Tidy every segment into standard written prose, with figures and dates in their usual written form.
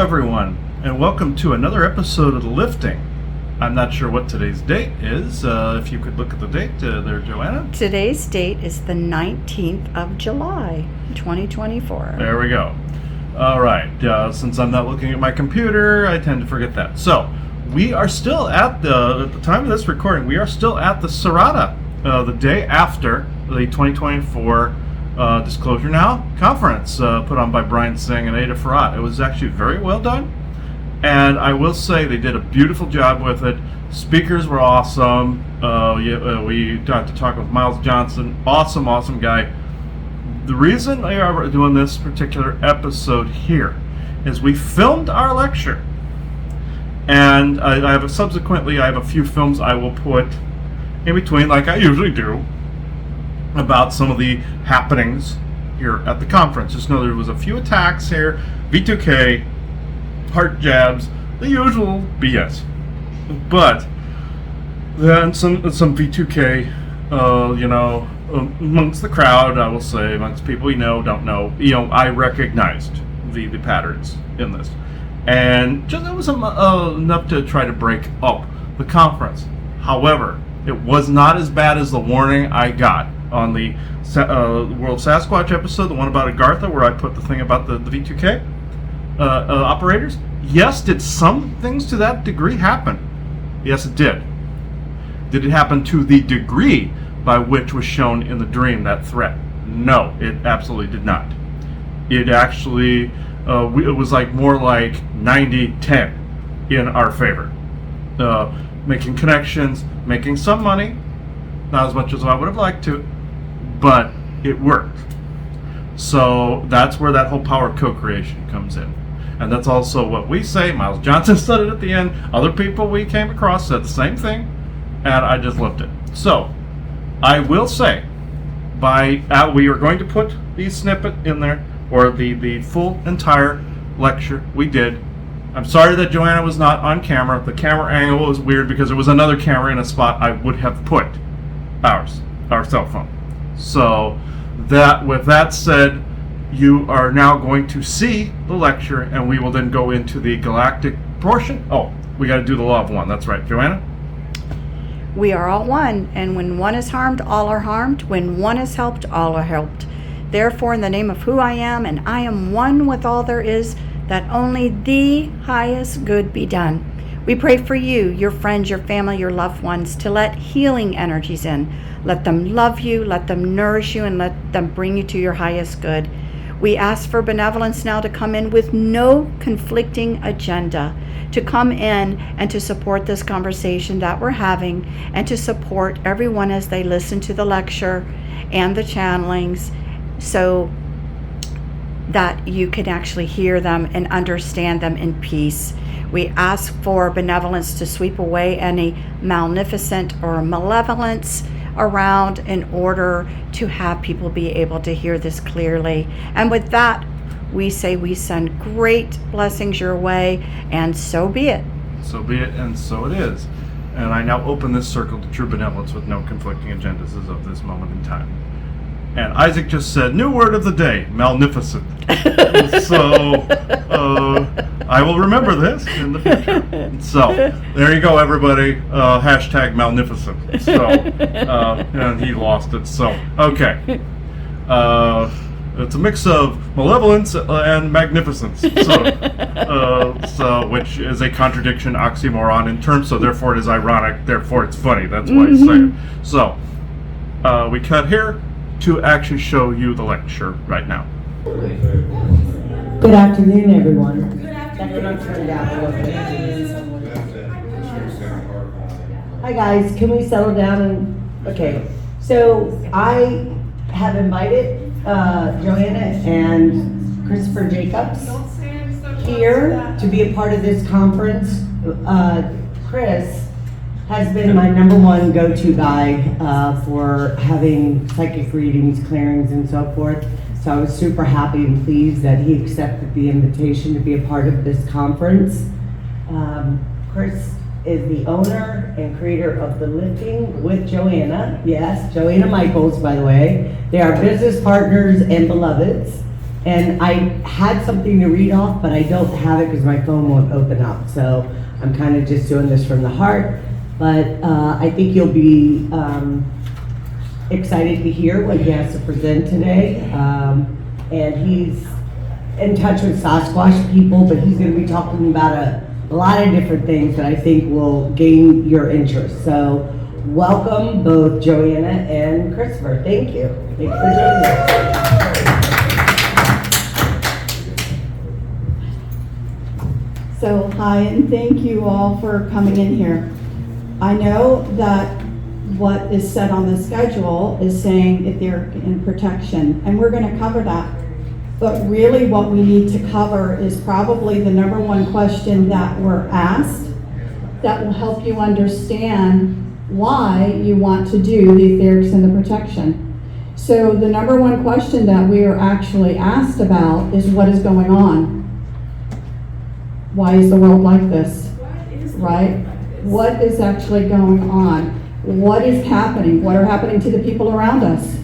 everyone, and welcome to another episode of The Lifting. I'm not sure what today's date is. If you could look at the date there, Joanna. Today's date is the 19th of July, 2024. There we go. All right. Since I'm not looking at my computer, I tend to forget that. So, we are still at the time of this recording, we are still at the Serata, the day after the 2024 Disclosure Now conference put on by Brian Singh and Ada Farad. It was actually very well done, and I will say they did a beautiful job with it. Speakers were awesome. We got to talk with Miles Johnson, awesome guy. The reason we are doing this particular episode here is we filmed our lecture, and I have a few films I will put in between, like I usually do, about some of the happenings here at the conference. Just know there was a few attacks here, V2K, heart jabs, the usual BS. But then some V2K, amongst the crowd, I will say, amongst people we know, don't know, I recognized the patterns in this. And just it was enough to try to break up the conference. However, it was not as bad as the warning I got on the World Sasquatch episode, the one about Agartha, where I put the thing about the V2K operators. Yes, did some things to that degree happen? Yes, it did. Did it happen to the degree by which was shown in the dream, that threat? No, it absolutely did not. It actually, it was more like 90-10 in our favor. Making connections, making some money, not as much as I would have liked to, but it worked. So that's where that whole power co-creation comes in. And that's also what we say. Miles Johnson said it at the end. Other people we came across said the same thing, and I just loved it. So I will say, we are going to put the snippet in there, or the full entire lecture we did. I'm sorry that Joanna was not on camera. The camera angle was weird because there was another camera in a spot I would have put our cell phone. So with that said, you are now going to see the lecture, and we will then go into the galactic portion. Oh, we got to do the law of one. That's right, Joanna. We are all one, and when one is harmed, all are harmed. When one is helped, all are helped. Therefore, in the name of who I am, and I am one with all there is, that only the highest good be done. We pray for you, your friends, your family, your loved ones, to let healing energies in. Let them love you, let them nourish you, and let them bring you to your highest good. We ask for benevolence now to come in with no conflicting agenda, to come in and to support this conversation that we're having, and to support everyone as they listen to the lecture and the channelings, so that you can actually hear them and understand them in peace. We ask for benevolence to sweep away any maleficent or malevolence around in order to have people be able to hear this clearly. And with that, we say we send great blessings your way, and so be it. So be it, and so it is. And I now open this circle to true benevolence with no conflicting agendas as of this moment in time. And Isaac just said, new word of the day, malnificent. So, I will remember this in the future. So, there you go, everybody. Hashtag malnificent. So, and he lost it. So, okay. It's a mix of malevolence and magnificence. So, which is a contradiction, oxymoron in terms. So, therefore, it is ironic. Therefore, it's funny. That's why I say it. So, we cut here to actually show you the lecture right now. Good afternoon, everyone. Good afternoon. Hi, guys. Can we settle down? Okay. So I have invited Joanna and Christopher Jacobs here to be a part of this conference. Chris has been my number one go-to guy for having psychic readings, clearings, and so forth. So I was super happy and pleased that he accepted the invitation to be a part of this conference. Chris is the owner and creator of The Lifting with Joanna. Yes, Joanna Michaels, by the way. They are business partners and beloveds. And I had something to read off, but I don't have it because my phone won't open up. So I'm kind of just doing this from the heart. But I think you'll be excited to hear what he has to present today. And he's in touch with Sasquatch people, but he's going to be talking about a lot of different things that I think will gain your interest. So welcome both Joanna and Christopher. Thank you. Thank you for joining us. So hi, and thank you all for coming in here. I know that what is said on the schedule is saying if they're in protection, and we're going to cover that. But really what we need to cover is probably the number one question that we're asked that will help you understand why you want to do the etherics and the protection. So the number one question that we are actually asked about is what is going on? Why is the world like this? Right? What is actually going on? What is happening? What are happening to the people around us?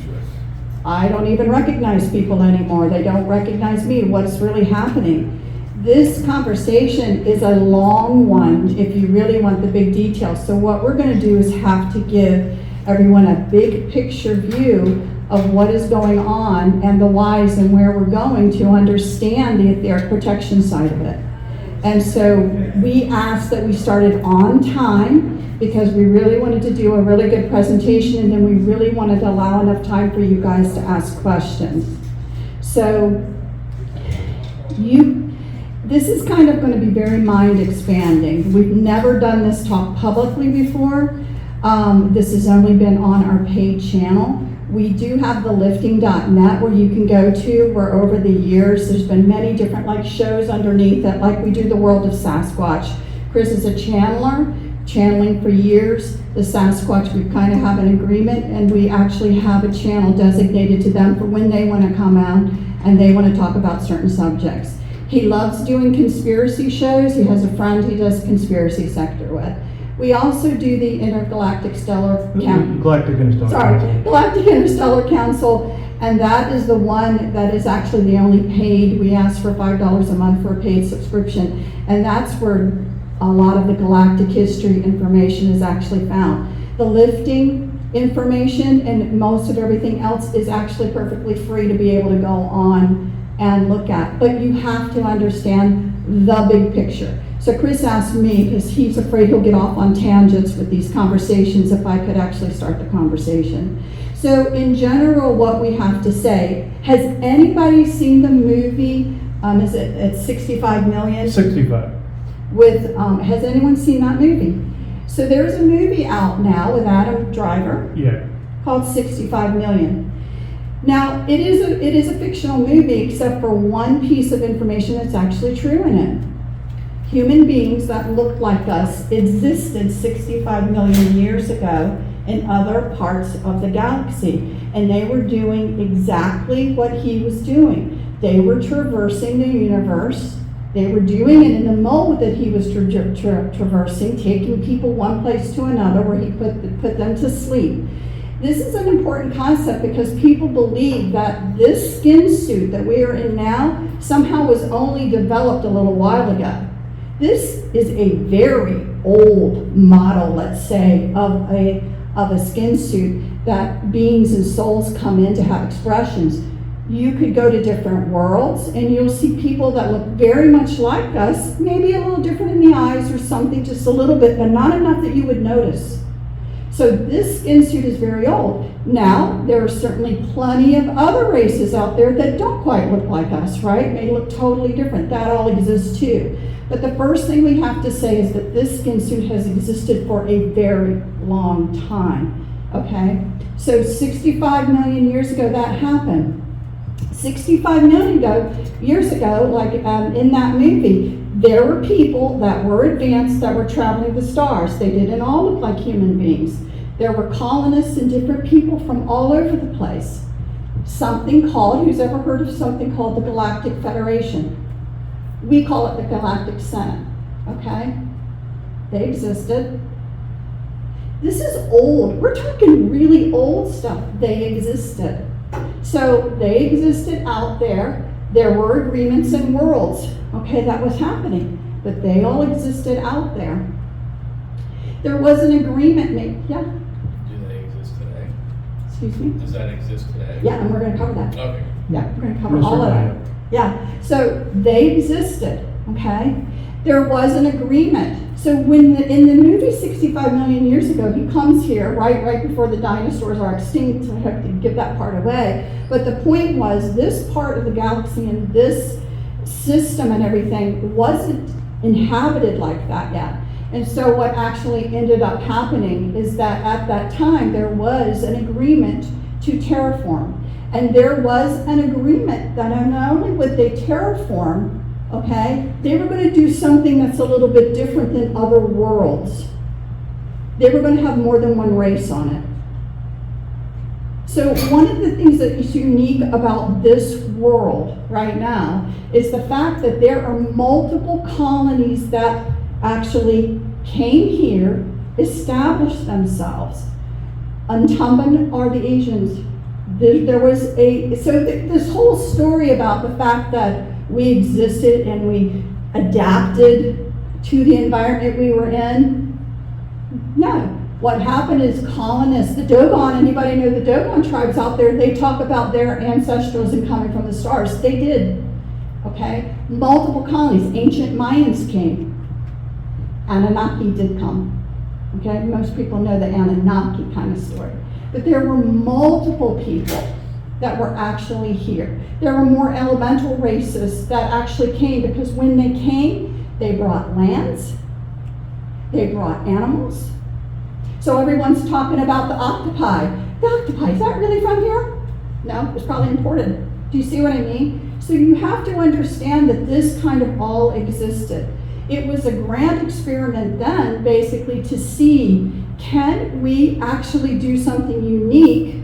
I don't even recognize people anymore. They don't recognize me. What's really happening? This conversation is a long one if you really want the big details. So what we're going to do is have to give everyone a big picture view of what is going on and the whys and where we're going to understand the etheric protection side of it. And so we asked that we started on time because we really wanted to do a really good presentation, and then we really wanted to allow enough time for you guys to ask questions. So this is kind of going to be very mind expanding. We've never done this talk publicly before. This has only been on our paid channel. We do have thelifting.net where you can go to, where over the years there's been many different shows underneath it, like we do the World of Sasquatch. Chris is a channeler, channeling for years. The Sasquatch, we kind of have an agreement, and we actually have a channel designated to them for when they want to come out and they want to talk about certain subjects. He loves doing conspiracy shows. He has a friend he does conspiracy sector with. We also do the Galactic Interstellar Council, and that is the one that is actually the only paid. We ask for $5 a month for a paid subscription, and that's where a lot of the galactic history information is actually found. The lifting information and most of everything else is actually perfectly free to be able to go on and look at, but you have to understand the big picture. So Chris asked me, because he's afraid he'll get off on tangents with these conversations, if I could actually start the conversation. So in general, what we have to say, has anybody seen the movie, is it at 65 million? 65. Has anyone seen that movie? So there's a movie out now with Adam Driver. Yeah. Called 65 Million. Now, it is a fictional movie except for one piece of information that's actually true in it. Human beings that looked like us existed 65 million years ago in other parts of the galaxy, and they were doing exactly what he was doing. They were traversing the universe. They were doing it in the mode that he was traversing, taking people one place to another where he put them to sleep. This is an important concept because people believe that this skin suit that we are in now somehow was only developed a little while ago. This is a very old model, let's say, of a skin suit that beings and souls come in to have expressions. You could go to different worlds and you'll see people that look very much like us, maybe a little different in the eyes or something, just a little bit, but not enough that you would notice. So this skin suit is very old. Now, there are certainly plenty of other races out there that don't quite look like us, right? May look totally different. That all exists too. But the first thing we have to say is that this skin suit has existed for a very long time, okay? So 65 million years ago that happened. 65 million years ago, like in that movie, there were people that were advanced that were traveling the stars. They didn't all look like human beings. There were colonists and different people from all over the place. Something called, who's ever heard of something called the Galactic Federation? We call it the Galactic Senate, okay? They existed. This is old. We're talking really old stuff. They existed. So they existed out there. There were agreements and worlds, okay, that was happening, but they all existed out there. There was an agreement made, yeah, Do they exist today? excuse me? Does that exist today? Yeah, and we're gonna cover that. Okay. Yeah, we're gonna cover Yes, all of sir. that. Yeah, so they existed, okay? There was an agreement. So when in the movie 65 million years ago, he comes here right before the dinosaurs are extinct, so I have to give that part away. But the point was, this part of the galaxy and this system and everything wasn't inhabited like that yet. And so what actually ended up happening is that at that time, there was an agreement to terraform. And there was an agreement that not only would they terraform, okay, they were going to do something that's a little bit different than other worlds. They were going to have more than one race on it. So one of the things that is unique about this world right now is the fact that there are multiple colonies that actually came here, established themselves. Untumban are the Asians. There was this whole story about the fact that we existed and we adapted to the environment we were in. No. What happened is colonists, the Dogon, anybody know the Dogon tribes out there, they talk about their ancestrals and coming from the stars. They did. Okay? Multiple colonies. Ancient Mayans came. Anunnaki did come. Okay? Most people know the Anunnaki kind of story. But there were multiple people that were actually here. There were more elemental races that actually came, because when they came, they brought lands, they brought animals. So everyone's talking about the octopi. The octopi, is that really from here? No, it's probably imported. Do you see what I mean? So you have to understand that this kind of all existed. It was a grand experiment then, basically, to see, can we actually do something unique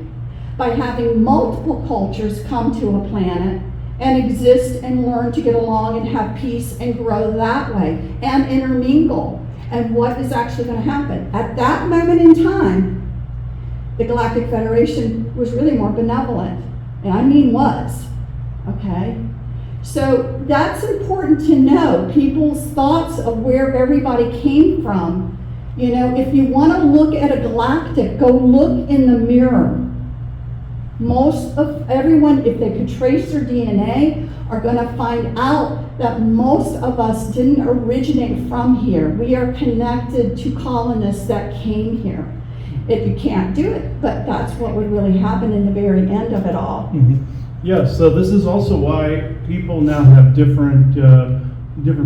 by having multiple cultures come to a planet and exist and learn to get along and have peace and grow that way and intermingle? And what is actually going to happen? At that moment in time, the Galactic Federation was really more benevolent. And I mean was, okay? So that's important to know, people's thoughts of where everybody came from. You know, if you want to look at a galactic, go look in the mirror. Most of everyone, if they could trace their DNA, are going to find out that most of us didn't originate from here. We are connected to colonists that came here. If you can't do it, but that's what would really happen in the very end of it all. Mm-hmm. Yeah, so this is also why people now have different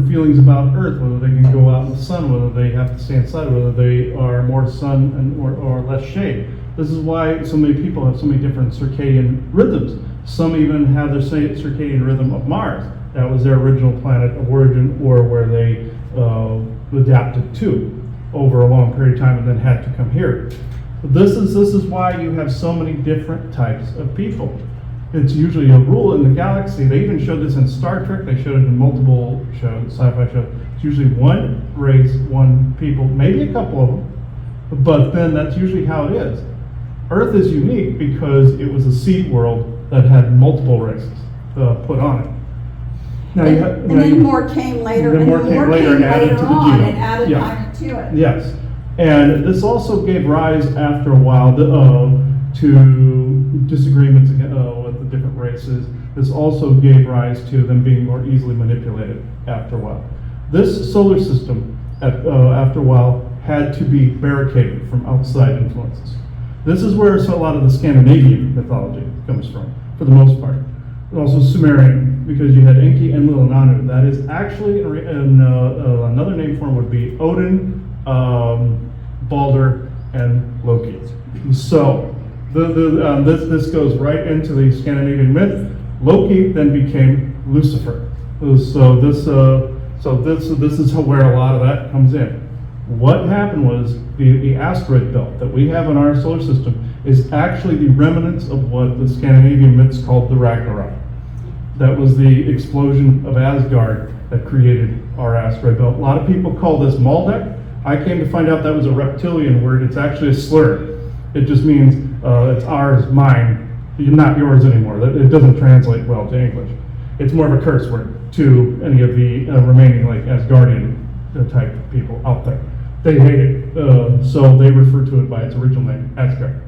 feelings about Earth, whether they can go out in the sun, whether they have to stay inside, whether they are more sun and or less shade. This is why so many people have so many different circadian rhythms. Some even have their circadian rhythm of Mars. That was their original planet of origin, or where they adapted to over a long period of time and then had to come here. This is why you have so many different types of people. It's usually a rule in the galaxy. They even showed this in Star Trek. They showed it in multiple shows, sci-fi shows. It's usually one race, one people, maybe a couple of them, but then that's usually how it is. Earth is unique because it was a seed world that had multiple races put on it. Now Then more came later, and more came later and added to the on genome. and added Yeah. time to it. Yes, and this also gave rise after a while to disagreements with the different races. This also gave rise to them being more easily manipulated after a while. This solar system, after a while, had to be barricaded from outside influences. This is where a lot of the Scandinavian mythology comes from, for the most part. And also Sumerian, because you had Enki and Lil Nanu. That is actually, another name for him would be Odin, Balder, and Loki. So, this goes right into the Scandinavian myth. Loki then became Lucifer. So this is where a lot of that comes in. What happened was the asteroid belt that we have in our solar system is actually the remnants of what the Scandinavian myths called the Ragnarok. That was the explosion of Asgard that created our asteroid belt. A lot of people call this Maldek. I came to find out that was a reptilian word. It's actually a slur. It just means it's ours, mine, not yours anymore. It doesn't translate well to English. It's more of a curse word to any of the remaining like Asgardian type people out there. They hate it, so they refer to it by its original name, Asgard.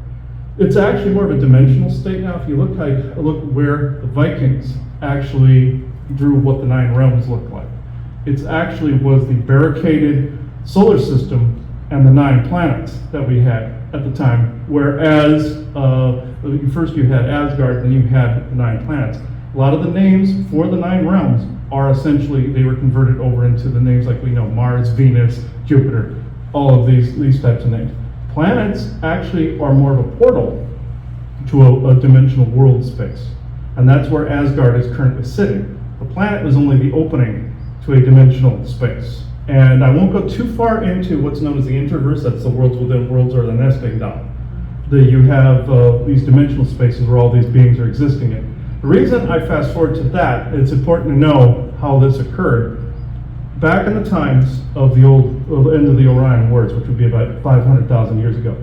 It's actually more of a dimensional state now. If you look where the Vikings actually drew what the 9 realms looked like. It actually was the barricaded solar system and the 9 planets that we had at the time. Whereas first you had Asgard, then you had the 9 planets. A lot of the names for the 9 realms are essentially, they were converted over into the names like we know, Mars, Venus, Jupiter, all of these types of names. Planets actually are more of a portal to a dimensional world space. And that's where Asgard is currently sitting. The planet was only the opening to a dimensional space. And I won't go too far into what's known as the interverse, that's the worlds within worlds, or the nesting down. You have these dimensional spaces where all these beings are existing in. The reason I fast forward to that, it's important to know how this occurred. Back in the times of the end of the Orion Wars, which would be about 500,000 years ago,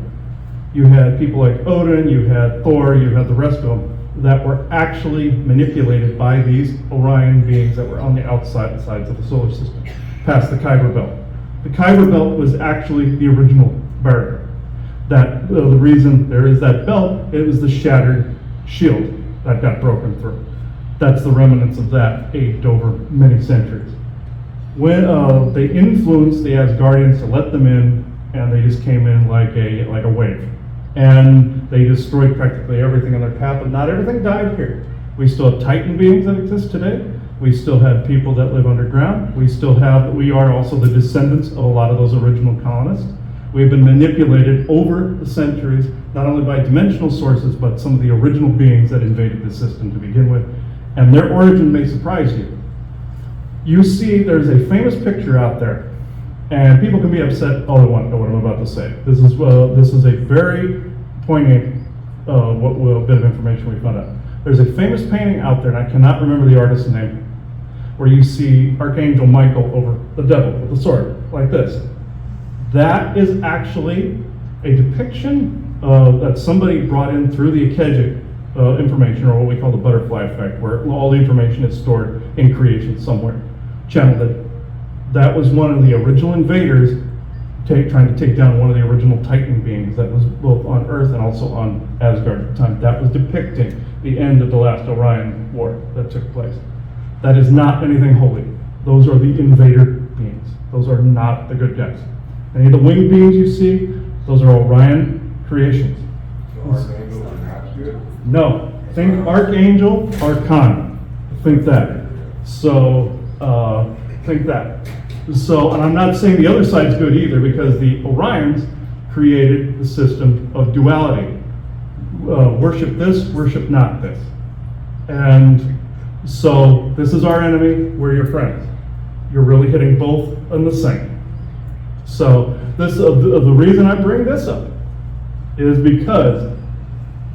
you had people like Odin, you had Thor, you had the rest of them that were actually manipulated by these Orion beings that were on the sides of the solar system, past the Kuiper Belt. The Kuiper Belt was actually the original barrier. That the reason there is that belt, it was the shattered shield that got broken through. That's the remnants of that aged over many centuries. When they influenced the Asgardians to let them in, and they just came in like a wave. And they destroyed practically everything on their path, but not everything died here. We still have Titan beings that exist today. We still have people that live underground. We are also the descendants of a lot of those original colonists. We've been manipulated over the centuries, not only by dimensional sources, but some of the original beings that invaded the system to begin with. And their origin may surprise you. You see, there's a famous picture out there, and people can be upset all they want at what I'm about to say. This is a very poignant bit of information we found out. There's a famous painting out there, and I cannot remember the artist's name, where you see Archangel Michael over the devil with the sword, like this. That is actually a depiction that somebody brought in through the Akashic information, or what we call the butterfly effect, where all the information is stored in creation somewhere, channeled it. That was one of the original invaders trying to take down one of the original Titan beings that was both on Earth and also on Asgard at the time. That was depicting the end of the last Orion War that took place. That is not anything holy. Those are the invader beings. Those are not the good guys. Any of the winged beings you see, those are Orion creations. Archangel is not good? No, think Archangel, Archon. Think that. So, think that. So, and I'm not saying the other side's good either, because the Orions created the system of duality. Worship this, worship not this. And so, this is our enemy, we're your friends. You're really hitting both on the same. So, the reason I bring this up is because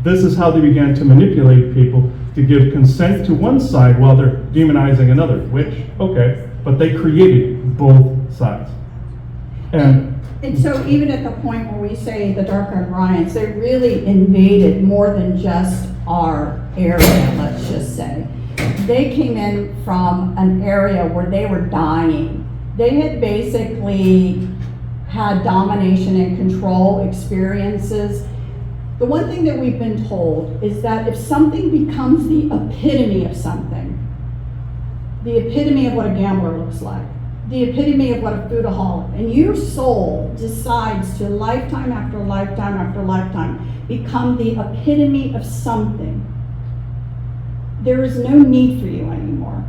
this is how they began to manipulate people to give consent to one side while they're demonizing another, which, okay, but they created both sides. And so even at the point where we say the Dark Orions, they really invaded more than just our area, let's just say. They came in from an area where they were dying. They had basically had domination and control experiences. The one thing that we've been told is that if something becomes the epitome of something, the epitome of what a gambler looks like, the epitome of what a foodaholic, and your soul decides to lifetime after lifetime after lifetime become the epitome of something, there is no need for you anymore.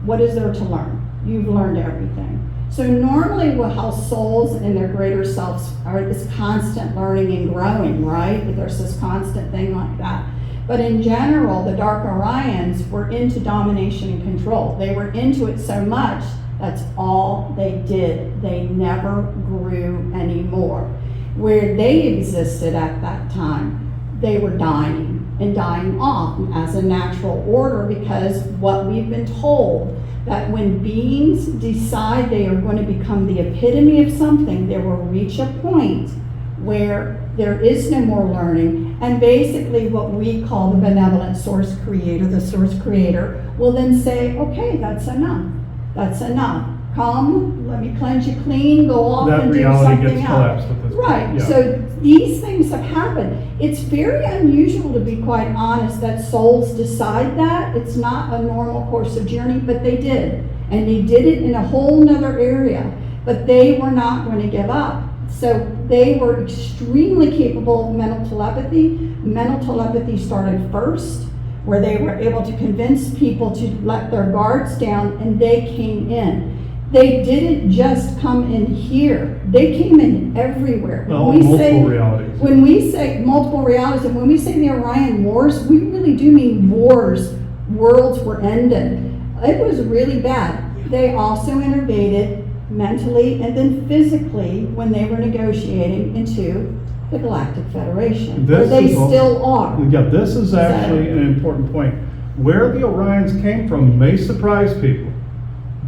What is there to learn? You've learned everything. So normally how souls and their greater selves are this constant learning and growing, right? There's this constant thing like that. But in general, the Dark Orions were into domination and control. They were into it so much, that's all they did. They never grew anymore. Where they existed at that time, they were dying and dying off as a natural order, because what we've been told, that when beings decide they are going to become the epitome of something, they will reach a point where there is no more learning, and basically what we call the benevolent source creator, the source creator, will then say, okay, that's enough. That's enough. Come, let me cleanse you clean, go off That and do reality something gets else. collapsed at this point, Right, yeah. so these things have happened. It's very unusual, to be quite honest, that souls decide that. It's not a normal course of journey, but they did. And they did it in a whole nother area. But they were not going to give up. So they were extremely capable of mental telepathy. Mental telepathy started first, where they were able to convince people to let their guards down, and they came in. They didn't just come in here. They came in everywhere. Well, multiple realities. When we say multiple realities, and when we say the Orion Wars, we really do mean wars. Worlds were ended. It was really bad. They also intervened mentally and then physically when they were negotiating into the Galactic Federation, where This they is all- still are. Yeah, this is actually an important point. Where the Orions came from may surprise people.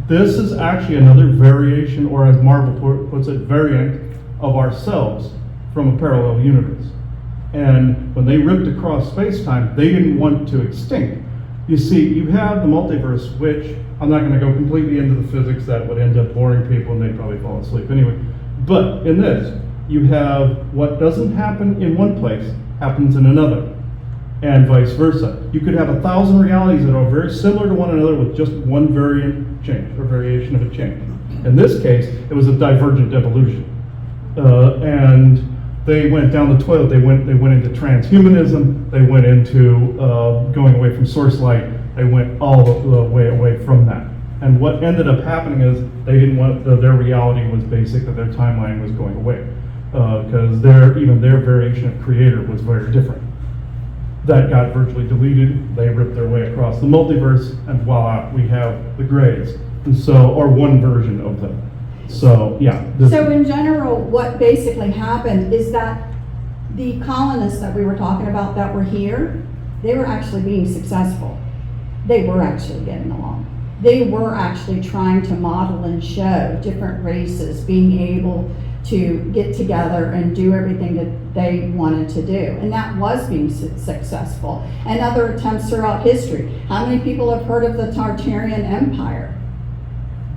This is actually another variation, or as Marvel puts it, variant of ourselves from a parallel universe. And when they ripped across space-time, they didn't want to extinct. You see, you have the multiverse, which I'm not going to go completely into the physics, that would end up boring people and they'd probably fall asleep anyway. But in this, you have what doesn't happen in one place happens in another, and vice versa. You could have 1,000 realities that are very similar to one another with just one variant change or variation of a change. In this case, it was a divergent evolution, and they went down the toilet. They went into transhumanism. They went into going away from source light. They went all the way away from that. And what ended up happening is they didn't want their reality was basic, that their timeline was going away, because their variation of creator was very different. That got virtually deleted. They ripped their way across the multiverse, and voila, we have the Greys, and so, or one version of them. So yeah. So in general, what basically happened is that the colonists that we were talking about that were here, they were actually being successful. They were actually getting along. They were actually trying to model and show different races being able to get together and do everything that they wanted to do. And that was being successful. And other attempts throughout history. How many people have heard of the Tartarian Empire?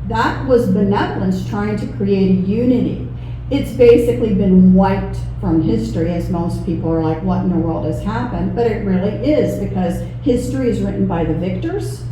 That was benevolence trying to create a unity. It's basically been wiped from history, as most people are like, what in the world has happened? But it really is, because history is written by the victors,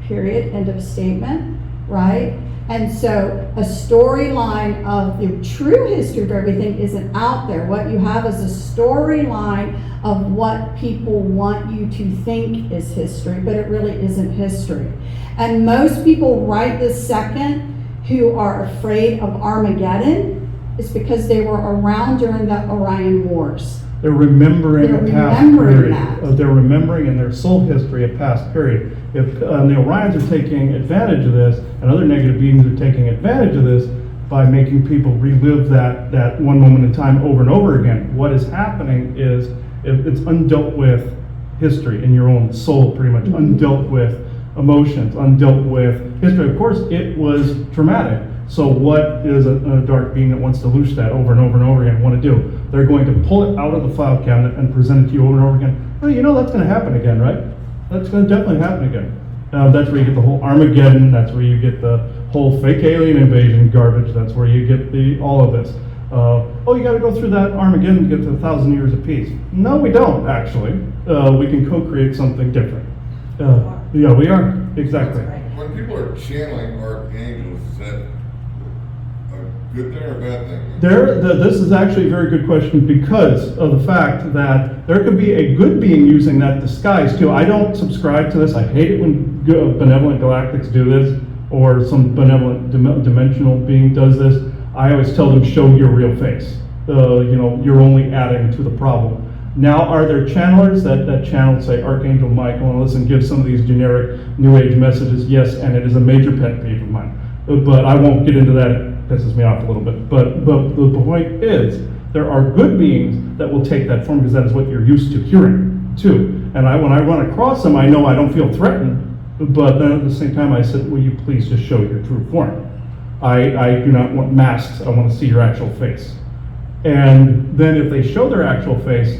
period, end of statement, right? And so a storyline of the true history of everything isn't out there. What you have is a storyline of what people want you to think is history, but it really isn't history. And most people right this second who are afraid of Armageddon is because they were around during the Orion Wars. They're remembering a past remembering period. that. They're remembering in their soul history a past period. If the Orions are taking advantage of this, and other negative beings are taking advantage of this by making people relive that one moment in time over and over again, what is happening is it's undealt with history in your own soul, pretty much undealt with emotions, undealt with history. Of course, it was traumatic. So what is a dark being that wants to loose that over and over and over again want to do? They're going to pull it out of the file cabinet and present it to you over and over again. Well, you know that's going to happen again, right? That's going to definitely happen again. That's where you get the whole Armageddon. That's where you get the whole fake alien invasion garbage. That's where you get all of this. You got to go through that Armageddon to get to 1,000 years of peace. No, we don't, actually. We can co-create something different. Yeah, we are. Exactly. When people are channeling archangels, is that a good thing or a bad thing? This is actually a very good question because of the fact that there could be a good being using that disguise too. I don't subscribe to this. I hate it when benevolent galactics do this, or some benevolent dimensional being does this. I always tell them, show your real face. You're only adding to the problem. Now, are there channelers that channel, say, Archangel Michael, and listen, give some of these generic New Age messages? Yes, and it is a major pet peeve of mine. But I won't get into that. It pisses me off a little bit. But the point is, there are good beings that will take that form because that is what you're used to hearing, too. And when I run across them, I know I don't feel threatened. But then at the same time, I said, will you please just show your true form? I do not want masks. I want to see your actual face. And then if they show their actual face,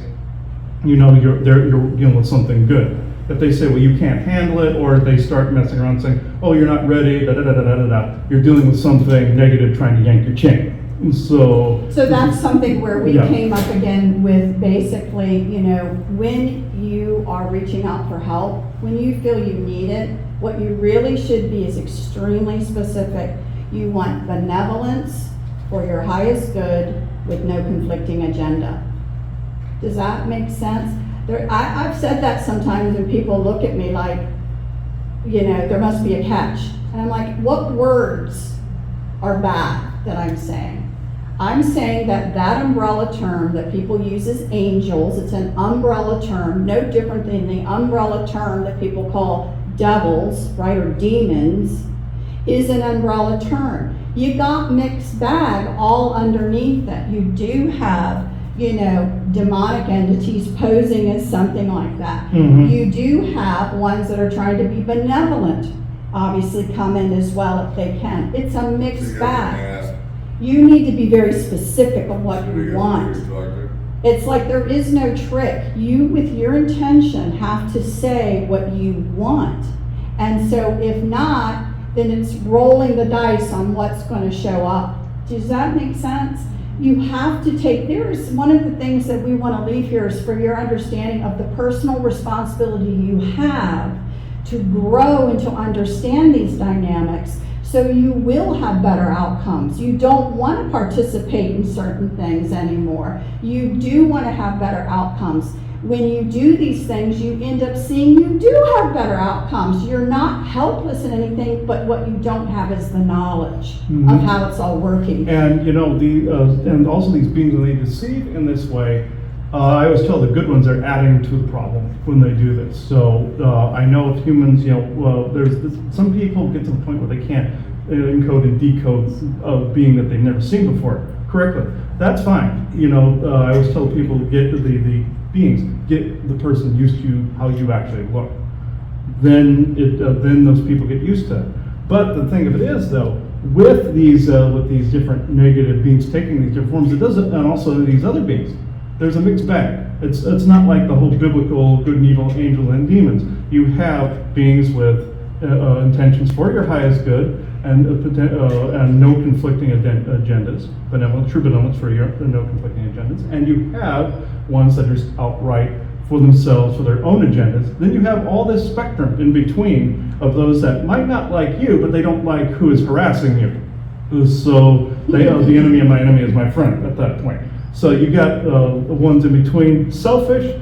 you're dealing with something good. If they say, well, you can't handle it, or they start messing around saying, oh, you're not ready, da da da da da da, you're dealing with something negative trying to yank your chain. So that's something where we Yeah. came up again with basically, you know, when you are reaching out for help, when you feel you need it, what you really should be is extremely specific. You want benevolence for your highest good with no conflicting agenda. Does that make sense? I've said that sometimes and people look at me like, you know, there must be a catch. And I'm like, what words are bad that I'm saying? I'm saying that that umbrella term that people use as angels, it's an umbrella term, no different than the umbrella term that people call devils, right, or demons, is an umbrella term. You got mixed bag all underneath it. You do have, you know, demonic entities posing as something like that. Mhm. You do have ones that are trying to be benevolent, obviously come in as well if they can. It's a mixed bag. You need to be very specific on what you want. It's like there is no trick. You, with your intention, have to say what you want. And so if not, then it's rolling the dice on what's going to show up. Does that make sense? You have to take, there's one of the things that we want to leave here is for your understanding of the personal responsibility you have to grow and to understand these dynamics. So you will have better outcomes. You don't want to participate in certain things anymore. You do want to have better outcomes. When you do these things, you end up seeing you do have better outcomes. You're not helpless in anything, but what you don't have is the knowledge of how it's all working. And you know, and also these beings, when they deceive in this way, I always tell the good ones are adding to the problem when they do this. So I know if humans, you know, some people get to the point where they can't encode and decode a being that they've never seen before correctly. That's fine. You know, I always tell people get the beings, get the person used to how you actually look. Then those people get used to it. But the thing of it is, though, with these different negative beings taking these different forms, it doesn't, and also these other beings, there's a mixed bag. It's not like the whole biblical good and evil, angel and demons. You have beings with intentions for your highest good and no conflicting agendas, true benevolence for your no conflicting agendas, and you have ones that are outright for themselves, for their own agendas. Then you have all this spectrum in between of those that might not like you, but they don't like who is harassing you. So the enemy of my enemy is my friend at that point. So you got the ones in between, selfish,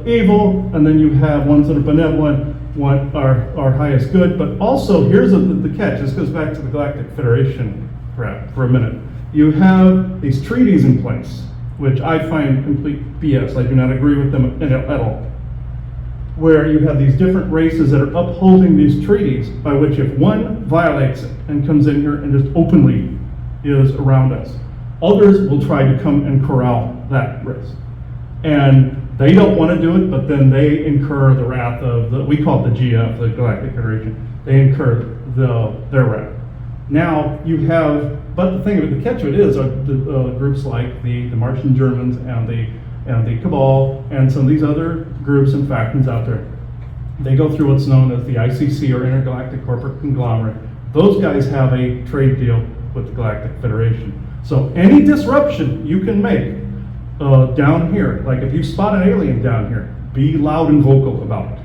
evil, and then you have ones that are benevolent, want our highest good. But also, here's the catch. This goes back to the Galactic Federation for a minute. You have these treaties in place, which I find complete BS. I do not agree with them at all. Where you have these different races that are upholding these treaties, by which if one violates it and comes in here and just openly is around us, others will try to come and corral that race. And they don't want to do it, but then they incur the wrath of we call it the GF, the Galactic Federation. They incur their wrath. Now you have, but the thing of it, the catch of it is, are the groups like the Martian Germans and the Cabal and some of these other groups and factions out there. They go through what's known as the ICC, or Intergalactic Corporate Conglomerate. Those guys have a trade deal with the Galactic Federation. So any disruption you can make down here, like if you spot an alien down here, be loud and vocal about it.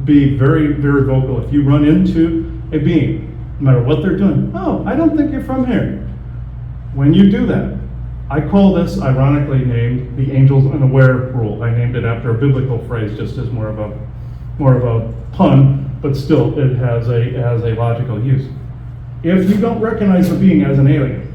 Be very, very vocal. If you run into a being, no matter what they're doing, oh, I don't think you're from here. When you do that, I call this, ironically named, the Angels Unaware Rule. I named it after a biblical phrase, just as more of a pun, but still it has a logical use. If you don't recognize a being as an alien,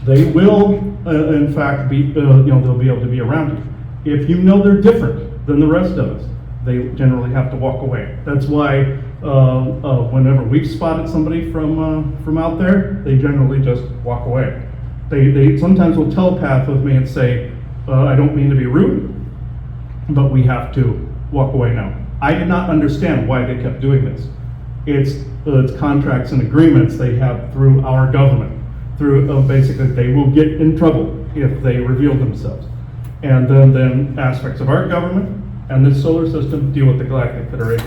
they will, in fact, they'll be able to be around you. If you know they're different than the rest of us, they generally have to walk away. That's why whenever we've spotted somebody from out there, they generally just walk away. They sometimes will telepath with me and say, I don't mean to be rude, but we have to walk away now. I did not understand why they kept doing this. It's contracts and agreements they have through our government. Through basically, they will get in trouble if they reveal themselves. And then aspects of our government and this solar system deal with the Galactic Federation.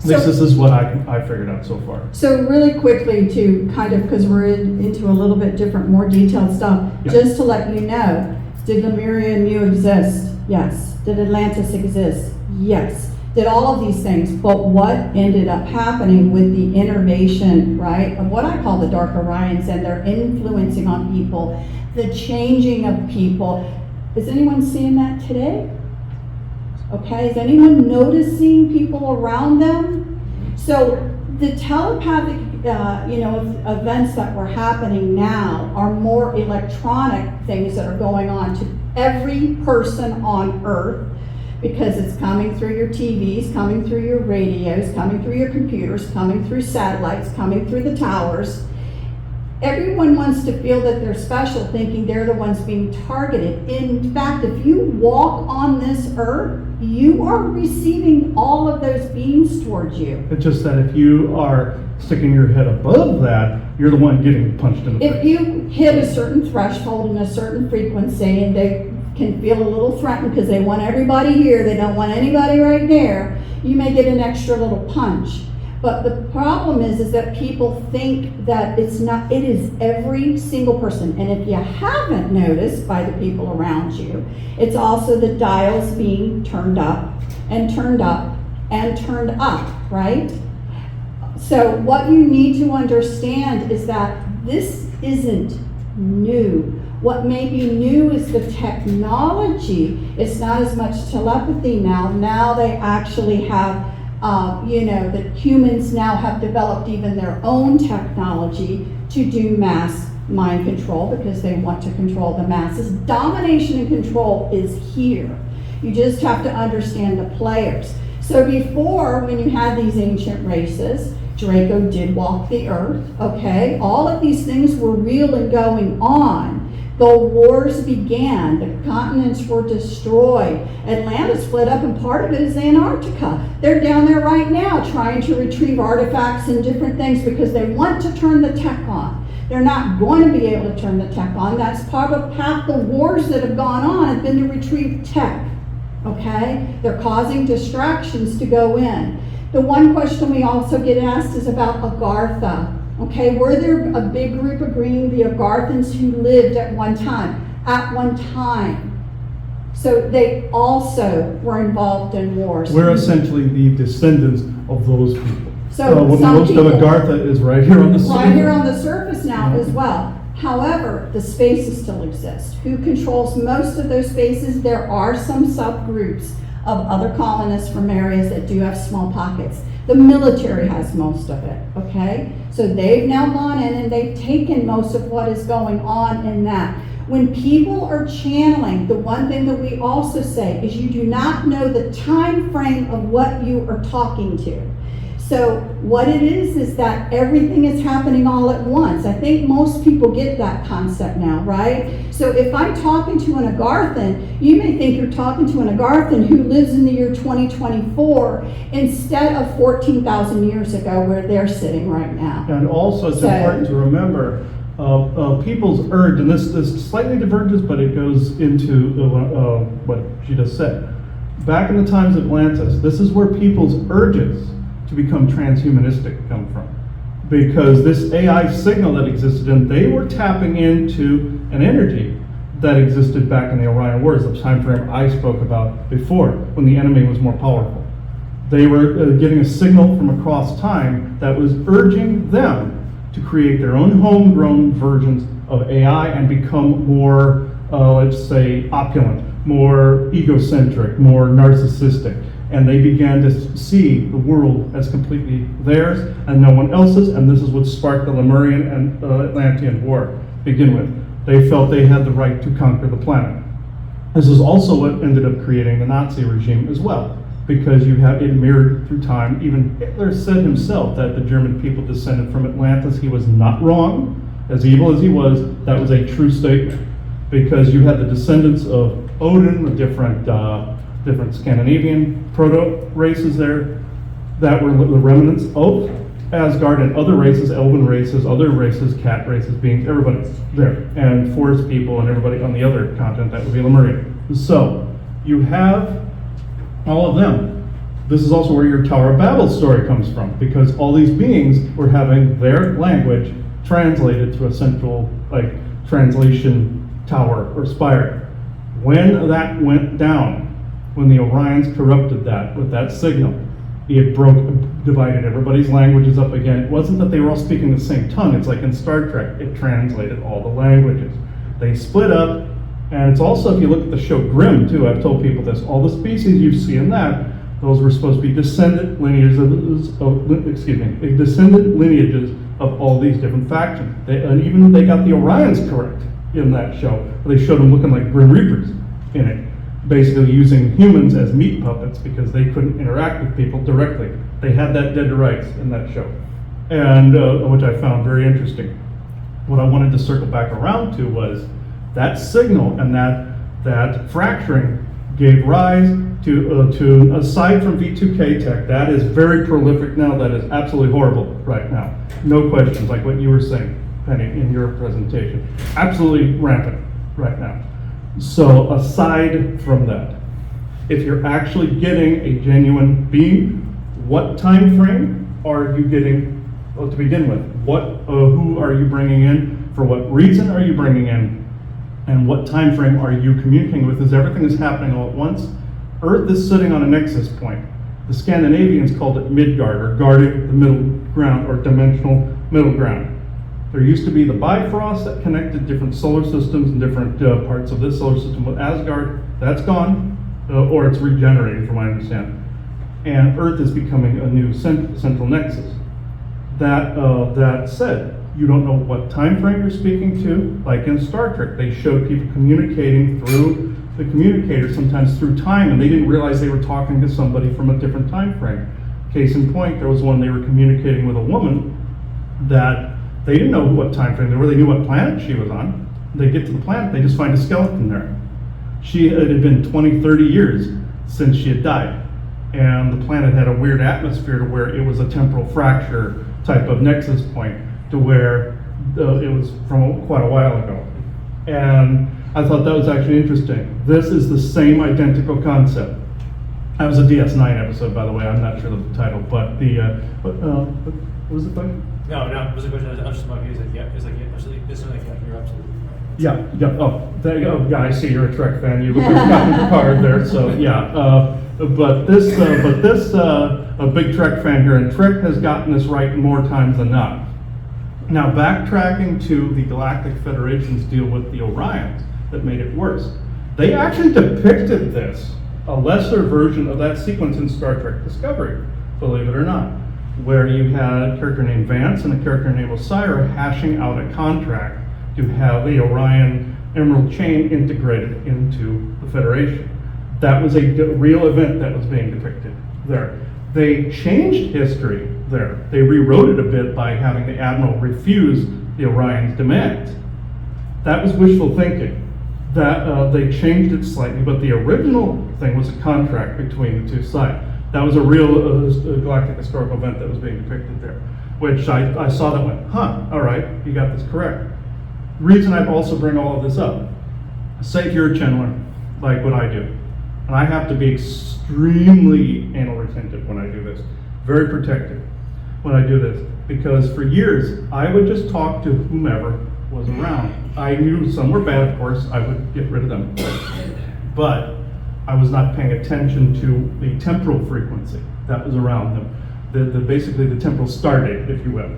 At least So- this is what I figured out so far. So really quickly to kind of, because we're into a little bit different, more detailed stuff, Yeah. just to let you know, did Lemuria and Mu exist? Yes. Did Atlantis exist? Yes. Did all of these things, but what ended up happening with the innervation, right, of what I call the Dark Orions and their influencing on people, the changing of people. Is anyone seeing that today? Okay, is anyone noticing people around them? So the telepathic, events that were happening now are more electronic things that are going on to every person on Earth, because it's coming through your TVs, coming through your radios, coming through your computers, coming through satellites, coming through the towers. Everyone wants to feel that they're special, thinking they're the ones being targeted. In fact, if you walk on this earth, you are receiving all of those beams towards you. It's just that if you are sticking your head above that, you're the one getting punched in the If face. you hit a certain threshold and a certain frequency, and they can feel a little threatened because they want everybody here, they don't want anybody right there, you may get an extra little punch. But the problem is that people think that it's not, it is every single person. And if you haven't noticed by the people around you, it's also the dials being turned up and turned up and turned up, right? So what you need to understand is that this isn't new. What may be new is the technology. It's not as much telepathy now. Now they actually have that humans now have developed even their own technology to do mass mind control, because they want to control the masses. Domination and control is here. You just have to understand the players. So before, when you had these ancient races, Draco did walk the earth, okay? All of these things were real and going on. The wars began, the continents were destroyed. Atlantis split up, and part of it is Antarctica. They're down there right now trying to retrieve artifacts and different things because they want to turn the tech on. They're not going to be able to turn the tech on. That's part of half the wars that have gone on have been to retrieve tech, okay? They're causing distractions to go in. The one question we also get asked is about Agartha. Okay, were there a big group agreeing the Agarthans who lived at one time? At one time. So they also were involved in wars. We're essentially the descendants of those people. So Well, some most people, of Agartha is right here on the surface. right here on the surface now as well. However, the spaces still exist. Who controls most of those spaces? There are some subgroups of other colonists from areas that do have small pockets. The military has most of it, okay? So they've now gone in and they've taken most of what is going on in that. When people are channeling, the one thing that we also say is you do not know the time frame of what you are talking to. So what it is that everything is happening all at once. I think most people get that concept now, right? So if I'm talking to an Agarthan, you may think you're talking to an Agarthan who lives in the year 2024 instead of 14,000 years ago where they're sitting right now. And also, it's So- important to remember people's urge, and this slightly diverges, but it goes into what she just said. Back in the times of Atlantis, this is where people's urges to become transhumanistic come from. Because this AI signal that existed, and they were tapping into an energy that existed back in the Orion Wars, the time frame I spoke about before, when the enemy was more powerful. They were getting a signal from across time that was urging them to create their own homegrown versions of AI and become more, let's say, opulent, more egocentric, more narcissistic. And they began to see the world as completely theirs and no one else's, and this is what sparked the Lemurian and Atlantean War to begin with. They felt they had the right to conquer the planet. This is also what ended up creating the Nazi regime as well, because you have it mirrored through time. Even Hitler said himself that the German people descended from Atlantis. He was not wrong. As evil as he was, that was a true statement, because you had the descendants of Odin, the different Scandinavian proto-races there that were the remnants of Asgard, and other races, elven races, other races, cat races, beings, everybody there, and forest people and everybody on the other continent, that would be Lemuria. So you have all of them. This is also where your Tower of Babel story comes from, because all these beings were having their language translated to a central, like, translation tower or spire. When that went down, when the Orions corrupted that with that signal, it divided everybody's languages up again. It wasn't that they were all speaking the same tongue. It's like in Star Trek, it translated all the languages. They split up, and it's also, if you look at the show Grimm too, I've told people this, all the species you see in that, those were supposed to be descendant lineages of all these different factions. And even they got the Orions correct in that show. They showed them looking like Grim Reapers in it, basically using humans as meat puppets because they couldn't interact with people directly. They had that dead to rights in that show, and which I found very interesting. What I wanted to circle back around to was that signal and that fracturing gave rise to aside from V2K tech, that is very prolific now. That is absolutely horrible right now. No questions, like what you were saying, Penny, in your presentation. Absolutely rampant right now. So aside from that, if you're actually getting a genuine being, what time frame are you getting to begin with? Who are you bringing in? For what reason are you bringing in? And what time frame are you communicating with? As everything is happening all at once, Earth is sitting on a nexus point. The Scandinavians called it Midgard, or guarding the middle ground, or dimensional middle ground. There used to be the Bifrost that connected different solar systems and different parts of this solar system with Asgard. That's gone, or it's regenerating from what I understand. And Earth is becoming a new central nexus. That said, you don't know what time frame you're speaking to. Like in Star Trek, they showed people communicating through the communicator, sometimes through time, and they didn't realize they were talking to somebody from a different time frame. Case in point, there was one they were communicating with a woman that they didn't know what time frame they were. They knew what planet she was on. They get to the planet, they just find a skeleton there. It had been 20, 30 years since she had died. And the planet had a weird atmosphere to where it was a temporal fracture type of nexus point to where it was from quite a while ago. And I thought that was actually interesting. This is the same identical concept. That was a DS9 episode, by the way. I'm not sure of the title, but what was it, buddy? No, it was a question. I was just about to use it. Yeah, it's like, yeah, absolutely. It's like, yeah, you're absolutely right. Yeah. Oh, there you go. Yeah, I see you're a Trek fan. You look like Captain Picard there. So yeah. But this, a big Trek fan here, and Trek has gotten this right more times than not. Now, backtracking to the Galactic Federation's deal with the Orions that made it worse. They actually depicted this, a lesser version of that sequence in Star Trek Discovery, believe it or not, where you had a character named Vance and a character named Osira hashing out a contract to have the Orion Emerald Chain integrated into the Federation. That was a real event that was being depicted there. They changed history there. They rewrote it a bit by having the Admiral refuse the Orion's demands. That was wishful thinking. That they changed it slightly, but the original thing was a contract between the two sides. That was a real galactic historical event that was being depicted there, which I saw that went, all right, you got this correct. Reason I also bring all of this up, say if you're a channeler, like what I do, and I have to be extremely anal retentive when I do this, very protective when I do this, because for years I would just talk to whomever was around. I knew some were bad, of course, I would get rid of them, but I was not paying attention to the temporal frequency that was around them, basically the temporal star date, if you will,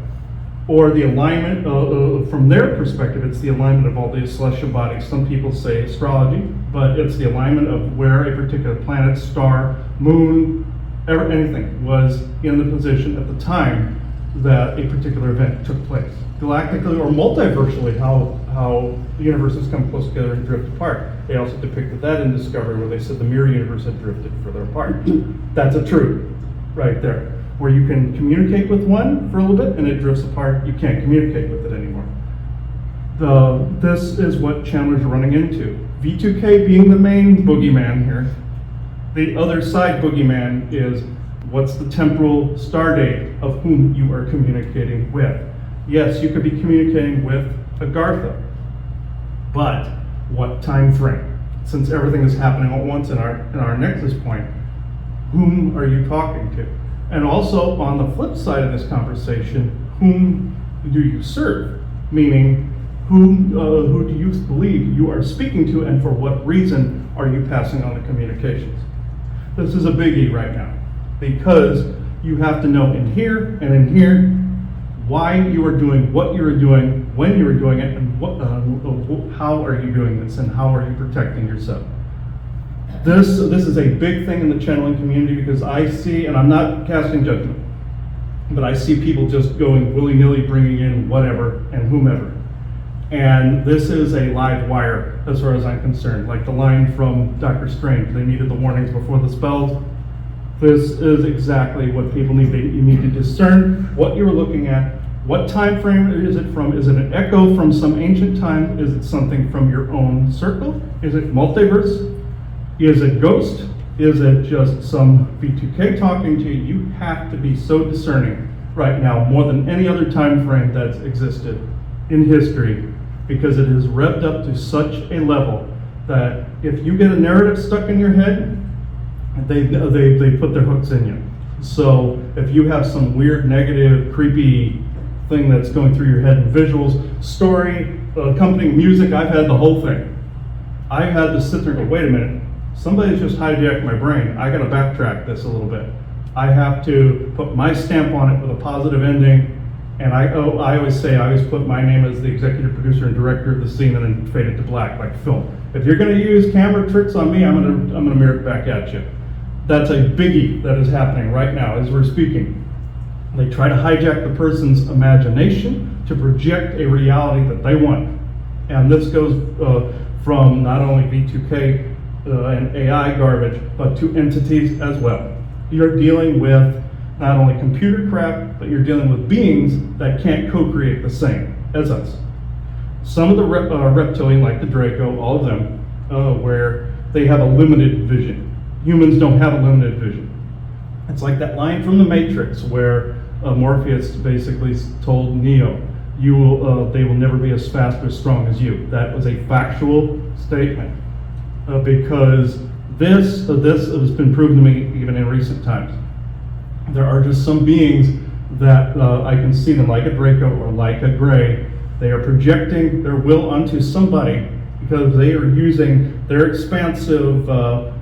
or the alignment. From their perspective, it's the alignment of all these celestial bodies. Some people say astrology, but it's the alignment of where a particular planet, star, moon, anything was in the position at the time that a particular event took place. Galactically or multiversally, how the universes come close together and drift apart. They also depicted that in Discovery, where they said the mirror universe had drifted further apart. That's a truth right there, where you can communicate with one for a little bit and it drifts apart. You can't communicate with it anymore. This is what channelers are running into. V2K being the main boogeyman here. The other side boogeyman is what's the temporal star date of whom you are communicating with. Yes, you could be communicating with Agartha, but what time frame? Since everything is happening at once in our nexus point, Whom are you talking to? And also, on the flip side of this conversation, whom do you serve? Meaning, who do you believe you are speaking to, and for what reason are you passing on the communications? This is a biggie right now, because you have to know in here and in here why you are doing what you are doing, when you are doing it, and how are you doing this, and how are you protecting yourself. This is a big thing in the channeling community, because I see, and I'm not casting judgment, but I see people just going willy-nilly, bringing in whatever and whomever. And this is a live wire, as far as I'm concerned. Like the line from Dr. Strange, they needed the warnings before the spells. This is exactly what people need. You need to discern what you're looking at. What time frame is it from? Is it an echo from some ancient time? Is it something from your own circle? Is it multiverse? Is it ghost? Is it just some B2K talking to you? You have to be so discerning right now, more than any other time frame that's existed in history, because it is revved up to such a level that if you get a narrative stuck in your head, they put their hooks in you. So if you have some weird, negative, creepy thing that's going through your head, and visuals, story, accompanying music, I've had the whole thing. I had to sit there and go, wait a minute, somebody's just hijacked my brain. I gotta backtrack this a little bit. I have to put my stamp on it with a positive ending. And I always say, I always put my name as the executive producer and director of the scene, and then fade it to black like film. If you're gonna use camera tricks on me, I'm gonna mirror it back at you. That's a biggie that is happening right now as we're speaking. They try to hijack the person's imagination to project a reality that they want. And this goes from not only V2K and AI garbage, but to entities as well. You're dealing with not only computer crap, but you're dealing with beings that can't co-create the same as us. Some of the reptilian, like the Draco, all of them, where they have a limited vision. Humans don't have a limited vision. It's like that line from The Matrix where Morpheus basically told Neo, they will never be as fast or as strong as you. That was a factual statement, because this has been proven to me even in recent times. There are just some beings that I can see them like a Draco or like a Gray. They are projecting their will onto somebody because they are using their expansive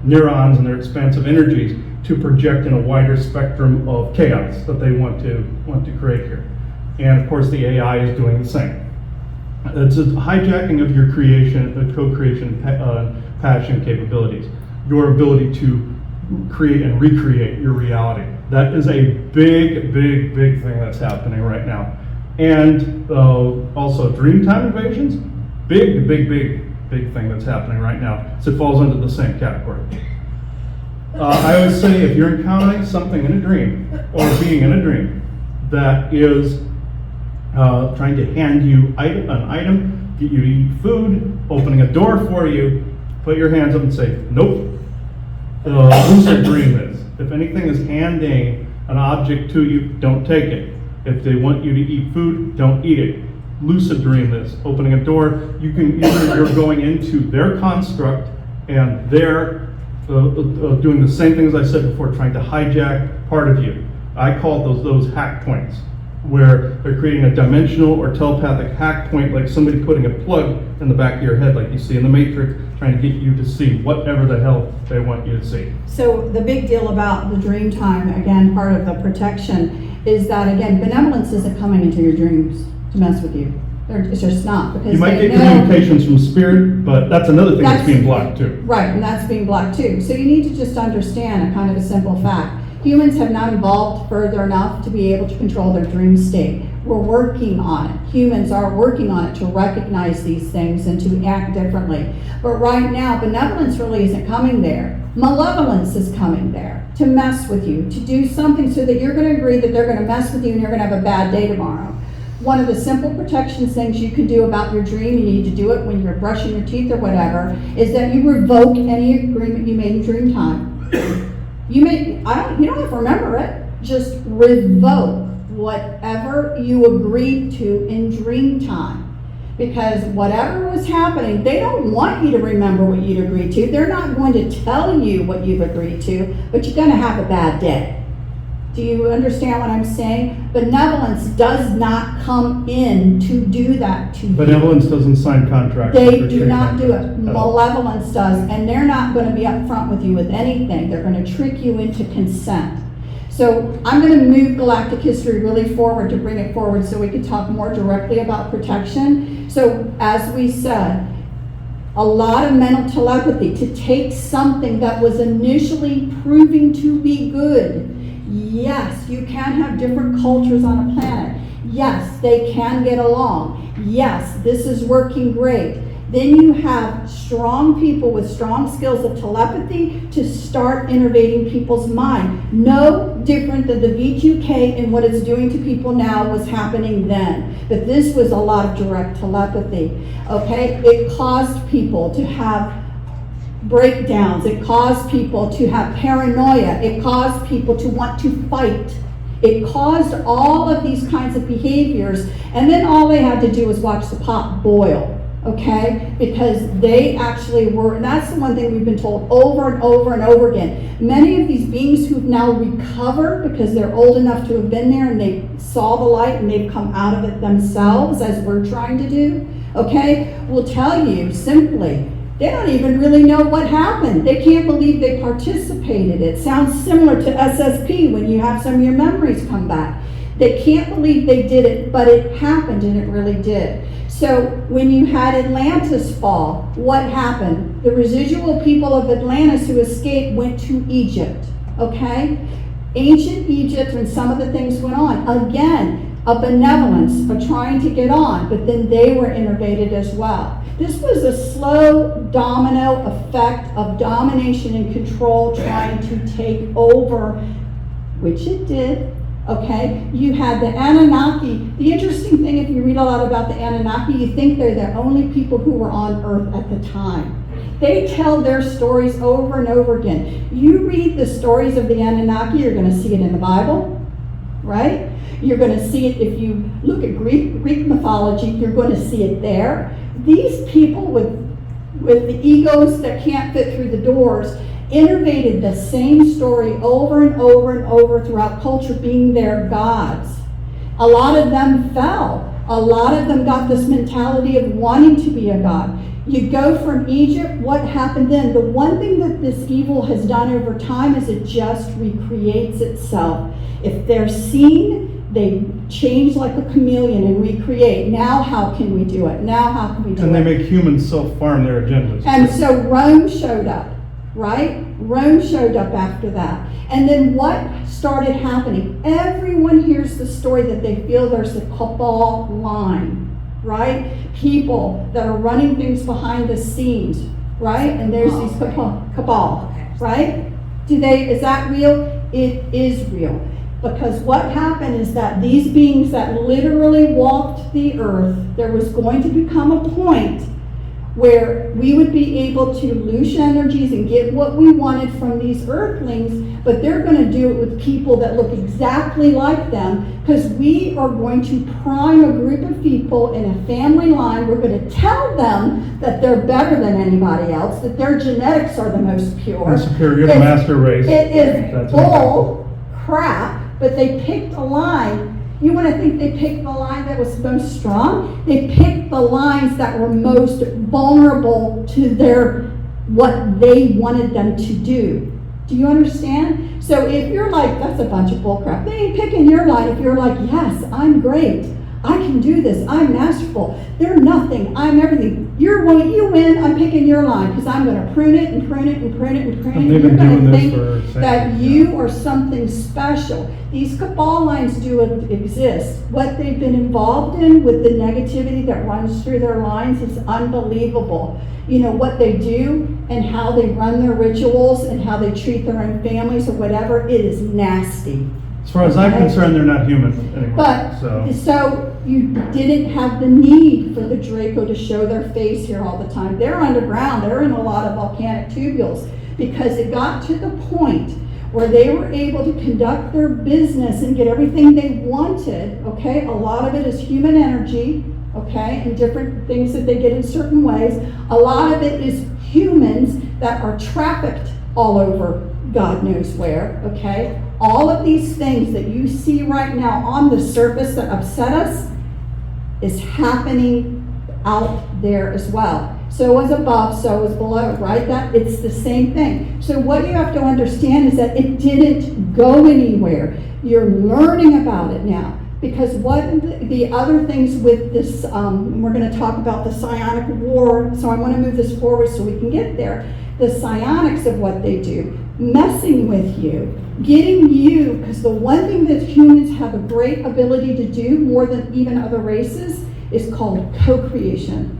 neurons and their expansive energies to project in a wider spectrum of chaos that they want to create here. And of course the AI is doing the same. It's a hijacking of your creation, co-creation, passion capabilities, your ability to create and recreate your reality. That is a big thing that's happening right now. And also Dreamtime invasions, big thing that's happening right now. So it falls under the same category. I always say if you're encountering something in a dream, or being in a dream, that is trying to hand you an item, get you to eat food, opening a door for you, put your hands up and say, nope. Lucid dream is. If anything is handing an object to you, don't take it. If they want you to eat food, don't eat it. Lucid dream this. Opening a door, you can either you're going into their construct and they're doing the same thing as I said before, trying to hijack part of you. I call those hack points, where they're creating a dimensional or telepathic hack point, like somebody putting a plug in the back of your head, like you see in the Matrix, trying to get you to see whatever the hell they want you to see. So the big deal about the dream time, again, part of the protection, is that, again, benevolence isn't coming into your dreams to mess with you. It's just not. Because you might they get know, communications from spirit, but that's another thing that's being blocked too. Right, and that's being blocked too. So you need to just understand a kind of a simple fact. Humans have not evolved further enough to be able to control their dream state. We're working on it. Humans are working on it to recognize these things and to act differently. But right now, benevolence really isn't coming there. Malevolence is coming there to mess with you, to do something so that you're going to agree that they're going to mess with you and you're going to have a bad day tomorrow. One of the simple protection things you can do about your dream, you need to do it when you're brushing your teeth or whatever, is that you revoke any agreement you made in dream time. You don't have to remember it. Just revoke whatever you agreed to in dream time. Because whatever was happening, they don't want you to remember what you'd agreed to. They're not going to tell you what you've agreed to, but you're going to have a bad day. Do you understand what I'm saying? Benevolence does not come in to do that to you. Benevolence doesn't sign contracts. They or do trade not do it. contracts at all. Malevolence does, and they're not going to be upfront with you with anything. They're going to trick you into consent. So I'm going to move galactic history really forward to bring it forward so we can talk more directly about protection. So as we said, a lot of mental telepathy to take something that was initially proving to be good. Yes, you can have different cultures on a planet. Yes, they can get along. Yes, this is working great. Then you have strong people with strong skills of telepathy to start innervating people's mind. No different than the V2K and what it's doing to people now was happening then. But this was a lot of direct telepathy, okay? It caused people to have breakdowns. It caused people to have paranoia. It caused people to want to fight. It caused all of these kinds of behaviors. And then all they had to do was watch the pot boil. Okay, because they actually were, and that's the one thing we've been told over and over and over again. Many of these beings who've now recovered because they're old enough to have been there and they saw the light and they've come out of it themselves, as we're trying to do, okay, will tell you simply, they don't even really know what happened. They can't believe they participated. It sounds similar to SSP when you have some of your memories come back. They can't believe they did it, but it happened and it really did. So when you had Atlantis fall, what happened? The residual people of Atlantis who escaped went to Egypt, okay? Ancient Egypt, when some of the things went on, again, a benevolence of trying to get on, but then they were innervated as well. This was a slow domino effect of domination and control trying to take over, which it did. Okay, you had the Anunnaki. The interesting thing, if you read a lot about the Anunnaki, you think they're the only people who were on Earth at the time. They tell their stories over and over again. You read the stories of the Anunnaki, you're going to see it in the Bible, right? You're going to see it if you look at Greek mythology, you're going to see it there. These people with the egos that can't fit through the doors innervated the same story over and over and over throughout culture, being their gods. A lot of them fell. A lot of them got this mentality of wanting to be a god. You go from Egypt, what happened then? The one thing that this evil has done over time is it just recreates itself. If they're seen, they change like a chameleon and recreate. Now how can we do it? Now how can we do it? And they make humans self-farm their agendas. And so Rome showed up. Right? Rome showed up after that. And then what started happening? Everyone hears the story that they feel there's a cabal line, right? People that are running things behind the scenes, right? And there's these cabal, right? Is that real? It is real. Because what happened is that these beings that literally walked the earth, there was going to become a point where we would be able to loose energies and get what we wanted from these earthlings, but they're going to do it with people that look exactly like them, because we are going to prime a group of people in a family line. We're going to tell them that they're better than anybody else, that their genetics are the most pure. And superior to master race. It is That's bull crap, but they picked a line. You want to think they picked the line that was most strong? They picked the lines that were most vulnerable to what they wanted them to do. Do you understand? So if you're like, that's a bunch of bullcrap, they ain't picking your line. If you're like, yes, I'm great, I can do this, I'm masterful, they're nothing, I'm everything. You win, I'm picking your line, because I'm going to prune it and prune it and prune it and prune it. And they've You're been going to doing this think for that centuries, you are something special. These cabal lines do exist. What they've been involved in with the negativity that runs through their lines is unbelievable. You know, what they do and how they run their rituals and how they treat their own families or whatever, it is nasty. As far as I'm concerned, they're not human anymore. But, so you didn't have the need for the Draco to show their face here all the time. They're underground. They're in a lot of volcanic tubules, because it got to the point where they were able to conduct their business and get everything they wanted, okay? A lot of it is human energy, okay, and different things that they get in certain ways. A lot of it is humans that are trafficked all over God knows where, okay? All of these things that you see right now on the surface that upset us is happening out there as well. So is above, so is below, right? That it's the same thing. So what you have to understand is that it didn't go anywhere. You're learning about it now. Because what the other things with this, we're going to talk about the psionic war, so I want to move this forward so we can get there. The psionics of what they do, messing with you, getting you, because the one thing that humans have a great ability to do more than even other races is called co-creation.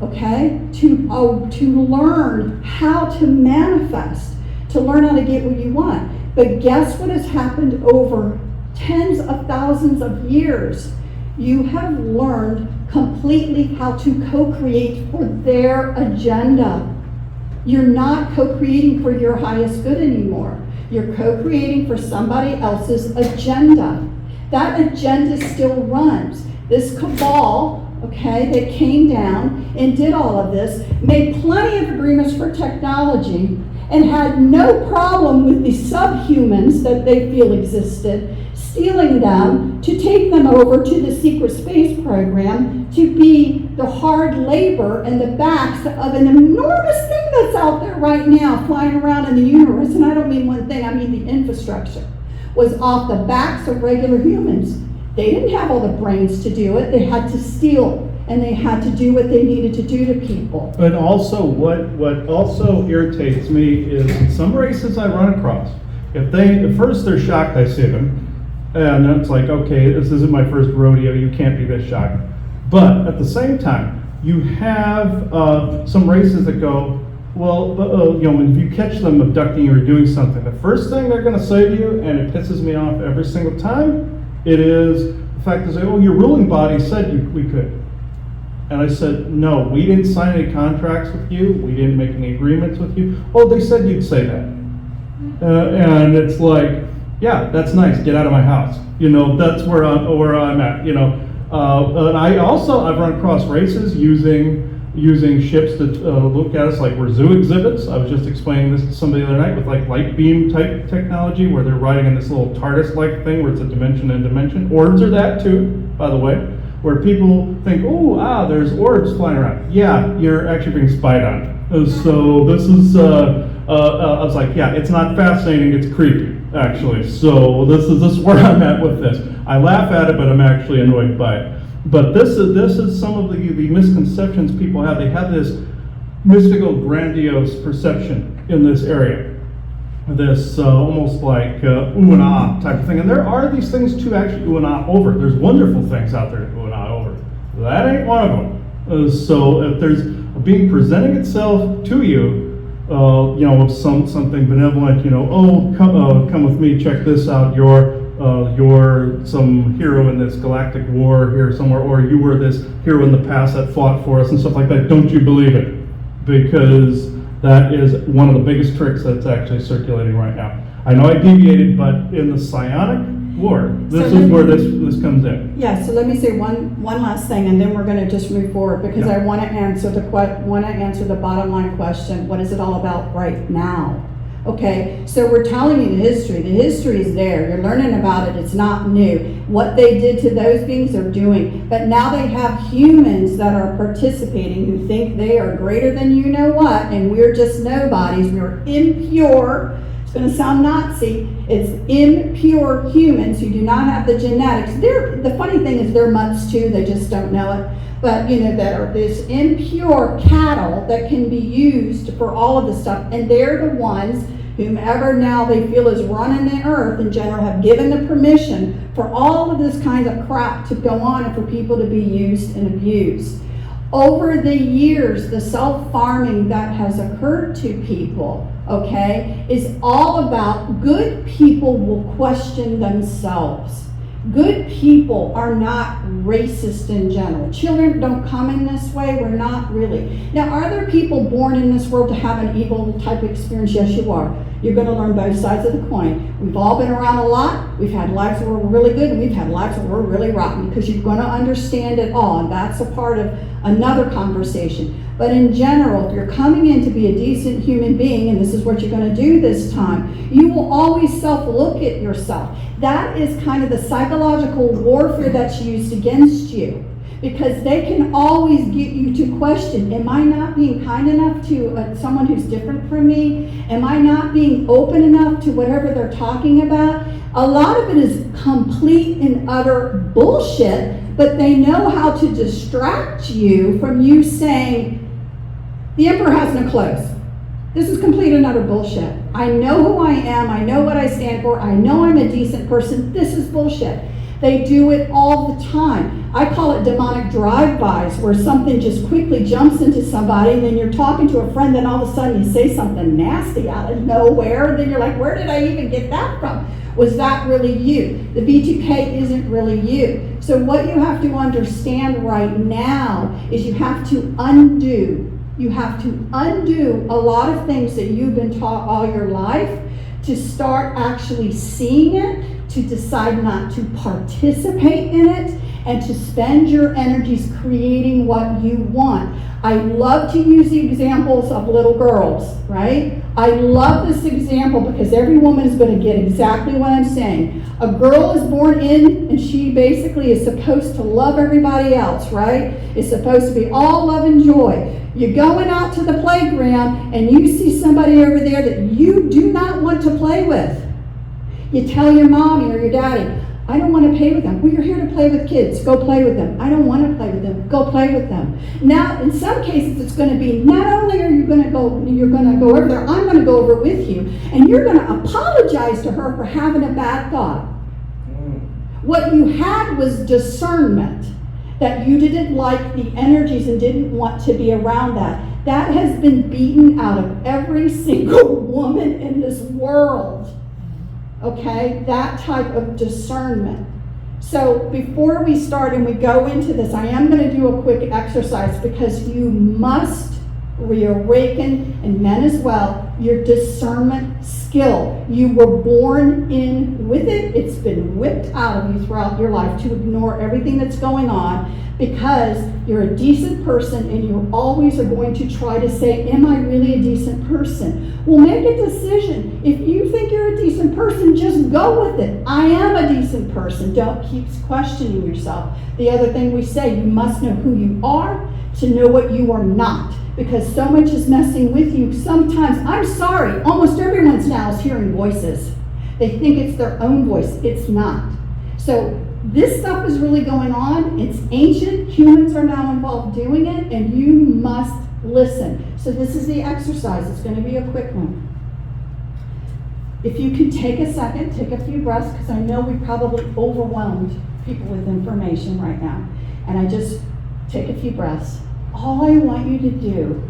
Okay? To learn how to manifest, to learn how to get what you want. But guess what has happened over tens of thousands of years? You have learned completely how to co-create for their agenda. You're not co-creating for your highest good anymore. You're co-creating for somebody else's agenda. That agenda still runs. This cabal, okay, that came down and did all of this, made plenty of agreements for technology, and had no problem with the subhumans that they feel existed, stealing them to take them over to the secret space program to be the hard labor and the backs of an enormous thing that's out there right now flying around in the universe. And I don't mean one thing, I mean the infrastructure was off the backs of regular humans. They didn't have all the brains to do it. They had to steal, and they had to do what they needed to do to people. But also, what also irritates me is some races I run across. At first they're shocked I see them, and then it's like, okay, this isn't my first rodeo. You can't be this shocked. But at the same time, you have some races that go, well, if you catch them abducting you or doing something, the first thing they're going to say to you, and it pisses me off every single time, it is the fact to say, oh, your ruling body said we could. And I said, no, we didn't sign any contracts with you. We didn't make any agreements with you. Oh, they said you'd say that. And it's like, yeah, that's nice. Get out of my house. That's where I'm at. And I've run across races using ships that look at us like we're zoo exhibits. I was just explaining this to somebody the other night with like light beam type technology where they're riding in this little TARDIS-like thing where it's a dimension and dimension. Orbs are that too, by the way, where people think, there's orbs flying around. Yeah, you're actually being spied on. So this is, I was like, yeah, it's not fascinating, it's creepy, actually. So this is where I'm at with this. I laugh at it, but I'm actually annoyed by it. But this is some of the misconceptions people have. They have this mystical, grandiose perception in this area. This almost like ooh and ah type of thing. And there are these things to actually ooh and ah over. There's wonderful things out there to ooh and ah over. That ain't one of them. So if there's a being presenting itself to you, with something benevolent, come with me, check this out, you're some hero in this galactic war here somewhere, or you were this hero in the past that fought for us and stuff like that. Don't you believe it? Because that is one of the biggest tricks that's actually circulating right now. I know I deviated, but in the psionic war, this is where this comes in. Yeah, so let me say one last thing, and then we're going to just move forward, because I want to answer the bottom line question. What is it all about right now? Okay, so we're telling you the history. The history is there. You're learning about it. It's not new. What they did to those beings, they're doing. But now they have humans that are participating who think they are greater than you know what, and we're just nobodies. We're impure. It's going to sound Nazi. It's impure humans who do not have the genetics. The funny thing is they're mutts too. They just don't know it. But that are this impure cattle that can be used for all of this stuff, and they're the ones whomever now they feel is running the earth in general have given the permission for all of this kind of crap to go on and for people to be used and abused. Over the years, the self-farming that has occurred to people, okay, is all about good people will question themselves. Good people are not racist in general. Children don't come in this way. We're not really. Now, are there people born in this world to have an evil type of experience? Yes, you are. You're going to learn both sides of the coin. We've all been around a lot. We've had lives where we're really good, and we've had lives where we're really rotten, because you're going to understand it all, and that's a part of another conversation. But in general, if you're coming in to be a decent human being, and this is what you're going to do this time, you will always self-look at yourself. That is kind of the psychological warfare that's used against you, because they can always get you to question, am I not being kind enough to someone who's different from me? Am I not being open enough to whatever they're talking about? A lot of it is complete and utter bullshit, but they know how to distract you from you saying, the emperor has no clothes. This is complete and utter bullshit. I know who I am. I know what I stand for. I know I'm a decent person. This is bullshit. They do it all the time. I call it demonic drive-bys, where something just quickly jumps into somebody, and then you're talking to a friend, and all of a sudden you say something nasty out of nowhere, and then you're like, where did I even get that from? Was that really you? The B2K isn't really you. So what you have to understand right now is you have to undo. You have to undo a lot of things that you've been taught all your life, to start actually seeing it, to decide not to participate in it, and to spend your energies creating what you want. I love to use the examples of little girls, right? I love this example because every woman is going to get exactly what I'm saying. A girl is born in, and she basically is supposed to love everybody else, right? It's supposed to be all love and joy. You're going out to the playground and you see somebody over there that you do not want to play with. You tell your mommy or your daddy, I don't want to play with them. Well, you're here to play with kids. Go play with them. I don't want to play with them. Go play with them. Now, in some cases, it's going to be not only are you going to go, you're going to go over there, I'm going to go over with you, and you're going to apologize to her for having a bad thought. What you had was discernment, that you didn't like the energies and didn't want to be around that. That has been beaten out of every single woman in this world. Okay, that type of discernment. So before we start and we go into this, I am going to do a quick exercise, because you must reawaken, and men as well, your discernment skill. You were born in with it. It's been whipped out of you throughout your life to ignore everything that's going on, because you're a decent person, and you always are going to try to say, am I really a decent person? Well, make a decision. If you think you're a decent person, just go with it. I am a decent person. Don't keep questioning yourself. The other thing we say, you must know who you are to know what you are not, because so much is messing with you. Sometimes, I'm sorry, almost everyone's now is hearing voices. They think it's their own voice. It's not. So this stuff is really going on. It's ancient. Humans are now involved doing it, and you must listen. So this is the exercise. It's going to be a quick one. If you can take a second, take a few breaths, because I know we probably overwhelmed people with information right now. And I just take a few breaths. All I want you to do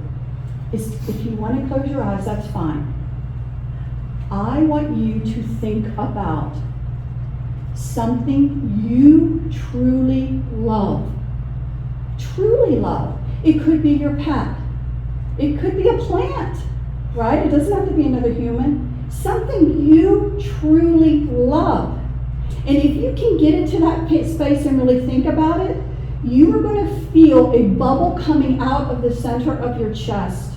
is, if you want to close your eyes, that's fine. I want you to think about something you truly love. Truly love. It could be your pet. It could be a plant, right? It doesn't have to be another human. Something you truly love. And if you can get into that space and really think about it, you are going to feel a bubble coming out of the center of your chest.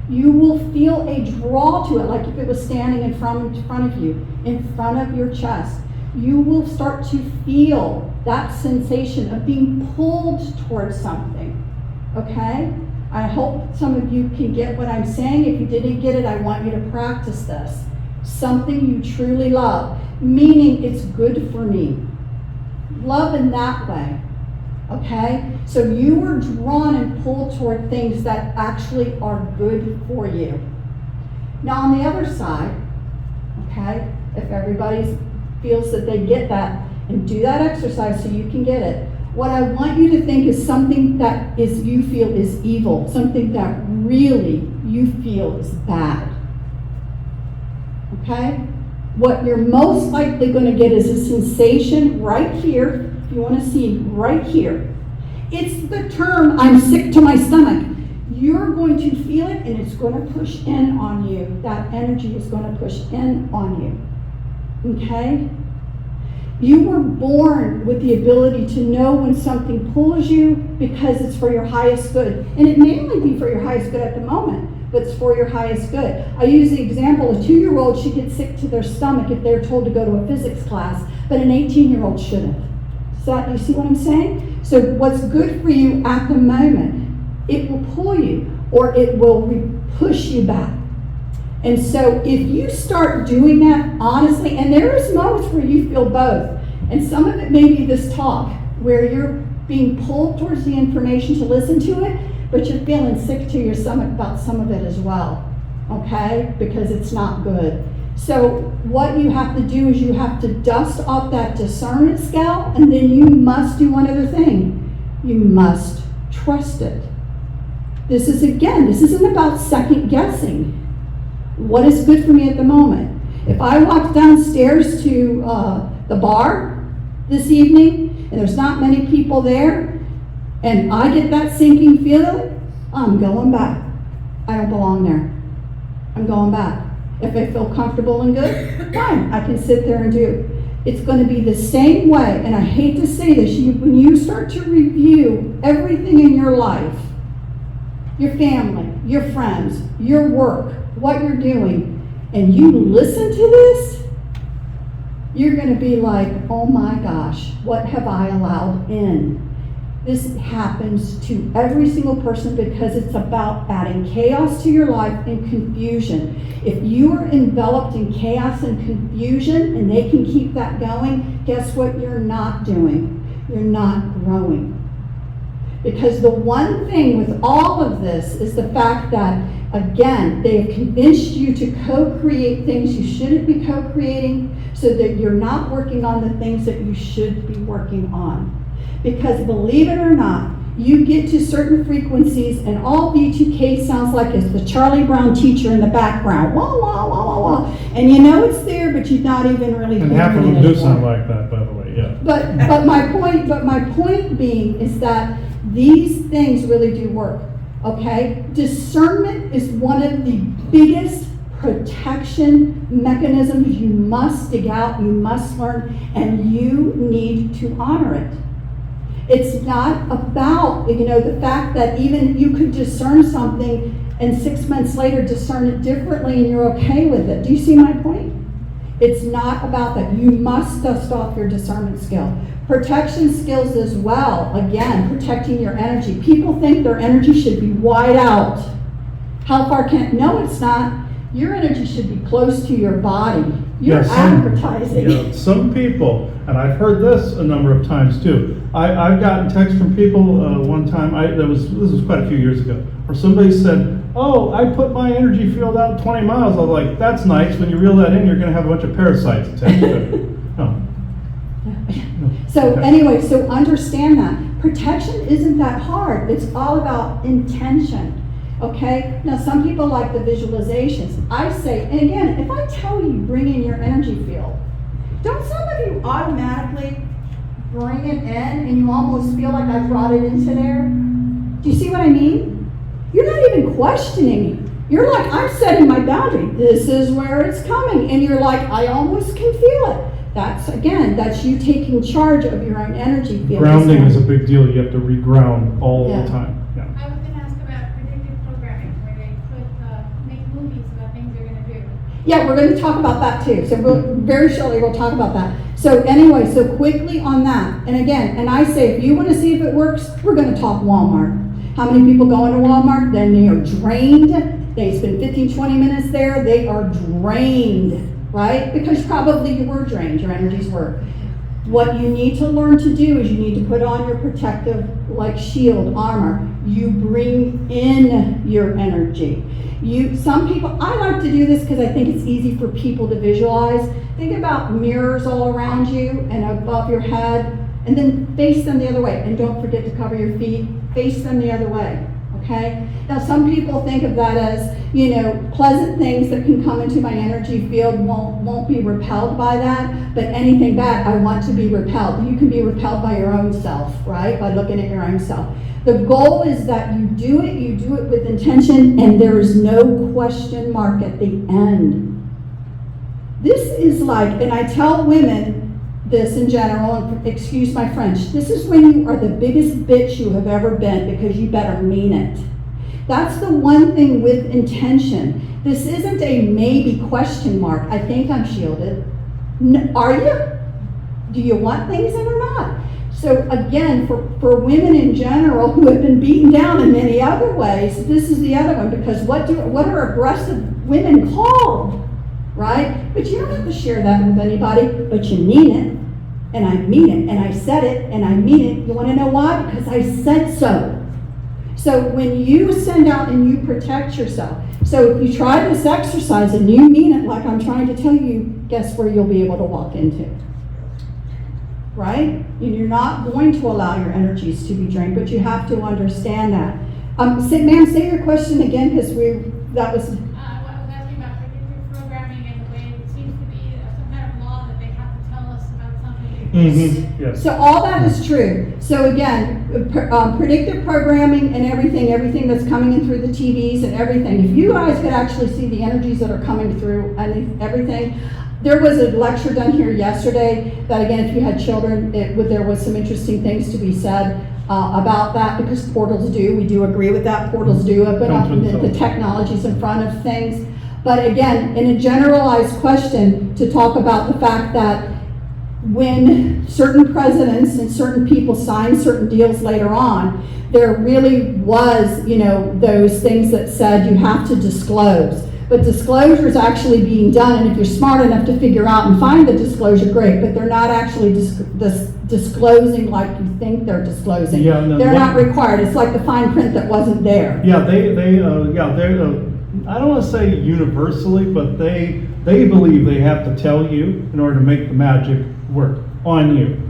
You will feel a draw to it, like if it was standing in front of you, in front of your chest. You will start to feel that sensation of being pulled towards something, okay? I hope some of you can get what I'm saying. If you didn't get it, I want you to practice this. Something you truly love, meaning it's good for me. Love in that way, okay? So you are drawn and pulled toward things that actually are good for you. Now on the other side, okay, if everybody feels that they get that, and do that exercise so you can get it. What I want you to think is something that you feel is evil, something that really you feel is bad. Okay? What you're most likely going to get is a sensation right here, if you want to see right here. It's the term, I'm sick to my stomach. you're going to feel it and it's going to push in on you. That energy is going to push in on you. Okay? You were born with the ability to know when something pulls you because it's for your highest good. And it may only be for your highest good at the moment, but it's for your highest good. I use the example, a 2-year-old should get sick to their stomach if they're told to go to a physics class, but an 18-year-old shouldn't. So you see what I'm saying? So what's good for you at the moment, it will pull you or it will push you back. And so if you start doing that honestly, and there is moments where you feel both, and some of it may be this talk, where you're being pulled towards the information to listen to it, but you're feeling sick to your stomach about some of it as well, okay? Because it's not good. So what you have to do is you have to dust off that discernment scale, and then you must do one other thing. You must trust it. This isn't about second guessing. What is good for me at the moment? If I walk downstairs to the bar this evening and there's not many people there and I get that sinking feeling, I'm going back. I don't belong there. I'm going back. If I feel comfortable and good, fine, I can sit there and do. It's going to be the same way, and I hate to say this, when you start to review everything in your life, your family, your friends, your work, what you're doing, and you listen to this, you're going to be like, oh my gosh, what have I allowed in? This happens to every single person because it's about adding chaos to your life and confusion. If you are enveloped in chaos and confusion and they can keep that going, guess what you're not doing? You're not growing. Because the one thing with all of this is the fact that, again, they have convinced you to co-create things you shouldn't be co-creating so that you're not working on the things that you should be working on. Because believe it or not, you get to certain frequencies and all V2K sounds like it's the Charlie Brown teacher in the background. Wah, wah, wah, wah, wah. And you know it's there, but you're not even really And thinking half of them it do anymore. sound like that, by the way, yeah. But my point being is that these things really do work, okay? Discernment is one of the biggest protection mechanisms you must dig out, you must learn, and you need to honor it. It's not about, the fact that even you could discern something and 6 months later discern it differently and you're okay with it. Do you see my point? It's not about that. You must dust off your discernment skill. Protection skills as well. Again, protecting your energy. People think their energy should be wide out. How far can, no it's not. Your energy should be close to your body. You're advertising. Some people, and I've heard this a number of times too. I've gotten texts from people one time, this was quite a few years ago, where somebody said, oh, I put my energy field out 20 miles. I was like, that's nice. When you reel that in, you're going to have a bunch of parasites attached to it. No. So anyway, so understand that. Protection isn't that hard. It's all about intention. Okay? Now some people like the visualizations. I say, and again, if I tell you bring in your energy field, don't some of you automatically bring it in and you almost feel like I brought it into there? Do you see what I mean? You're not even questioning. You're like, I'm setting my boundary. This is where it's coming. And you're like, I almost can feel it. That's you taking charge of your own energy field. Grounding is a big deal. You have to reground all Yeah. the time. Yeah. I was going to ask about predictive programming, where they make movies about things they're going to do. Yeah, we're going to talk about that too. So very shortly we'll talk about that. So anyway, so quickly on that. And again, and I say, if you want to see if it works, we're going to talk Walmart. How many people go into Walmart? Then they are drained. They spend 15, 20 minutes there. They are drained, right? Because probably you were drained, your energies were. What you need to learn to do is you need to put on your protective, like shield, armor. You bring in your energy. Some people, I like to do this because I think it's easy for people to visualize. Think about mirrors all around you and above your head, and then face them the other way. And don't forget to cover your feet. Face them the other way, okay? Now, some people think of that as, you know, pleasant things that can come into my energy field won't be repelled by that, but anything bad, I want to be repelled. You can be repelled by your own self, right? By looking at your own self. The goal is that you do it with intention, and there is no question mark at the end. This is like, and I tell women this in general, and excuse my French, this is when you are the biggest bitch you have ever been, because you better mean it. That's the one thing with intention. This isn't a maybe question mark. I think I'm shielded. Are you? Do you want things in or not? So again, for women in general who have been beaten down in many other ways, this is the other one, because what are aggressive women called? Right? But you don't have to share that with anybody, but you mean it, and I mean it, and I said it, and I mean it. You want to know why? Because I said so. So when you send out and you protect yourself, so if you try this exercise and you mean it like I'm trying to tell you, guess where you'll be able to walk into? Right? You're not going to allow your energies to be drained, but you have to understand that. Ma'am, say your question again, because that was... I was asking about predictive programming and the way it seems to be some kind of law that they have to tell us about something. Mm-hmm. Yes. So all that is true. So again, predictive programming and everything that's coming in through the TVs and everything. If you guys could actually see the energies that are coming through and everything. There was a lecture done here yesterday that, again, if you had children, there was some interesting things to be said about that, because portals we do agree with that. Portals do open up the technologies in front of things. But again, in a generalized question, to talk about the fact that when certain presidents and certain people sign certain deals later on, there really was, those things that said you have to disclose. But disclosure is actually being done, and if you're smart enough to figure out and find the disclosure, great, but they're not actually disclosing like you think they're disclosing. Yeah, no, they're not required. It's like the fine print that wasn't there. Yeah, they're I don't want to say universally, but they believe they have to tell you in order to make the magic work on you.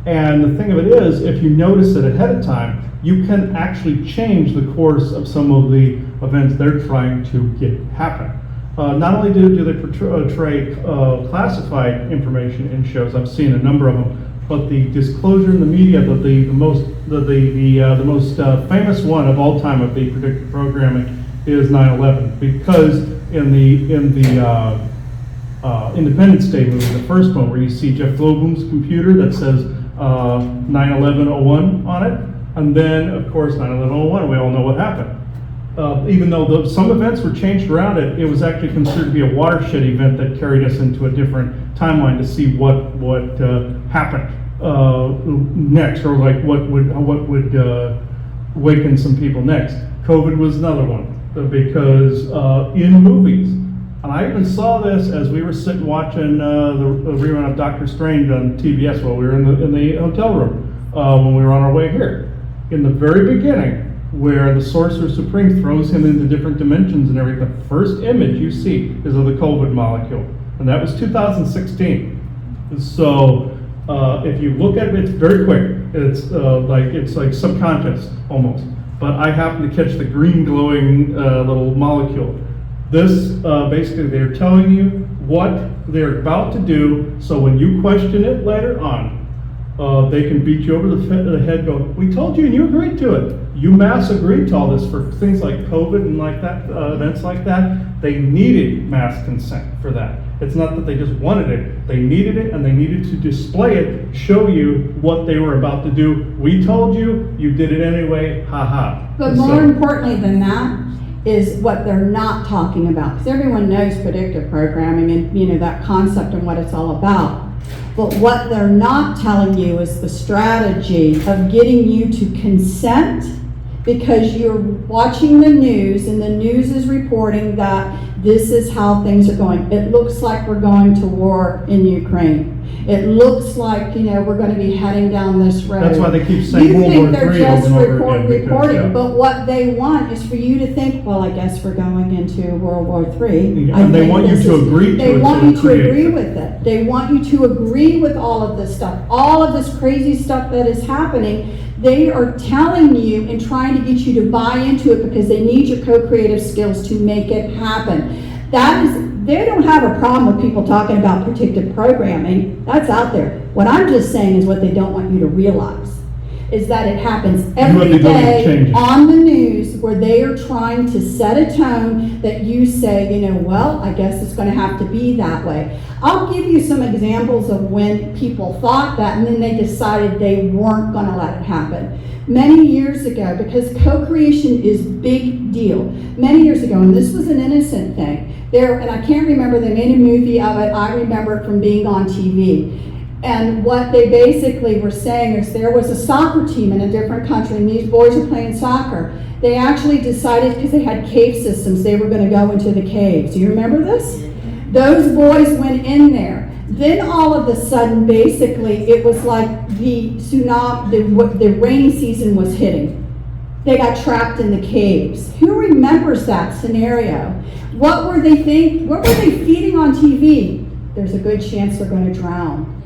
And the thing of it is, if you notice it ahead of time, you can actually change the course of some of the events they're trying to get happen. Not only do they portray classified information in shows, I've seen a number of them, but the disclosure in the media that the most famous one of all time of the predictive programming is 9/11, because in the Independence Day movie, the first one, where you see Jeff Goldblum's computer that says 9/11/01 on it, and then of course 9/11/01, we all know what happened. Even though some events were changed around it was actually considered to be a watershed event that carried us into a different timeline to see what happened next, or like what would awaken some people next. COVID was another one, because in movies, and I even saw this as we were sitting watching the rerun of Doctor Strange on TBS while we were in the hotel room when we were on our way here. In the very beginning, where the Sorcerer Supreme throws him into different dimensions and everything, the first image you see is of the COVID molecule, and that was 2016. So if you look at it, it's very quick. It's like subconscious almost. But I happen to catch the green glowing little molecule. This basically, they're telling you what they're about to do, so when you question it later on, they can beat you over the head, go, we told you and you agreed to it. UMass agreed to all this for things like COVID and like that, events like that. They needed mass consent for that. It's not that they just wanted it. They needed it, and they needed to display it, show you what they were about to do. We told you, you did it anyway, ha. But more importantly than that is what they're not talking about. Because everyone knows predictive programming and that concept and what it's all about. But what they're not telling you is the strategy of getting you to consent, because you're watching the news and the news is reporting that this is how things are going. It looks like we're going to war in Ukraine. It looks like, we're going to be heading down this road. That's why they keep saying World War III over and over again. Reporting, but what they want is for you to think, well, I guess we're going into World War III. Yeah, and they want you to agree to it. They want you to agree with it. They want you to agree with all of this stuff, all of this crazy stuff that is happening. They are telling you and trying to get you to buy into it because they need your co-creative skills to make it happen. They don't have a problem with people talking about predictive programming. That's out there. What I'm just saying is what they don't want you to realize is that it happens every day on the news where they are trying to set a tone that you say, well, I guess it's going to have to be that way. I'll give you some examples of when people thought that and then they decided they weren't going to let it happen. Many years ago, because co-creation is big deal, many years ago, and this was an innocent thing, and I can't remember, they made a movie of it, I remember it from being on TV. And what they basically were saying is there was a soccer team in a different country and these boys were playing soccer. They actually decided, because they had cave systems, they were going to go into the caves. Do you remember this? Those boys went in there. Then all of a sudden, basically, it was like the tsunami, the rainy season was hitting. They got trapped in the caves. Who remembers that scenario? What were they feeding on TV? There's a good chance they're going to drown.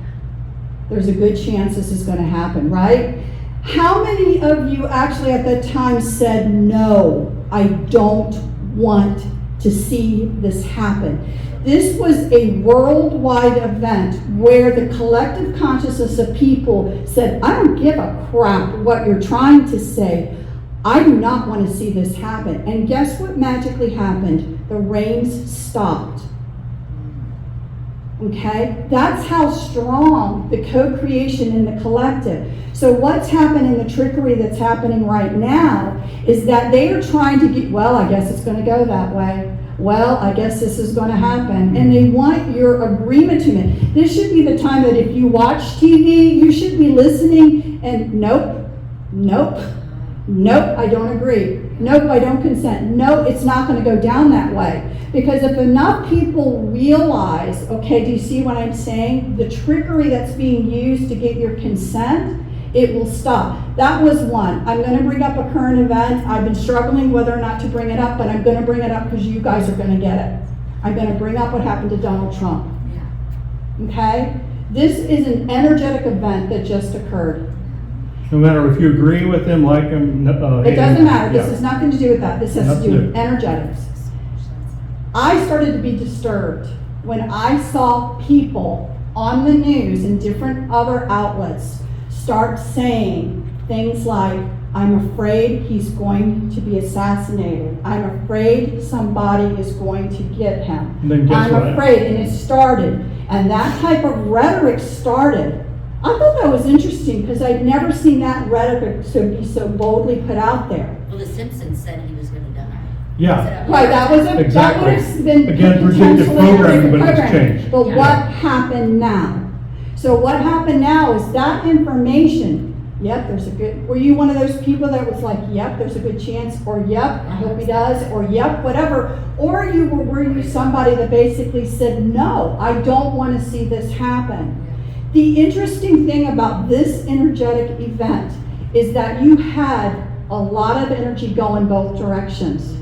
There's a good chance this is going to happen, right? How many of you actually at that time said, no, I don't want to see this happen? This was a worldwide event where the collective consciousness of people said, I don't give a crap what you're trying to say. I do not want to see this happen. And guess what magically happened? The rains stopped. Okay, that's how strong the co-creation in the collective. So what's happening, the trickery that's happening right now is that they are trying to get, well, I guess it's going to go that way. Well, I guess this is going to happen. And they want your agreement to it. This should be the time that if you watch TV, you should be listening and nope, I don't agree. Nope, I don't consent. No, it's not going to go down that way. Because if enough people realize, okay, do you see what I'm saying? The trickery that's being used to get your consent, it will stop. That was one. I'm going to bring up a current event. I've been struggling whether or not to bring it up, but I'm going to bring it up because you guys are going to get it. I'm going to bring up what happened to Donald Trump. Okay? This is an energetic event that just occurred. No matter if you agree with him, like him, it doesn't matter. This has nothing to do with that. This has to do with energetics. I started to be disturbed when I saw people on the news and different other outlets start saying things like, I'm afraid he's going to be assassinated. I'm afraid somebody is going to get him. I'm afraid, and it started. And that type of rhetoric started. I thought that was interesting because I'd never seen that rhetoric be so boldly put out there. Well, The Simpsons said he was going to die. Yeah. Right, that would have been again, predictive programming, but it's changed. But what happened now? So what happened now is that information, yep, were you one of those people that was like, yep, there's a good chance, or yep, I hope he does, or yep, whatever, or were you somebody that basically said, no, I don't want to see this happen? The interesting thing about this energetic event is that you had a lot of energy going both directions.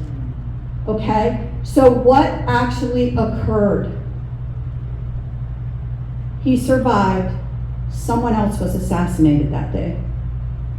Okay? So what actually occurred? He survived. Someone else was assassinated that day.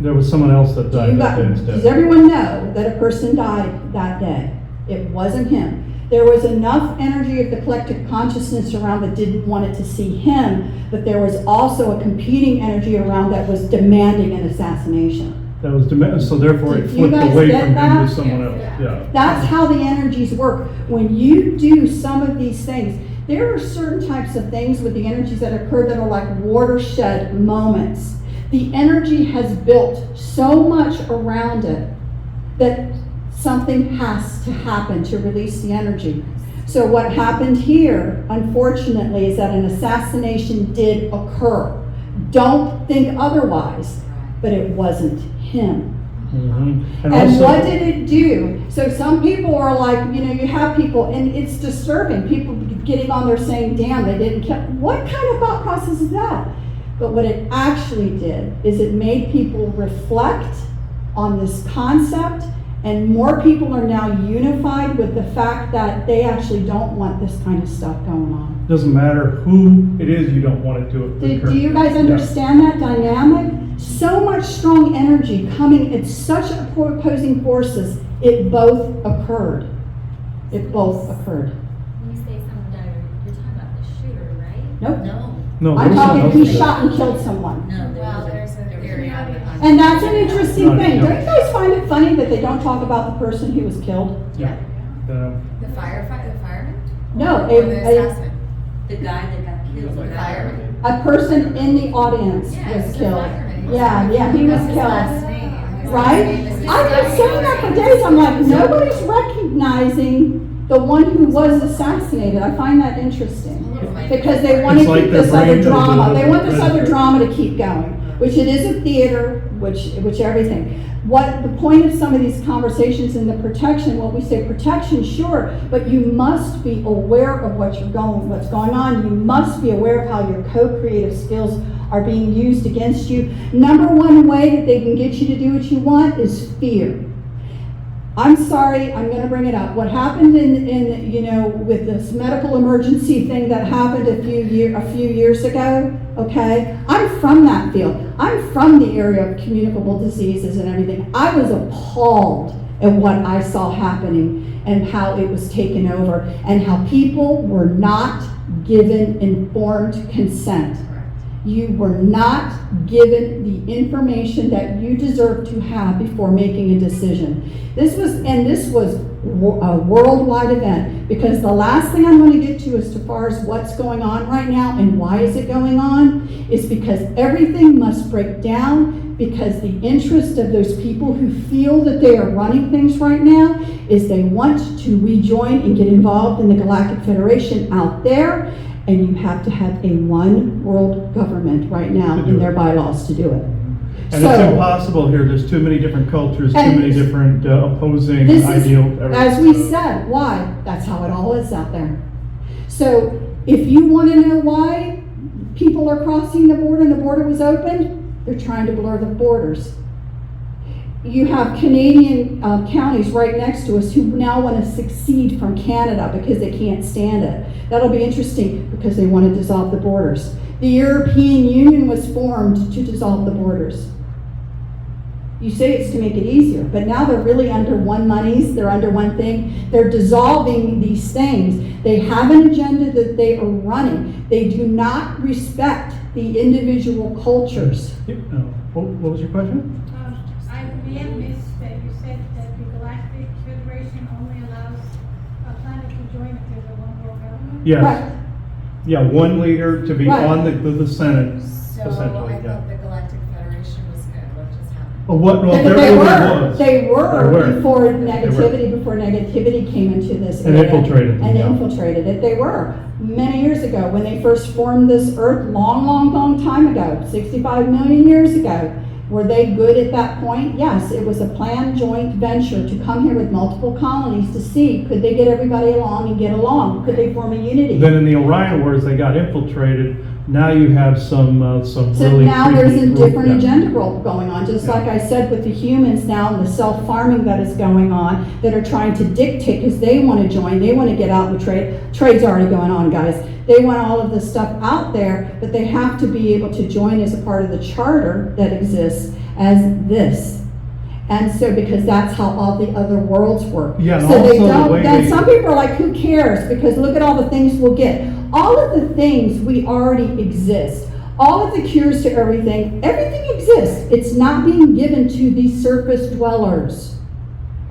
There was someone else that died that day instead. Does everyone know that a person died that day? It wasn't him. There was enough energy of the collective consciousness around that didn't want it to see him, but there was also a competing energy around that was demanding an assassination. That was so therefore it flipped away from him to someone else. Yeah. That's how the energies work. When you do some of these things, there are certain types of things with the energies that occur that are like watershed moments. The energy has built so much around it that something has to happen to release the energy. So what happened here, unfortunately, is that an assassination did occur. Don't think otherwise, but it wasn't him. Mm-hmm. And what did it do? So some people are like, you have people, and it's disturbing. People getting on there saying, damn, they didn't kill. What kind of thought process is that? But what it actually did is it made people reflect on this concept And more people are now unified with the fact that they actually don't want this kind of stuff going on. Doesn't matter who it is, you don't want it to occur. Do you guys understand that dynamic? So much strong energy coming, it's such opposing forces. It both occurred. It both occurred. When you say someone died, you're talking about the shooter, right? Nope. No. No, I'm there's someone talking, else he there. shot and killed someone. No, there's a theory on it. And that's an interesting Not thing. killed. Don't you guys find it funny that they don't talk about the person who was killed? Yeah. Uh, The firefighter, the fireman? No, Or the a, assassin? The guy that got killed. The fireman? a person in the audience Yeah, was it's the killed. fireman. Yeah, he was That's his last killed. name. His Right? last name is- I've been saying that for days. I'm like, nobody's recognizing the one who was assassinated. I find that interesting. Because they want to It's like keep their this other brain is drama. a- They want this other drama to keep going, which it is a theater, which everything. What the point of some of these conversations in the protection, well, we say protection, sure, but you must be aware of what's going on. You must be aware of how your co-creative skills are being used against you. Number one way that they can get you to do what you want is fear. I'm sorry, I'm gonna bring it up. What happened with this medical emergency thing that happened a few years ago, okay? I'm from that field. I'm from the area of communicable diseases and everything. I was appalled at what I saw happening and how it was taken over and how people were not given informed consent. You were not given the information that you deserve to have before making a decision. This was a worldwide event, because the last thing I'm going to get to as far as what's going on right now and why is it going on is because everything must break down, because the interest of those people who feel that they are running things right now is they want to rejoin and get involved in the Galactic Federation out there. And you have to have a one world government right now in their bylaws to do it. And it's impossible here. There's too many different cultures, too many different opposing ideals. As we said, why? That's how it all is out there. So if you want to know why people are crossing the border and the border was opened, they're trying to blur the borders. You have Canadian counties right next to us who now want to secede from Canada because they can't stand it. That'll be interesting because they want to dissolve the borders. The European Union was formed to dissolve the borders. You say it's to make it easier, but now they're really under one monies, they're under one thing. They're dissolving these things. They have an agenda that they are running. They do not respect the individual cultures. What was your question? I may have missed that you said that the Galactic Federation only allows a planet to join if there's a one world government? Yes. Right. Yeah, one leader to be Right. on the Senate, So I essentially, yeah. thought the Galactic Federation was good. What just happened? Well, there They always were. was. They were They were. before They were. before negativity came into this And area. infiltrated them, And yeah. infiltrated it. They were. Many years ago, when they first formed this earth, long time ago, 65 million years ago. Were they good at that point? Yes, it was a planned joint venture to come here with multiple colonies to see, could they get everybody along and get along? Could they form a unity? Then in the Orion Wars, they got infiltrated. Now you have some So really now there's a creepy different yeah. agenda going on, just like I said with the humans now and the self-farming that is going on, that are trying to dictate, because they want to join, they want to get out in the trade. Trade's already going on, guys. They want all of this stuff out there, but they have to be able to join as a part of the charter that exists as this. And so, because that's how all the other worlds work. Yeah, and So they also the don't, way then they- some people are like, who cares? Because look at all the things we'll get. All of the things we already exist. All of the cures to everything exists. It's not being given to the surface dwellers.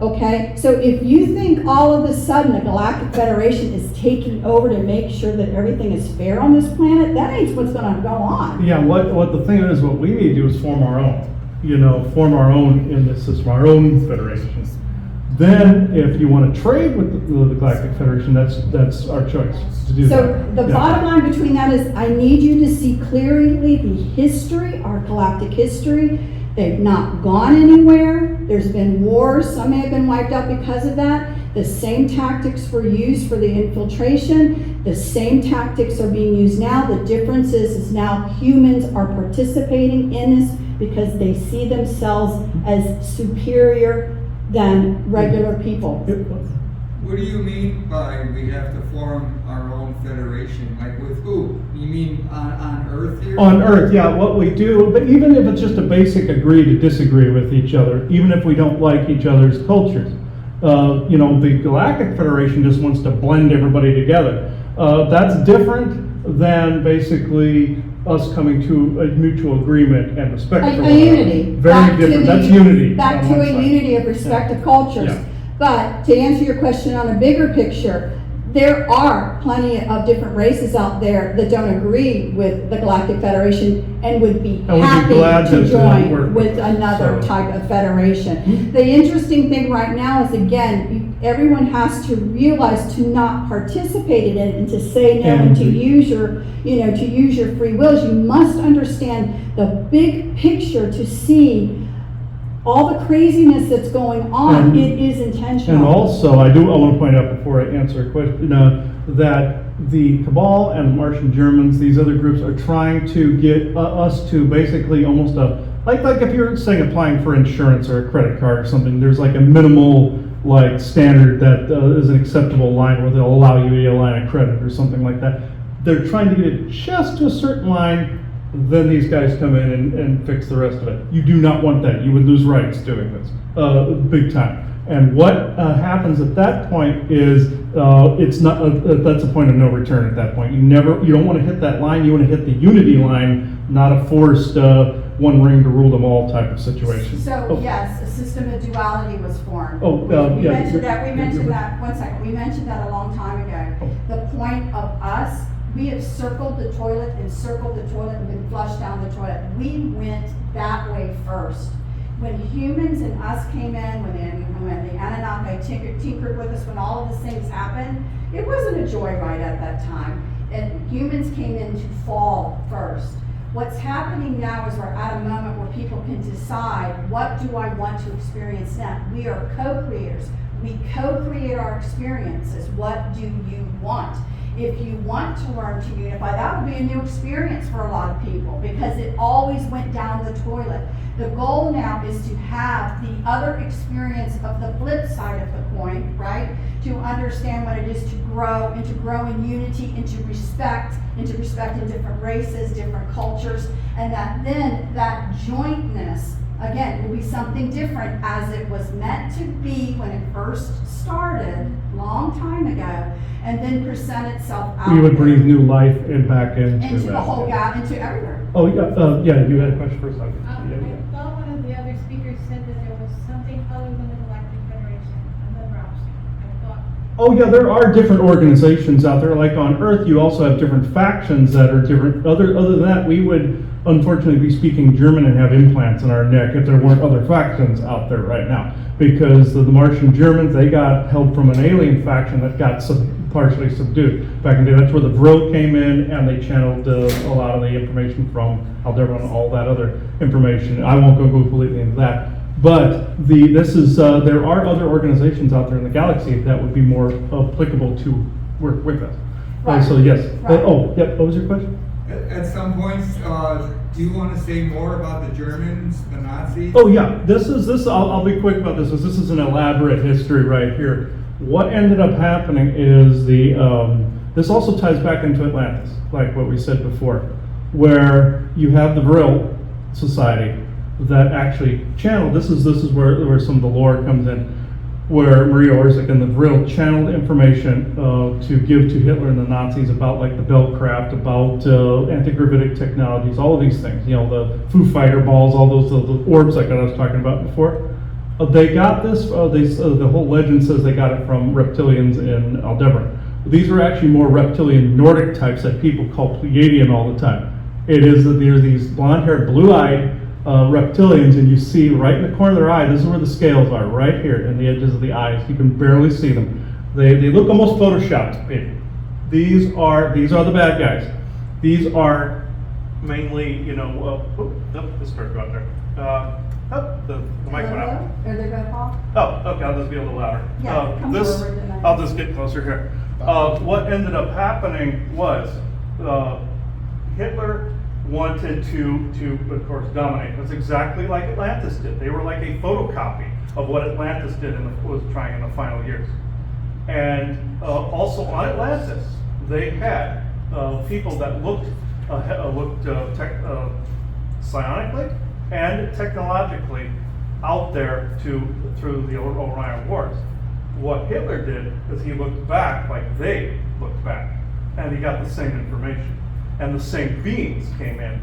Okay? So if you think all of a sudden the Galactic Federation is taking over to make sure that everything is fair on this planet, that ain't what's going to go on. Yeah, what the thing is, what we need to do is form our own. Form our own in this system, our own federation. Then, if you want to trade with the Galactic Federation, that's our choice to do So that. the Yeah. bottom line between that is I need you to see clearly the history, our galactic history. They've not gone anywhere. There's been wars. Some may have been wiped out because of that. The same tactics were used for the infiltration. The same tactics are being used now. The difference is now humans are participating in this because they see themselves as superior than regular people. What do you mean by we have to form our own federation? Like with who? You mean on Earth here? On Earth, yeah, what we do, but even if it's just a basic agree to disagree with each other, even if we don't like each other's cultures, the Galactic Federation just wants to blend everybody together. That's different than basically us coming to a mutual agreement and respect for one A unity. another. Very different. That's unity. Back on to one a side. unity of respect of cultures. Yeah. But to answer your question on a bigger picture, there are plenty of different races out there that don't agree with the Galactic Federation and would be And would be happy glad to to join work with with us, another so. type of federation. The interesting thing right now is, again, everyone has to realize to not participate in it and to say no and to use your, to use your free wills. You must understand the big picture to see all the craziness that's going on. It is intentional. And also, I want to point out before I answer a question, that the Cabal and Martian Germans, these other groups, are trying to get us to basically almost like if you're saying applying for insurance or a credit card or something, there's like a minimal standard that is an acceptable line where they'll allow you a line of credit or something like that. They're trying to get it just to a certain line. Then these guys come in and fix the rest of it. You do not want that. You would lose rights doing this, big time. And what happens at that point is it's not. That's a point of no return at that point. You don't want to hit that line. You want to hit the unity line, not a forced one ring to rule them all type of situation. So yes, a system of duality was formed. Oh, We yeah. mentioned that. We mentioned that. 1 second. We mentioned that a long time ago. The point of us. We have circled the toilet and circled the toilet and been flushed down the toilet. We went that way first. When humans and us came in, when the Anunnaki tinkered with us, when all of these things happened, it wasn't a joyride at that time. And humans came in to fall first. What's happening now is we're at a moment where people can decide, what do I want to experience now? We are co-creators. We co-create our experiences. What do you want? If you want to learn to unify, that would be a new experience for a lot of people because it always went down the toilet. The goal now is to have the other experience of the flip side of the coin, right? To understand what it is to grow and to grow in unity and to respect in different races, different cultures, and that then that jointness, again, will be something different as it was meant to be when it first started, long time ago, and then present itself out. We would breathe new life back into the whole into everywhere. Oh, yeah, you had a question first. I thought one of the other speakers said that there was something other than the Galactic Federation and the drops. I thought. Oh yeah, there are different organizations out there. Like on Earth, you also have different factions that are different. Other than that, we would unfortunately be speaking German and have implants in our neck if there weren't other factions out there right now. Because the Martian Germans, they got help from an alien faction that got partially subdued back in the day. That's where the Vril came in, and they channeled a lot of the information from Aldebaran and all that other information. I won't go completely into that. But there are other organizations out there in the galaxy that would be more applicable to work with us. Right. So yes. Right. What was your question? At some points, do you want to say more about the Germans, the Nazis? Oh yeah, I'll be quick about this. This is an elaborate history right here. What ended up happening is this also ties back into Atlantis, like what we said before, where you have the Vril Society that actually channeled. This is where some of the lore comes in, where Maria Orsic and the Vril channeled information to give to Hitler and the Nazis about like the Bellcraft, about anti-gravitic technologies, all of these things. The Foo Fighter balls, all those the orbs like I was talking about before. They got this. The whole legend says they got it from reptilians in Aldebaran. These are actually more reptilian Nordic types that people call Pleiadian all the time. It is that there's these blonde-haired, blue-eyed reptilians, and you see right in the corner of their eye, this is where the scales are, right here in the edges of the eyes. You can barely see them. They look almost photoshopped. These are the bad guys. These are mainly, this started go out there. The mic went out. Are they gonna fall? Oh, okay, I'll just be a little louder. Yeah, come forward tonight. I'll just get closer here. What ended up happening was Hitler wanted to of course dominate. It was exactly like Atlantis did. They were like a photocopy of what Atlantis did was trying in the final years. And also on Atlantis, they had people that looked psionically and technologically out there through the Orion Wars. What Hitler did is he looked back like they looked back, and he got the same information. And the same beings came in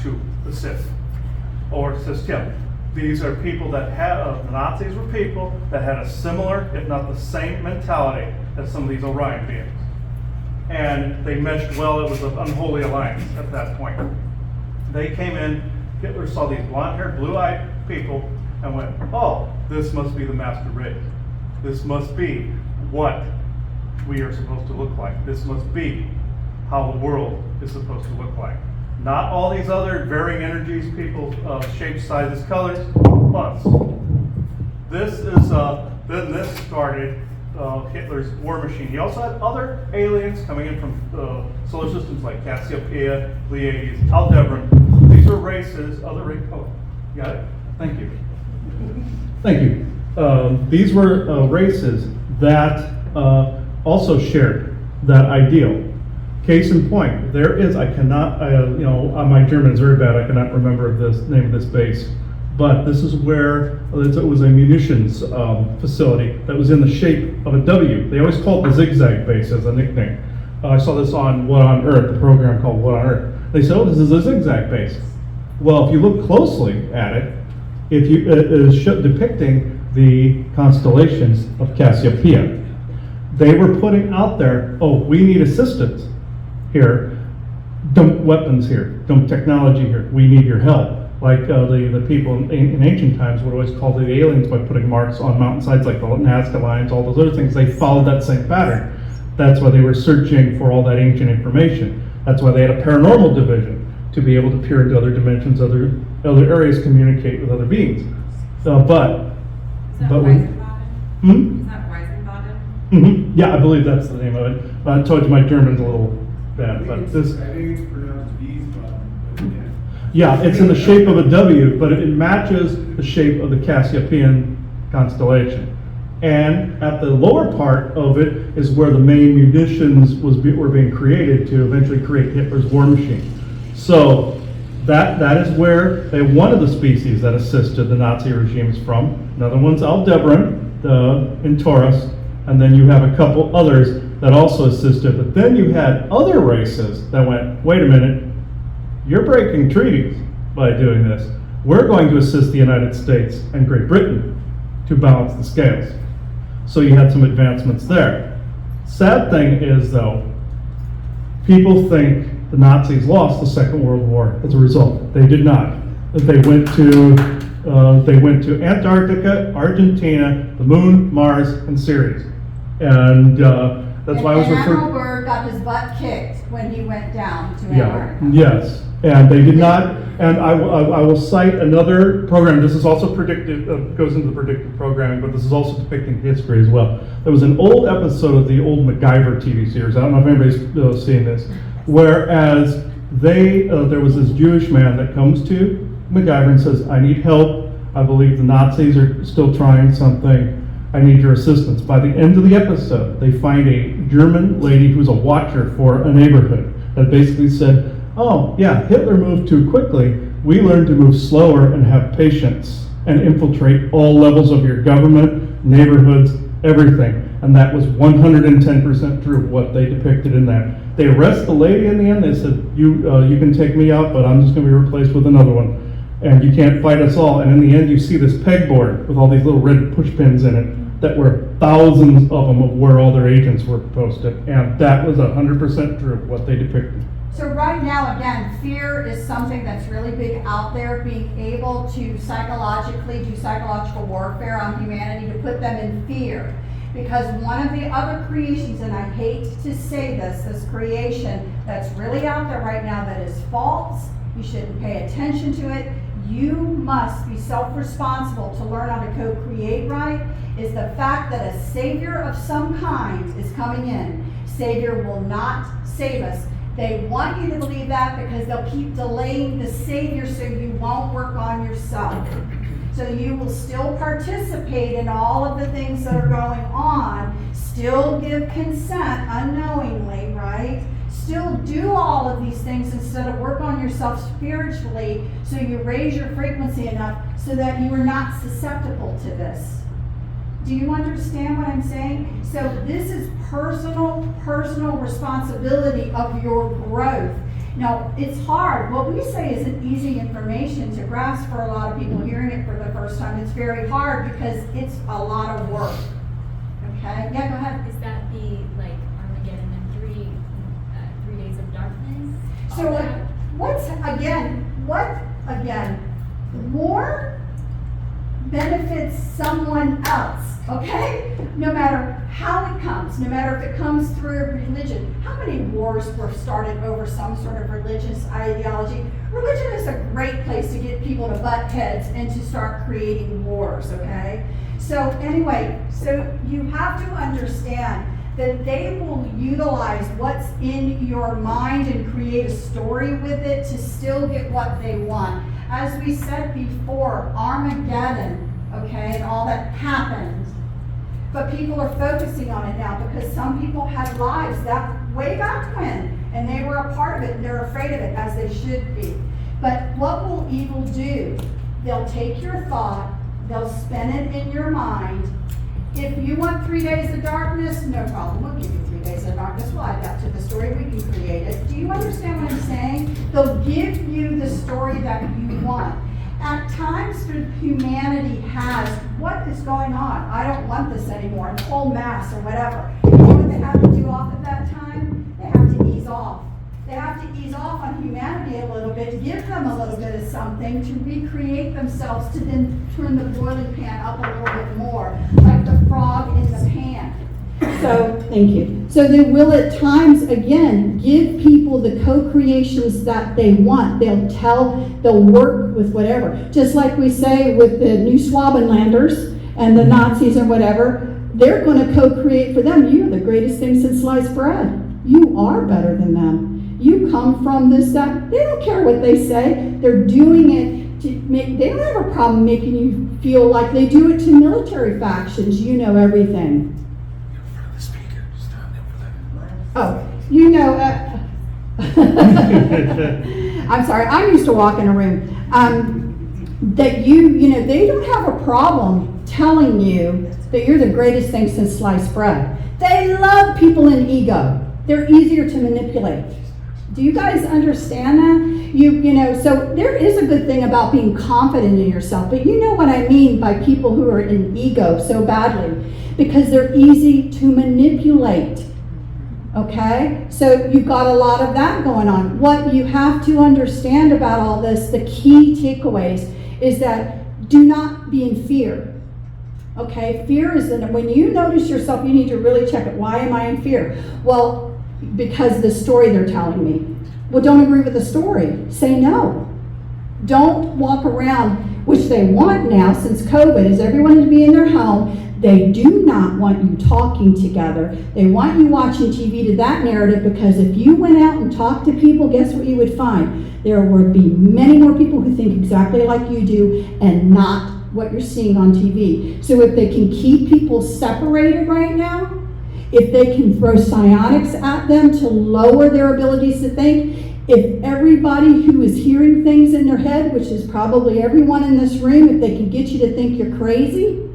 to assist him. These are people that the Nazis were people that had a similar, if not the same mentality as some of these Orion beings. And they meshed well. It was an unholy alliance at that point. They came in, Hitler saw these blonde-haired, blue-eyed people and went, oh, this must be the master race. This must be what we are supposed to look like. This must be how the world is supposed to look like. Not all these other varying energies, people, shapes, sizes, colors, us. This started Hitler's war machine. He also had other aliens coming in from solar systems like Cassiopeia, Pleiades, Aldebaran. These were races, oh, got it? Thank you. Thank you. These were races that also shared that ideal. Case in point, there is, I cannot, my German is very bad, I cannot remember the name of this base, but this is where it was a munitions facility that was in the shape of a W. They always called it the zigzag base as a nickname. I saw this on What on Earth, the program called What on Earth. They said, oh, this is a zigzag base. Well, if you look closely at it, it is depicting the constellations of Cassiopeia. They were putting out there, oh, we need assistance here, dump weapons here, dump technology here, we need your help. Like the people in ancient times would always call the aliens by putting marks on mountainsides like the Nazca lines, all those other things. They followed that same pattern. That's why they were searching for all that ancient information. That's why they had a paranormal division, to be able to peer into other dimensions, other areas, communicate with other beings. Is that Weisenbaden? Hmm? Is that Weisenbaden? Mm-hmm. Yeah, I believe that's the name of it. I told you my German's a little bad, but this. I think it's pronounced Wiesbaden, but Yeah, it's in the shape of a W, but it matches the shape of the Cassiopeian constellation. And at the lower part of it is where the main munitions were being created to eventually create Hitler's war machine. So that is where one of the species that assisted the Nazi regimes from. Another one's Aldebaran in Taurus, and then you have a couple others that also assisted. But then you had other races that went, wait a minute, you're breaking treaties by doing this. We're going to assist the United States and Great Britain to balance the scales. So you had some advancements there. Sad thing is, though, people think the Nazis lost the Second World War as a result. They did not. They went to Antarctica, Argentina, the Moon, Mars, and Ceres, and that's why I was referring. Admiral Byrd got his butt kicked when he went down to Antarctica. Yes, and they did not. And I will cite another program. This is also predictive, goes into the predictive programming, but this is also depicting history as well. There was an old episode of the old MacGyver TV series. I don't know if anybody's seen this. Whereas there was this Jewish man that comes to MacGyver and says, I need help. I believe the Nazis are still trying something. I need your assistance. By the end of the episode, they find a German lady who's a watcher for a neighborhood that basically said, oh, yeah, Hitler moved too quickly. We learned to move slower and have patience and infiltrate all levels of your government, neighborhoods, everything. And that was 110% true, what they depicted in that. They arrest the lady in the end. They said, you can take me out, but I'm just going to be replaced with another one. And you can't fight us all. And in the end, you see this pegboard with all these little red push pins in it that were thousands of them of where all their agents were posted. And that was 100% true, what they depicted. So right now, again, fear is something that's really big out there, being able to psychologically do psychological warfare on humanity, to put them in fear. Because one of the other creations, and I hate to say this creation that's really out there right now that is false, you shouldn't pay attention to it, you must be self-responsible to learn how to co-create right, is the fact that a savior of some kind is coming in. Savior will not save us. They want you to believe that because they'll keep delaying the Savior so you won't work on yourself. So So you will still participate in all of the things that are going on, still give consent unknowingly, right? Still do all of these things instead of work on yourself spiritually so you raise your frequency enough so that you are not susceptible to this. Do you understand what I'm saying? So this is personal responsibility of your growth. Now, it's hard. What we say isn't easy information to grasp for a lot of people hearing it for the first time. It's very hard because it's a lot of work. Okay? Yeah, go ahead. Is that the, like, Armageddon and three days of darkness? So All that? what again, war benefits someone else, okay? No matter how it comes, no matter if it comes through a religion. How many wars were started over some sort of religious ideology? Religion is a great place to get people to butt heads and to start creating wars, okay? So anyway, so you have to understand that they will utilize what's in your mind and create a story with it to still get what they want. As we said before, Armageddon, okay, and all that happened. But people are focusing on it now because some people had lives that way back when, and they were a part of it, and they're afraid of it, as they should be. But what will evil do? They'll take your thought, they'll spin it in your mind. If you want 3 days of darkness, no problem. We'll give you 3 days of darkness. We'll add that to the story. We can create it. Do you understand what I'm saying? They'll give you the story that you want. At times, humanity has, what is going on? I don't want this anymore. And whole mass or whatever. You know what they have to do off at that time? They have to ease off. They have to ease off on humanity a little bit, give them a little bit of something to recreate themselves, to then turn the boiling pan up a little bit more, like the frog in the pan. So, thank you. So they will at times, again, give people the co-creations that they want. They'll work with whatever. Just like we say with the new Schwabenlanders and the Nazis or whatever, they're going to co-create for them. You're the greatest thing since sliced bread. You are better than them. You come from this, that. They don't care what they say. They're doing it to make, they don't have a problem making you feel like they do it to military factions. You know everything. Oh, you know, I'm sorry, I'm used to walking a room. That you know, they don't have a problem telling you that you're the greatest thing since sliced bread. They love people in ego. They're easier to manipulate. Do you guys understand that? You know, so there is a good thing about being confident in yourself, but you know what I mean by people who are in ego so badly, because they're easy to manipulate. Okay, so you've got a lot of that going on. What you have to understand about all this, the key takeaways, is that do not be in fear. Okay, fear is when you notice yourself, you need to really check it. Why am I in fear? Well, because the story they're telling me. Well, don't agree with the story. Say no. Don't walk around, which they want now since COVID, is everyone to be in their home. They do not want you talking together. They want you watching TV to that narrative, because if you went out and talked to people, guess what you would find? There would be many more people who think exactly like you do and not what you're seeing on TV. So if they can keep people separated right now, if they can throw psionics at them to lower their abilities to think, if everybody who is hearing things in their head, which is probably everyone in this room, if they can get you to think you're crazy,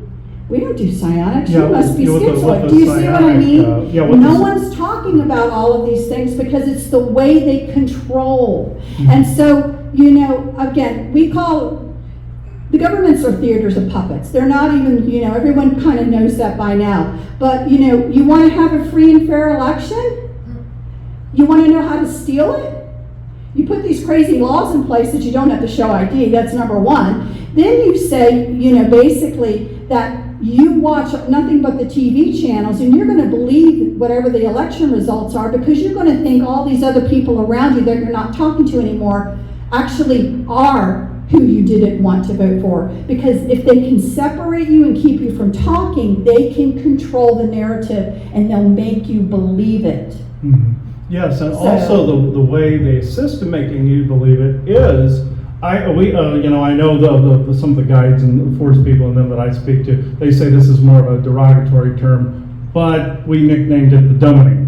we don't do psionics. You must be schizoid. Do you see what I mean? No one's talking about all of these things because it's the way they control. Mm-hmm. And so, you know, again, we call the governments are theaters of puppets. They're not even, you know, everyone kind of knows that by now. But, you know, you want to have a free and fair election? You want to know how to steal it? You put these crazy laws in place that you don't have to show ID. That's number one. Then you say, you know, basically that you watch nothing but the TV channels and you're going to believe whatever the election results are, because you're going to think all these other people around you that you're not talking to anymore actually are who you didn't want to vote for. Because if they can separate you and keep you from talking, they can control the narrative and they'll make you believe it. Mm-hmm. Yes, and also the way they assist in making you believe it is I know some of the guides and the forest people and them that I speak to, they say this is more of a derogatory term, but we nicknamed it the dumbing.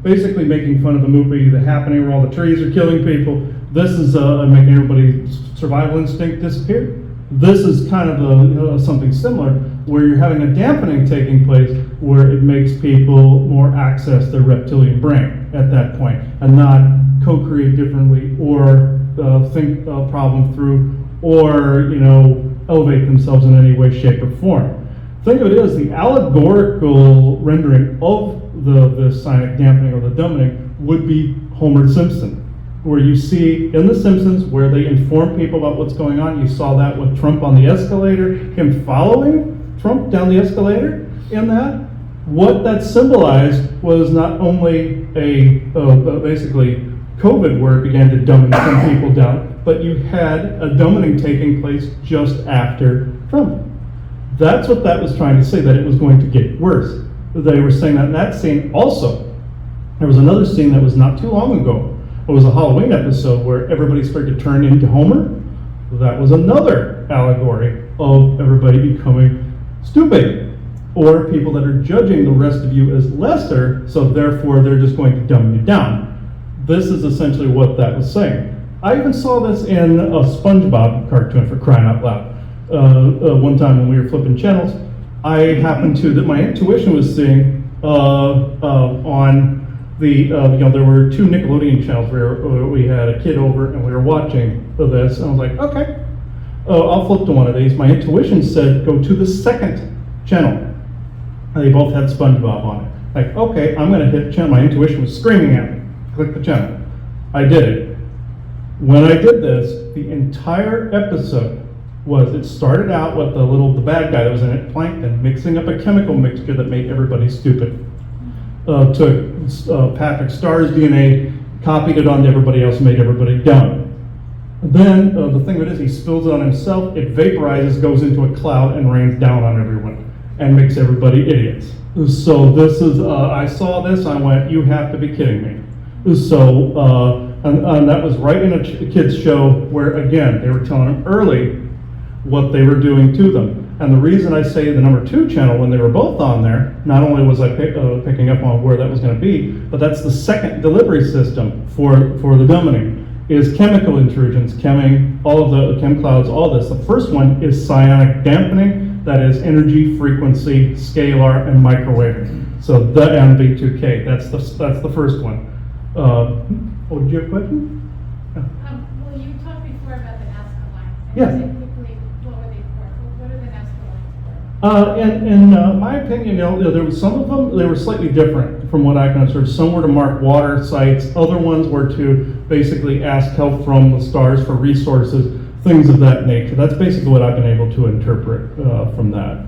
Basically making fun of the movie The Happening, where all the trees are killing people. This is making everybody's survival instinct disappear. This is kind of something similar, where you're having a dampening taking place, where it makes people more access their reptilian brain at that point, and not co-create differently, or think a problem through, or elevate themselves in any way, shape, or form. The thing of it is, the allegorical rendering of the psionic dampening or the dumbing would be Homer Simpson, where you see in The Simpsons where they inform people about what's going on. You saw that with Trump on the escalator, him following Trump down the escalator in that. What that symbolized was not only basically COVID, where it began to dumb some people down, but you had a dumbing taking place just after Trump. That's what that was trying to say, that it was going to get worse. They were saying that in that scene. Also, there was another scene that was not too long ago. It was a Halloween episode where everybody started to turn into Homer. That was another allegory of everybody becoming stupid, or people that are judging the rest of you as lesser, so therefore they're just going to dumb you down. This is essentially what that was saying. I even saw this in a SpongeBob cartoon, for crying out loud. One time when we were flipping channels, I happened to, that my intuition was seeing on the, there were two Nickelodeon channels where we had a kid over and we were watching this, and I was like, okay, I'll flip to one of these. My intuition said, go to the second channel. And they both had SpongeBob on it. Like, okay, I'm gonna hit channel. My intuition was screaming at me. Click the channel. I did it. When I did this, the entire episode it started out with the bad guy that was in it, Plankton, mixing up a chemical mixture that made everybody stupid. Took Patrick Starr's DNA, copied it onto everybody else, made everybody dumb. Then the thing of it is, he spills it on himself, it vaporizes, goes into a cloud, and rains down on everyone, and makes everybody idiots. So this is, I saw this, I went, you have to be kidding me. So, and that was right in a kid's show where, again, they were telling them early what they were doing to them. And the reason I say the number 2 channel, when they were both on there, not only was I picking up on where that was going to be, but that's the second delivery system for the dumbing, is chemical intrusions, all of the chem clouds, all this. The first one is psionic dampening, that is energy, frequency, scalar, and microwave. So the MV2K, that's the first one. Did you have a question? Well, you talked before about the Nazca lines. Yeah. Typically, what were they for? What are the Nazca lines for? In my opinion, there was some of them, they were slightly different from what I can observe. Some were to mark water sites, other ones were to basically ask help from the stars for resources, things of that nature. That's basically what I've been able to interpret from that.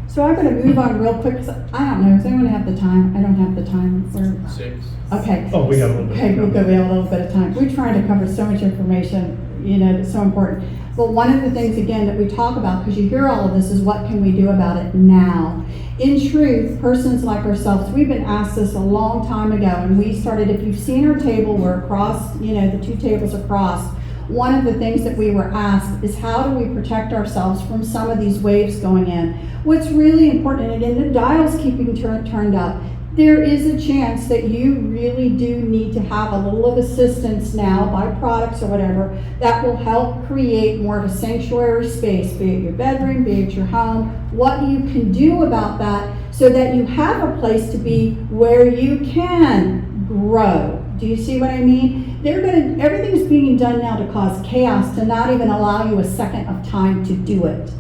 So I'm gonna move on real quick, 'cause I don't know, does anyone have the time? I don't have the time. 6. Okay. Oh, we got a little bit. Okay, we have a little bit of time. We're trying to cover so much information, that's so important. But one of the things, again, that we talk about, because you hear all of this, is what can we do about it now? In truth, persons like ourselves, we've been asked this a long time ago, and we started, if you've seen our table, we're across, the 2 tables across. One of the things that we were asked is, how do we protect ourselves from some of these waves going in? What's really important, and again, the dial's keeping turned up, there is a chance that you really do need to have a little of assistance now by products or whatever that will help create more of a sanctuary space, be it your bedroom, be it your home, what you can do about that so that you have a place to be where you can grow. Do you see what I mean? Everything's being done now to cause chaos, to not even allow you a second of time to do it,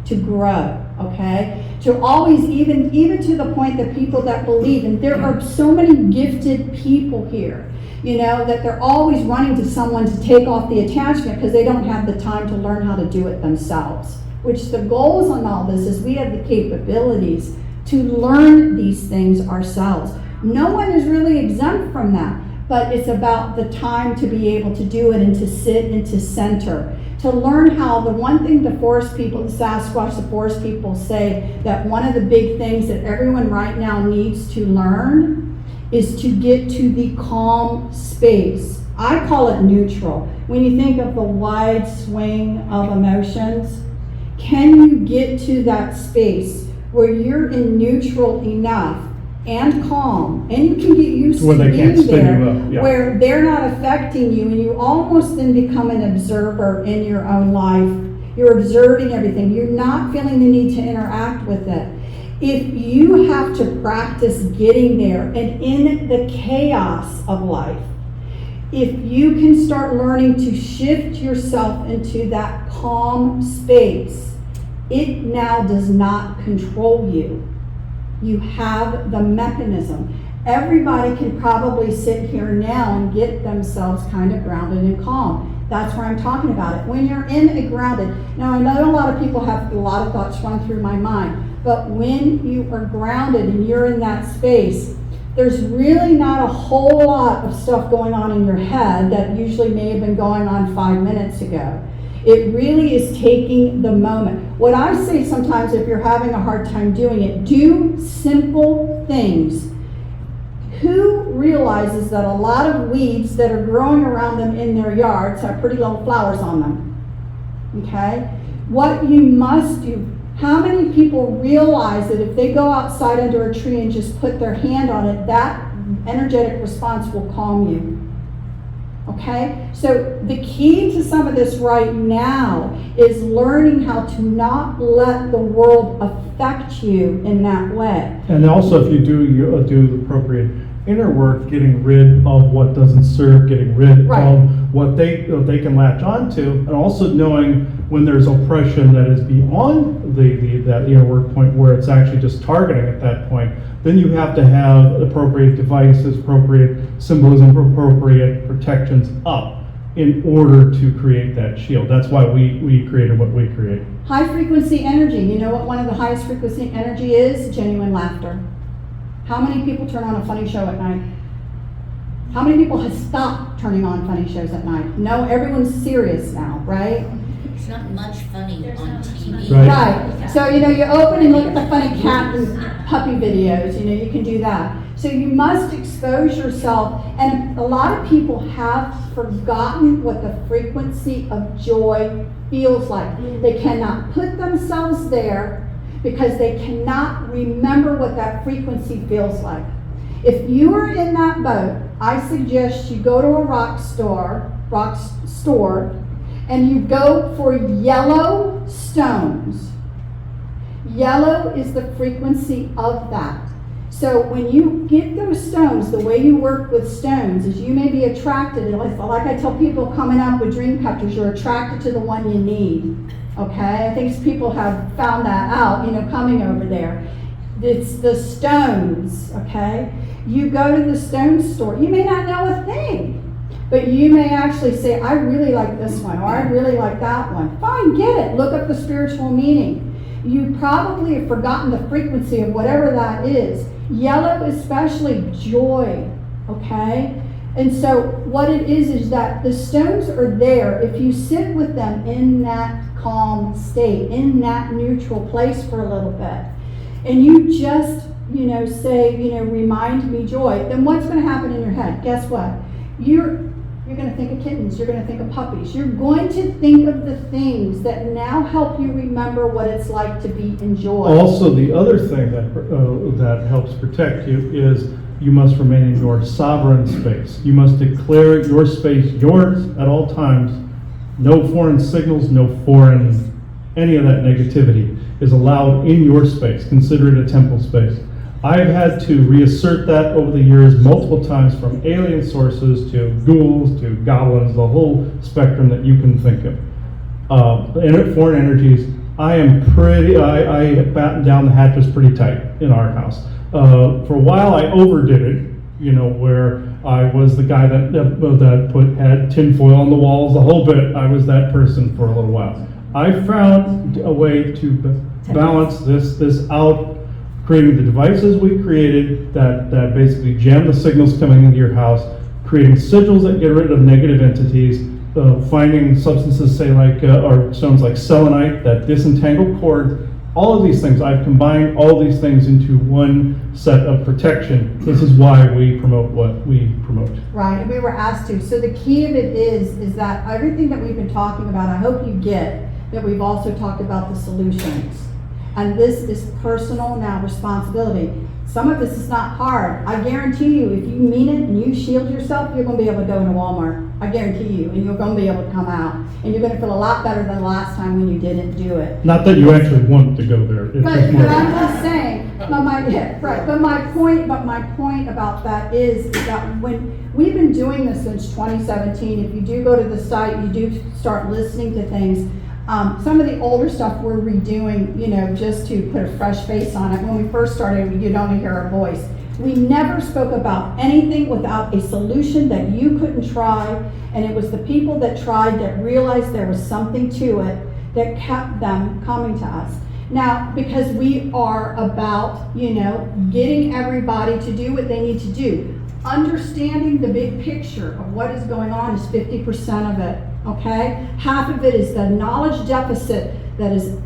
to grow, okay? To always, even to the point that people that believe, and there are so many gifted people here, that they're always running to someone to take off the attachment because they don't have the time to learn how to do it themselves. Which the goals on all this is we have the capabilities to learn these things ourselves. No one is really exempt from that. But it's about the time to be able to do it and to sit and to center. To learn how, the one thing the forest people, the Sasquatch, the forest people say, that one of the big things that everyone right now needs to learn is to get to the calm space. I call it neutral. When you think of the wide swing of emotions, can you get to that space where you're in neutral enough and calm, and you can get used Where to they can't being spin there, you up, yeah. where they're not affecting you, and you almost then become an observer in your own life. You're observing everything. You're not feeling the need to interact with it. If you have to practice getting there, and in the chaos of life, if you can start learning to shift yourself into that calm space, it now does not control you. You have the mechanism. Everybody can probably sit here now and get themselves kind of grounded and calm. That's where I'm talking about it. When you're in a grounded, now I know a lot of people have a lot of thoughts run through my mind, but when you are grounded and you're in that space, there's really not a whole lot of stuff going on in your head that usually may have been going on 5 minutes ago. It really is taking the moment. What I say sometimes, if you're having a hard time doing it, do simple things. Who realizes that a lot of weeds that are growing around them in their yards have pretty little flowers on them? Okay? What you must do, how many people realize that if they go outside under a tree and just put their hand on it, that energetic response will calm you? Okay? So the key to some of this right now is learning how to not let the world affect you in that way. And also, if you do the appropriate inner work, getting rid of what doesn't serve, getting rid Right. of what they can latch onto, and also knowing when there's oppression that is beyond that inner work point where it's actually just targeting at that point, then you have to have appropriate devices, appropriate symbolism, appropriate protections up in order to create that shield. That's why we created what we create. High frequency energy. You know what one of the highest frequency energy is? Genuine laughter. How many people turn on a funny show at night? How many people have stopped turning on funny shows at night? No, everyone's serious now, right? There's not much funny on TV. Right. So, you open and look at the funny cat and puppy videos, you can do that. So you must expose yourself, and a lot of people have forgotten what the frequency of joy feels like. They cannot put themselves there because they cannot remember what that frequency feels like. If you are in that boat, I suggest you go to a rock store, and you go for yellow stones. Yellow is the frequency of that. So when you get those stones, the way you work with stones is you may be attracted, and like I tell people coming up with dream catchers, you're attracted to the one you need. Okay? I think people have found that out, coming over there. It's the stones, okay? You go to the stone store. You may not know a thing, but you may actually say, I really like this one, or I really like that one. Fine, get it. Look up the spiritual meaning. You probably have forgotten the frequency of whatever that is. Yellow, especially joy, okay? And so what it is that the stones are there if you sit with them in that calm state, in that neutral place for a little bit. And you just, say, remind me joy, then what's going to happen in your head? Guess what? You're going to think of kittens. You're going to think of puppies. You're going to think of the things that now help you remember what it's like to be in joy. Also, the other thing that helps protect you is you must remain in your sovereign space. You must declare your space yours at all times. No foreign signals, no foreign, any of that negativity is allowed in your space. Consider it a temple space. I've had to reassert that over the years multiple times, from alien sources to ghouls to goblins, the whole spectrum that you can think of. Foreign energies, I batten down the hatches pretty tight in our house. For a while I overdid it, where I was the guy that had tinfoil on the walls, the whole bit. I was that person for a little while. I found a way to balance this out, creating the devices we created that basically jam the signals coming into your house, creating sigils that get rid of negative entities, finding substances, say or stones like selenite that disentangle cords. All of these things, I've combined all these things into one set of protection. This is why we promote what we promote. Right, and we were asked to. So the key of it is that everything that we've been talking about, I hope you get that we've also talked about the solutions. And this is personal now responsibility. Some of this is not hard. I guarantee you, if you mean it and you shield yourself, you're gonna be able to go into Walmart. I guarantee you, and you're gonna be able to come out. And you're gonna feel a lot better than the last time when you didn't do it. Not that you actually want to go there. It's But just more. I'm just saying, but my point about that is that when we've been doing this since 2017, if you do go to the site, you do start listening to things. Some of the older stuff we're redoing, just to put a fresh face on it. When we first started, you'd only hear our voice. We never spoke about anything without a solution that you couldn't try, and it was the people that tried that realized there was something to it that kept them coming to us. Now, because we are about, getting everybody to do what they need to do, understanding the big picture of what is going on is 50% of it, okay? Half of it is the knowledge deficit that is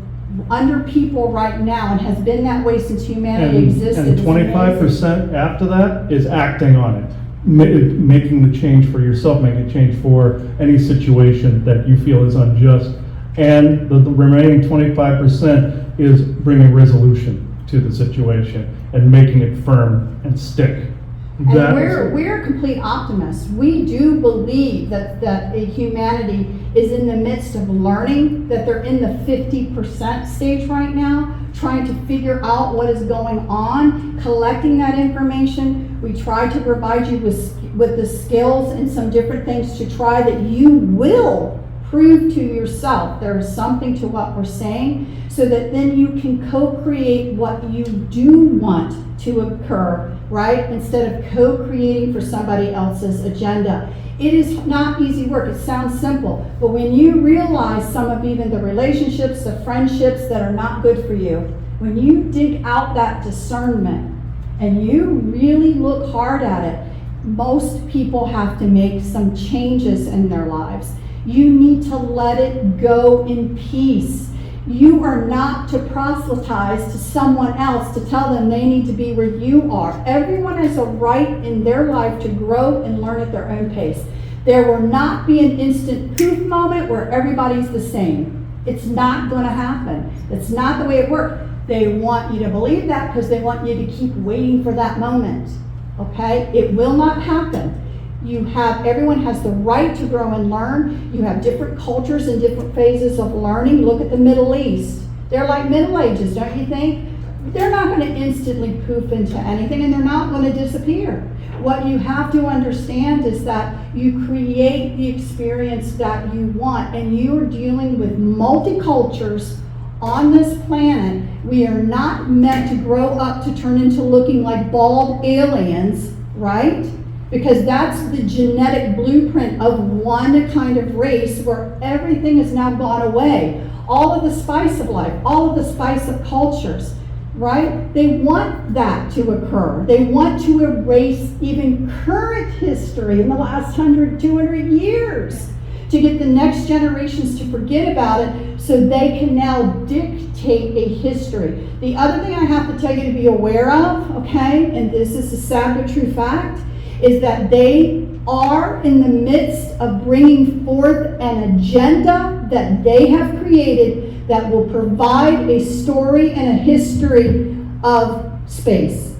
under people right now and has been that way since humanity existed. And 25% after that is acting on it. Making the change for yourself, making a change for any situation that you feel is unjust. And the remaining 25% is bringing resolution to the situation and making it firm and stick. And we're complete optimists. We do believe that humanity is in the midst of learning, that they're in the 50% stage right now, trying to figure out what is going on, collecting that information. We try to provide you with the skills and some different things to try that you will prove to yourself there is something to what we're saying, so that then you can co-create what you do want to occur, right? Instead of co-creating for somebody else's agenda. It is not easy work. It sounds simple, but when you realize some of even the relationships, the friendships that are not good for you, when you dig out that discernment and you really look hard at it, most people have to make some changes in their lives. You need to let it go in peace. You are not to proselytize to someone else to tell them they need to be where you are. Everyone has a right in their life to grow and learn at their own pace. There will not be an instant poof moment where everybody's the same. It's not going to happen. It's not the way it works. They want you to believe that because they want you to keep waiting for that moment. Okay? It will not happen. Everyone has the right to grow and learn. You have different cultures and different phases of learning. Look at the Middle East. They're like Middle Ages, don't you think? They're not going to instantly poof into anything, and they're not going to disappear. What you have to understand is that you create the experience that you want, and you are dealing with multicultures on this planet. We are not meant to grow up to turn into looking like bald aliens, right? Because that's the genetic blueprint of one kind of race where everything has now gone away. All of the spice of life, all of the spice of cultures, right? They want that to occur. They want to erase even current history in the last 100, 200 years to get the next generations to forget about it so they can now dictate a history. The other thing I have to tell you to be aware of, okay, and this is a sad but true fact, is that they are in the midst of bringing forth an agenda that they have created that will provide a story and a history of space.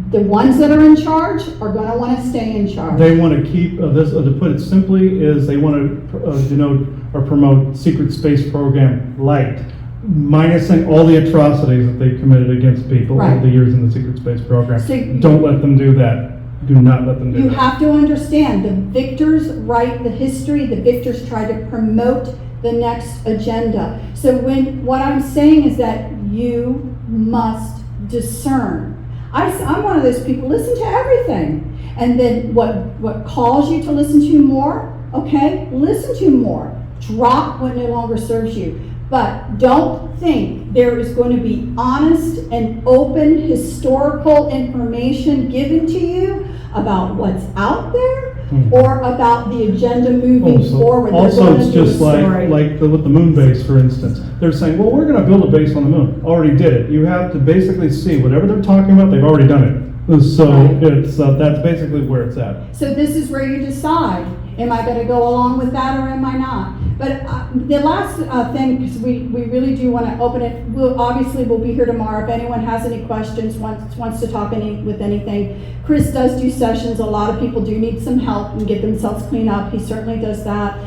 The ones that are in charge are going to want to stay in charge. They want to keep this, to put it simply, is they want to denote or promote secret space program light, minusing all the atrocities that they've committed against people over the years in the secret space program. So don't let them do that. Do not let them do that. You have to understand, the victors write the history, the victors try to promote the next agenda. So what I'm saying is that you must discern. I'm one of those people, listen to everything. And then what calls you to listen to more, okay, listen to more. Drop what no longer serves you. But don't think there is going to be honest and open historical information given to you about what's out there, or about the agenda moving forward. They're Also, gonna it's do a just story. like with the moon base, for instance. They're saying, well, we're gonna build a base on the moon. Already did it. You have to basically see whatever they're talking about, they've already done it. So Right. it's, that's basically where it's at. So this is where you decide, am I gonna go along with that or am I not? But the last thing, because we really do want to open it, we'll be here tomorrow. If anyone has any questions, wants to talk with anything. Chris does do sessions. A lot of people do need some help and get themselves cleaned up. He certainly does that.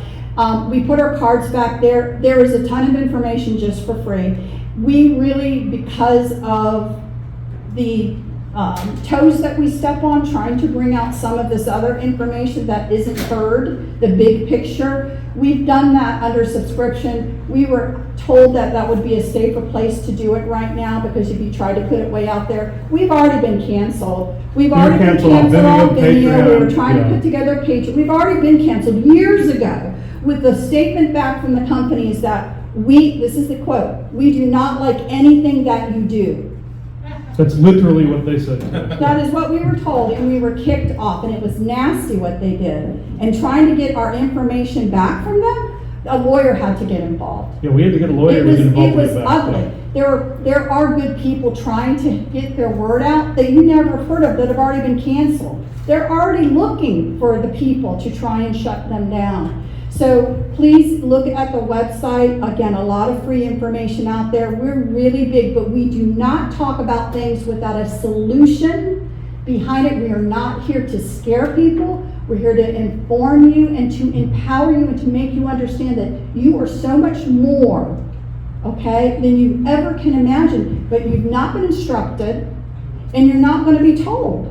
We put our cards back there. There is a ton of information just for free. We really, because of the toes that we step on, trying to bring out some of this other information that isn't heard, the big picture. We've done that under subscription. We were told that that would be a safer place to do it right now, because if you try to put it way out there, we've already been canceled. We've already been canceled on video. We were trying to put together a page. We've already been canceled years ago with the statement back from the companies that this is the quote, we do not like anything that you do. That's literally what they said. That is what we were told, and we were kicked off, and it was nasty what they did. And trying to get our information back from them, a lawyer had to get involved. Yeah, we had to get a lawyer to get involved. It was with that. ugly. There are good people trying to get their word out that you never heard of that have already been canceled. They're already looking for the people to try and shut them down. So please look at the website. Again, a lot of free information out there. We're really big, but we do not talk about things without a solution behind it. We are not here to scare people. We're here to inform you and to empower you and to make you understand that you are so much more, okay, than you ever can imagine. But you've not been instructed, and you're not going to be told.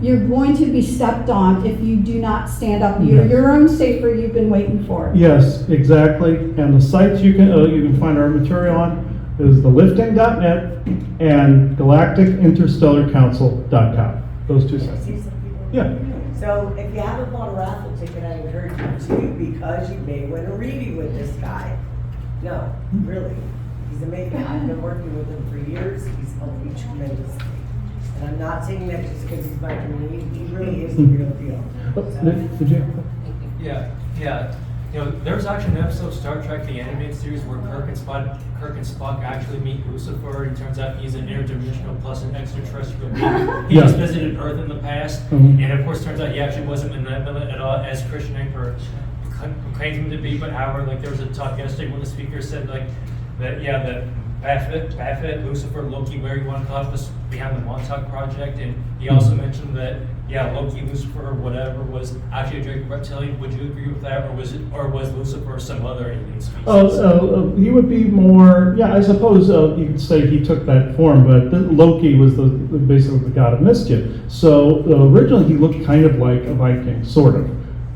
You're going to be stepped on if you do not stand up. You're Yes. your own safer you've been waiting for. Yes, exactly. And the sites you can find our material on is thelifting.net and galacticinterstellarcouncil.com. Those two sites. Yeah. So if you haven't bought a raffle ticket, I encourage you to, because you may win a reading with this guy. No, really. He's amazing. I've been working with him for years. He's helped me tremendously. And I'm not saying that just because he's my community. He really is the real deal. Did you? Yeah. You know, there's actually an episode of Star Trek, the animated series, where Kirk and Spock actually meet Lucifer, and it turns out he's an interdimensional plus an extraterrestrial being. He just visited Earth in the past, and of course, turns out he actually wasn't malevolent at all, as Christian Anchor claimed him to be. But however, like there was a talk yesterday when the speaker said like that, Baphomet, Lucifer, Loki, where you want to call it, was behind the Montauk Project, and he also mentioned that Loki, Lucifer, or whatever, was actually a Draco reptilian. Would you agree with that, or was Lucifer some other alien species? He would be more. Yeah, I suppose you could say he took that form, but Loki was basically the god of mischief. So originally he looked kind of like a Viking, sort of.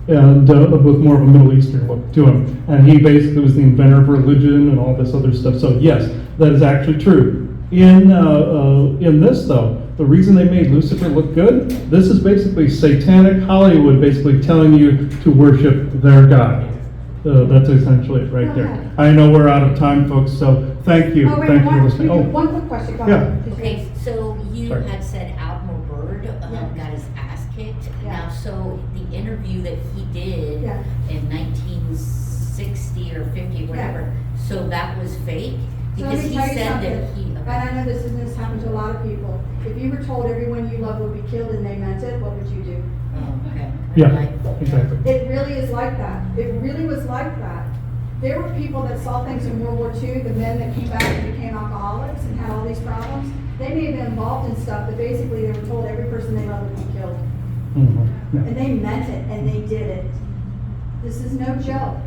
And with more of a Middle Eastern look to him. And he basically was the inventor of religion and all this other stuff. So yes, that is actually true. In this though, the reason they made Lucifer look good, this is basically satanic Hollywood basically telling you to worship their god. That's essentially it right there. I know we're out of time, folks, so thank you. Thank you for listening. One quick question. Go Yeah. ahead. Okay, so you Sorry. had said Admiral Byrd got his ass kicked. Yeah. Now, so the interview that he did Yeah. in 1960 or 50, whatever, so that was fake? So let Because me he tell you said that something. he. And I know this happened to a lot of people. If you were told everyone you love would be killed and they meant it, what would you do? Oh, okay. Yeah, Right. exactly. It really is like that. It really was like that. There were people that saw things in World War II, the men that came back and became alcoholics and had all these problems. They may have been involved in stuff, but basically they were told every person they loved would be killed. Yeah. And they meant it, and they did it. This is no joke.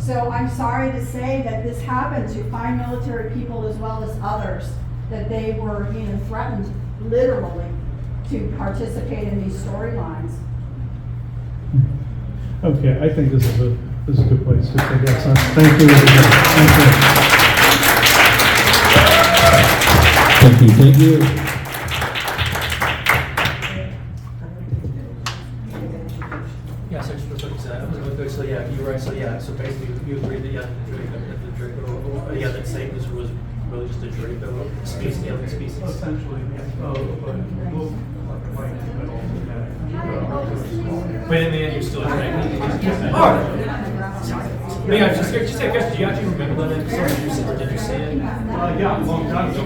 So I'm sorry to say that this happened to fine military people as well as others, that they were, threatened literally to participate in these storylines. Okay, I think this is a good place to take that. Thank you, everybody. Thank you. Yeah, so just like you said, so yeah, you're right. So yeah, so basically you agree that the Draco, that Satan was really just a Draco species, alien species. Essentially, But in the end, you're still attracted. Oh! May I just say, guys, do you actually remember that episode? Or did you see it? Yeah, a long time ago.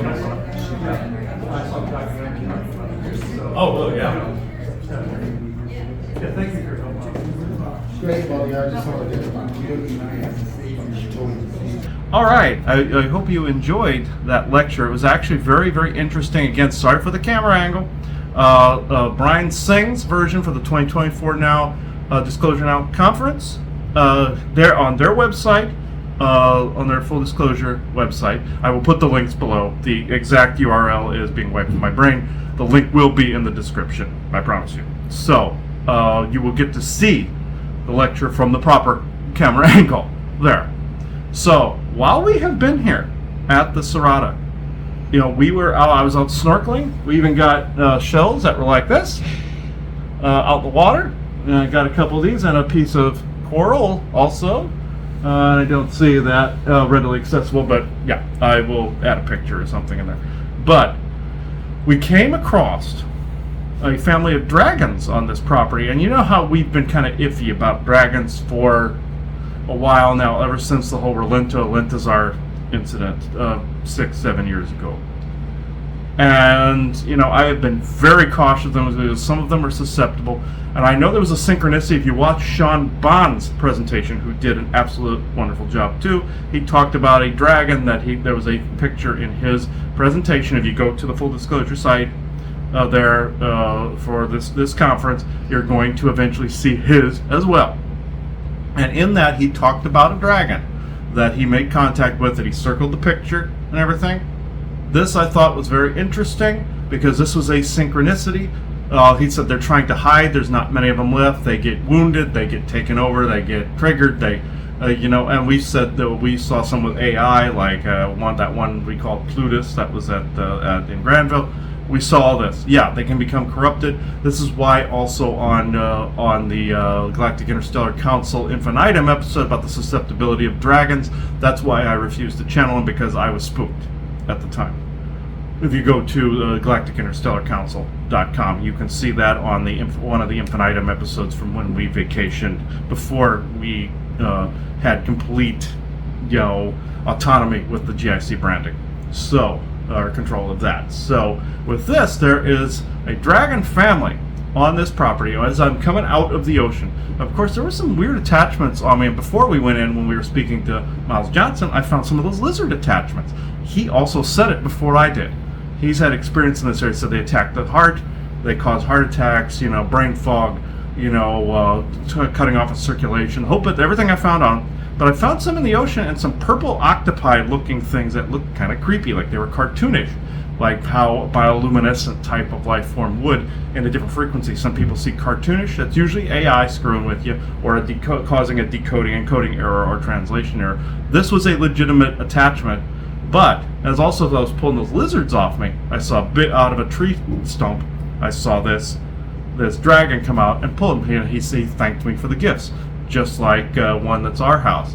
I saw the documentary. Oh, really? Yeah. Yeah, thank you for your help. Great, well, yeah, I just wanted to give you All right, I hope you enjoyed that lecture. It was actually very, very interesting. Again, sorry for the camera angle. Brian Singh's version for the 2024 Now Disclosure Now conference. They're on their website, on their full disclosure website. I will put the links below. The exact URL is being wiped from my brain. The link will be in the description, I promise you. So, you will get to see the lecture from the proper camera angle there. So, while we have been here at the Serrata, you know, I was out snorkeling. We even got shells that were like this, out in the water. And I got a couple of these and a piece of coral also. I don't see that readily accessible, but yeah, I will add a picture or something in there. But we came across a family of dragons on this property, and you know how we've been kind of iffy about dragons for a while now, ever since the whole Lentazar incident 6-7 years ago. And you know, I have been very cautious of them because some of them are susceptible. And I know there was a synchronicity. If you watch Sean Bond's presentation, who did an absolute wonderful job too, he talked about a dragon that there was a picture in his presentation. If you go to the full disclosure site there for this conference, you're going to eventually see his as well. And in that, he talked about a dragon that he made contact with, that he circled the picture and everything. This I thought was very interesting because this was a synchronicity. He said they're trying to hide. There's not many of them left. They get wounded. They get taken over. They get triggered. They, and we said that we saw some with AI, like that one we called Plutus that was in Granville. We saw this. Yeah, they can become corrupted. This is why also on the Galactic Interstellar Council Infinitum episode about the susceptibility of dragons, that's why I refused to channel them, because I was spooked at the time. If you go to galacticinterstellarcouncil.com, you can see that on one of the Infinitum episodes from when we vacationed before we had complete, autonomy with the GIC branding. So, or control of that. So, with this, there is a dragon family on this property as I'm coming out of the ocean. Of course, there were some weird attachments on me, and before we went in, when we were speaking to Miles Johnson, I found some of those lizard attachments. He also said it before I did. He's had experience in this area, so they attack the heart, they cause heart attacks, brain fog, cutting off of circulation, everything I found on. But I found some in the ocean and some purple octopi-looking things that looked kind of creepy, like they were cartoonish, like how a bioluminescent type of life form would in a different frequency. Some people see cartoonish. That's usually AI screwing with you, or causing a decoding, encoding error, or translation error. This was a legitimate attachment, but as I was pulling those lizards off me, I saw a bit out of a tree stump. I saw this dragon come out and pull him. He thanked me for the gifts, just like one that's at our house.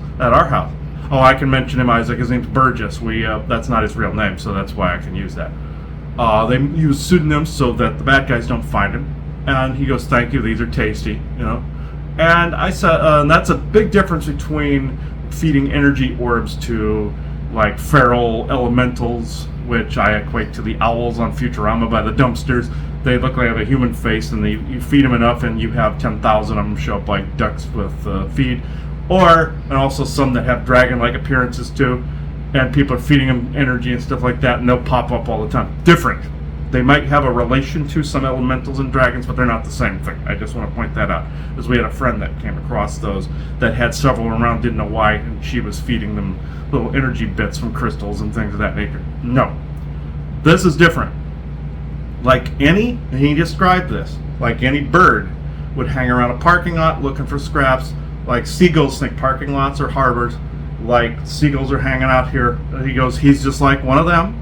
Oh, I can mention him, Isaac. His name's Burgess. That's not his real name, so that's why I can use that. They use pseudonyms so that the bad guys don't find him. And he goes, "Thank you. These are tasty," And I said, and that's a big difference between feeding energy orbs to like feral elementals, which I equate to the owls on Futurama by the dumpsters. They look like they have a human face, and you feed them enough, and you have 10,000 of them show up like ducks with feed. And also some that have dragon-like appearances too, and people are feeding them energy and stuff like that, and they'll pop up all the time. Different. They might have a relation to some elementals and dragons, but they're not the same thing. I just want to point that out, because we had a friend that came across those that had several around, didn't know why, and she was feeding them little energy bits from crystals and things of that nature. No. This is different. He described this, like any bird would hang around a parking lot looking for scraps, like seagulls think parking lots are harbors, like seagulls are hanging out here. He goes, he's just like one of them.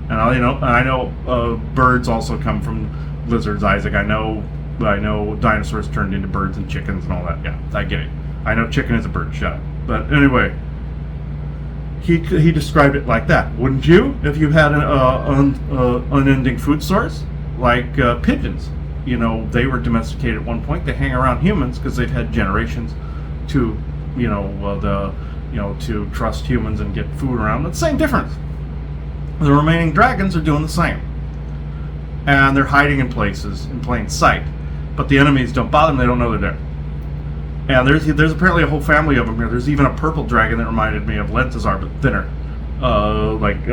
And I know birds also come from lizards, Isaac. I know dinosaurs turned into birds and chickens and all that. Yeah, I get it. I know chicken is a bird, shut up. But anyway, he described it like that. Wouldn't you, if you had an unending food source? Like pigeons. they were domesticated at one point. They hang around humans because they've had generations to, to trust humans and get food around. It's the same difference. The remaining dragons are doing the same. And they're hiding in places in plain sight. But the enemies don't bother them, they don't know they're there. And there's apparently a whole family of them here. There's even a purple dragon that reminded me of Lentazar, but thinner.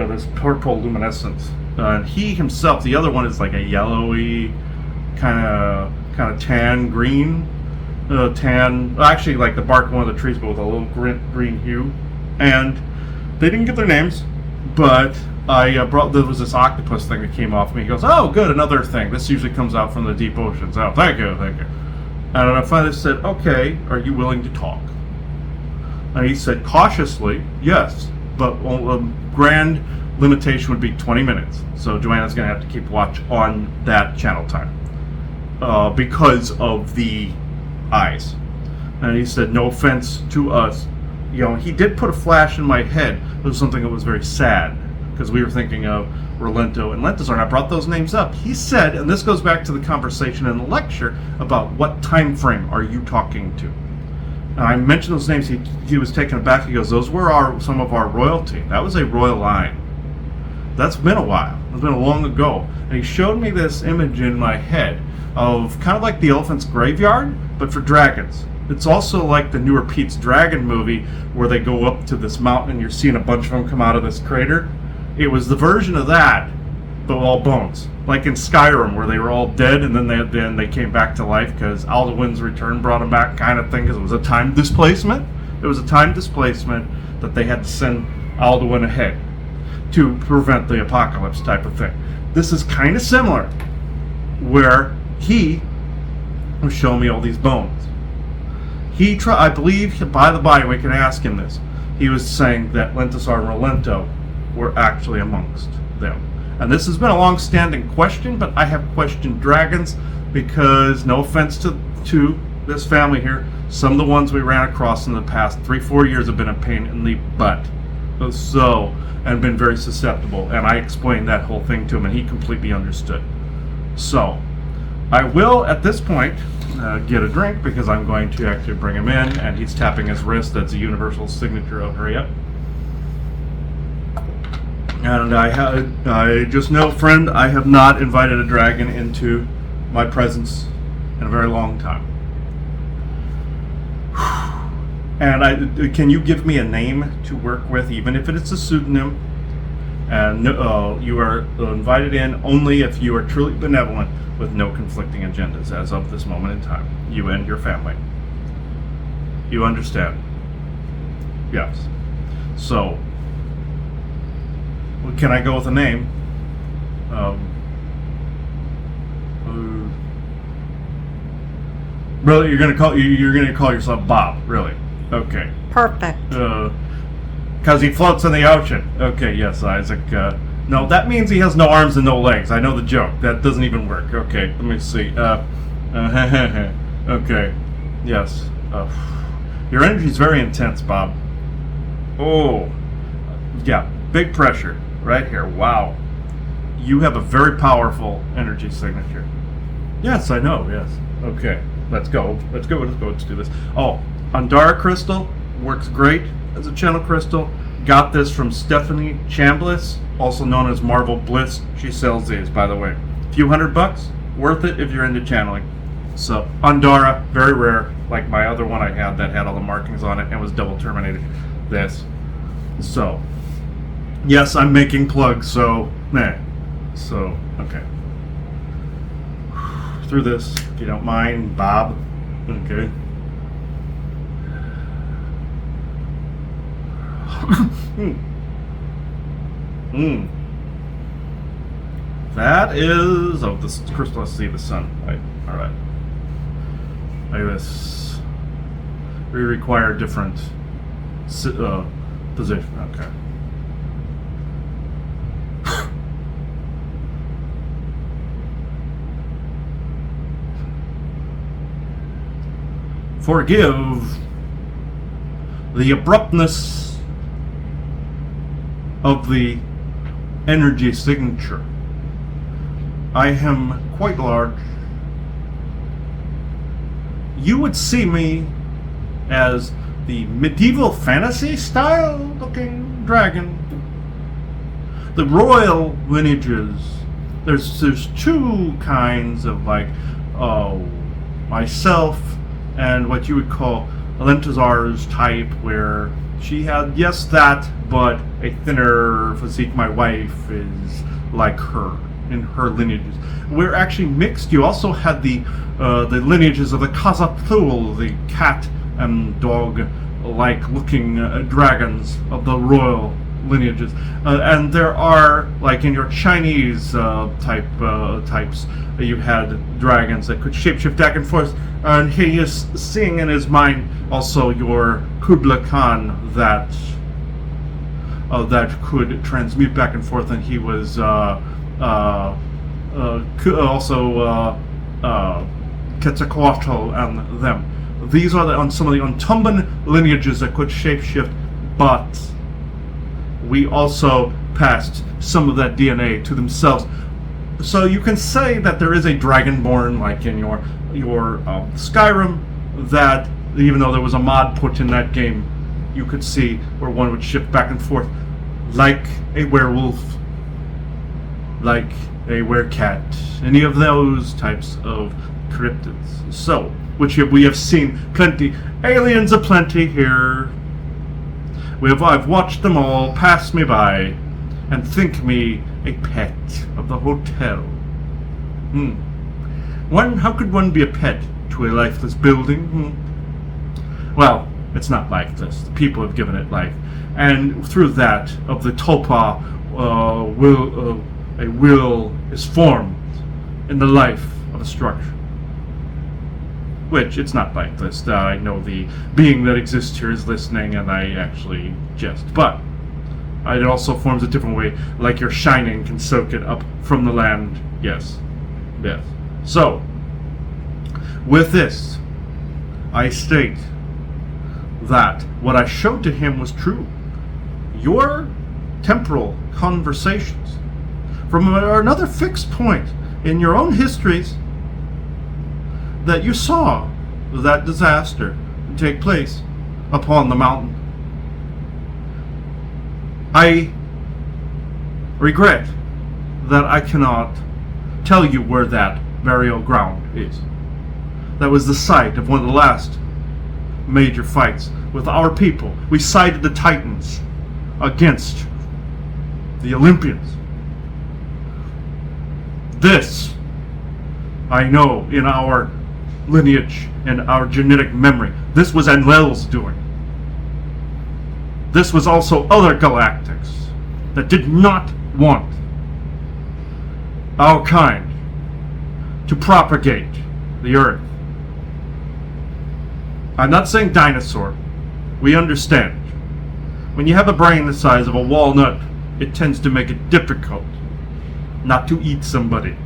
This purple luminescence. And he himself, the other one is like a yellowy, kind of tan green, actually like the bark of one of the trees, but with a little green hue. And they didn't get their names, but there was this octopus thing that came off me. He goes, "Oh, good, another thing. This usually comes out from the deep oceans." "Oh, thank you." And I finally said, "Okay, are you willing to talk?" And he said, cautiously, "Yes, but grand limitation would be 20 minutes. So Joanna's going to have to keep watch on that channel time because of the eyes." And he said, "No offense to us." He did put a flash in my head. It was something that was very sad because we were thinking of Rolento and Lentazar, and I brought those names up. He said, and this goes back to the conversation in the lecture about what time frame are you talking to. And I mentioned those names. He was taken aback. He goes, "Those were some of our royalty. That was a royal line. That's been a while. It's been long ago." And he showed me this image in my head of kind of like the Elephant's Graveyard, but for dragons. It's also like the newer Pete's Dragon movie where they go up to this mountain and you're seeing a bunch of them come out of this crater. It was the version of that, but all bones. Like in Skyrim, where they were all dead and then they came back to life because Alduin's return brought them back, kind of thing, because it was a time displacement. It was a time displacement that they had to send Alduin ahead to prevent the apocalypse type of thing. This is kind of similar, where he was showing me all these bones. I believe, by the by, we can ask him this. He was saying that Lentazar and Rolento were actually amongst them. And this has been a long-standing question, but I have questioned dragons because, no offense to this family here, some of the ones we ran across in the past 3-4 years have been a pain in the butt. And been very susceptible. And I explained that whole thing to him, and he completely understood. So, I will, at this point, get a drink because I'm going to actually bring him in, and he's tapping his wrist. That's a universal signature of hurry up. And I just know, friend, I have not invited a dragon into my presence in a very long time. And can you give me a name to work with, even if it's a pseudonym? And you are invited in only if you are truly benevolent with no conflicting agendas as of this moment in time. You and your family. You understand? Yes. So, can I go with a name? Really, you're gonna call yourself Bob? Really? Okay. Perfect. Because he floats in the ocean. Okay, yes, Isaac. No, that means he has no arms and no legs. I know the joke. That doesn't even work. Okay, let me see. Okay. Yes. Your energy is very intense, Bob. Oh. Yeah, big pressure right here. Wow. You have a very powerful energy signature. Yes, I know. Yes. Okay. Let's go. Let's do this. Oh, Andara crystal works great as a channel crystal. Got this from Stephanie Chambliss, also known as Marvel Bliss. She sells these, by the way. A few $100, worth it if you're into channeling. So, Andara, very rare, like my other one I had that had all the markings on it and was double terminated. This. So, yes, I'm making plugs, so, okay. Through this, if you don't mind, Bob. Okay. That is this crystal. Let's see the sun. Right. All right. Like this. We require a different position. Okay. Forgive the abruptness of the energy signature. I am quite large, you would see me as the medieval fantasy style looking dragon. The royal lineages, there's two kinds of myself and what you would call Alentazar's type, where she had, yes, that, but a thinner physique. My wife is like her in her lineages. We're actually mixed. You also had the lineages of the Khazad-Thul, the cat and dog-like looking dragons of the royal lineages, and there are, like in your Chinese types, you had dragons that could shapeshift back and forth, and he is seeing in his mind also your Kublai Khan that could transmute back and forth, and he was also Quetzalcoatl and them. These are some of the Untumban lineages that could shapeshift, but we also passed some of that DNA to themselves. So you can say that there is a dragonborn, like in your Skyrim, that even though there was a mod put in that game, you could see where one would shift back and forth, like a werewolf, like a werecat, any of those types of cryptids. So, which we have seen plenty, aliens aplenty here. I've watched them all pass me by and think me a pet of the hotel. How could one be a pet to a lifeless building? Well, it's not lifeless. The people have given it life. And through that of the Tulpa, a will is formed in the life of a structure. Which, it's not lifeless. I know the being that exists here is listening, and I actually jest. But it also forms a different way, like your shining can soak it up from the land. Yes. So, with this, I state that what I showed to him was true. Your temporal conversations, from another fixed point in your own histories, that you saw that disaster take place upon the mountain. I regret that I cannot tell you where that burial ground is. That was the site of one of the last major fights with our people. We sided the Titans against the Olympians. This, I know in our lineage and our genetic memory. This was Enlil's doing. This was also other galactics that did not want our kind to propagate the Earth. I'm not saying dinosaur. We understand. When you have a brain the size of a walnut, it tends to make it difficult not to eat somebody.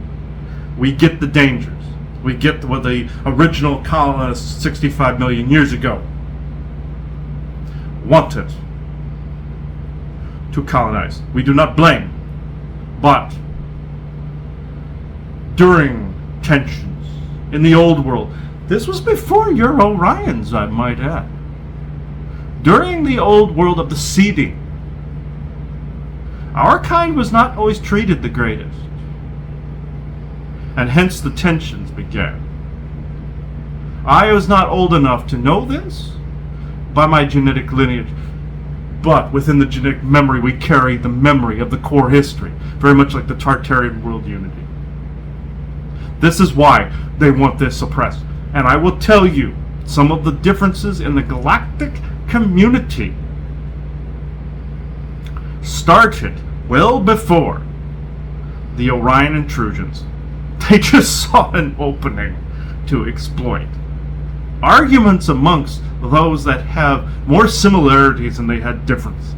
We get the dangers. We get what the original colonists 65 million years ago wanted to colonize. We do not blame, but during tensions in the old world, this was before your Orions, I might add. During the old world of the seeding, our kind was not always treated the greatest. And hence the tensions began. I was not old enough to know this by my genetic lineage, but within the genetic memory we carry the memory of the core history, very much like the Tartarian world unity. This is why they want this suppressed. And I will tell you some of the differences in the galactic community started well before the Orion intrusions. They just saw an opening to exploit. Arguments amongst those that have more similarities than they had differences.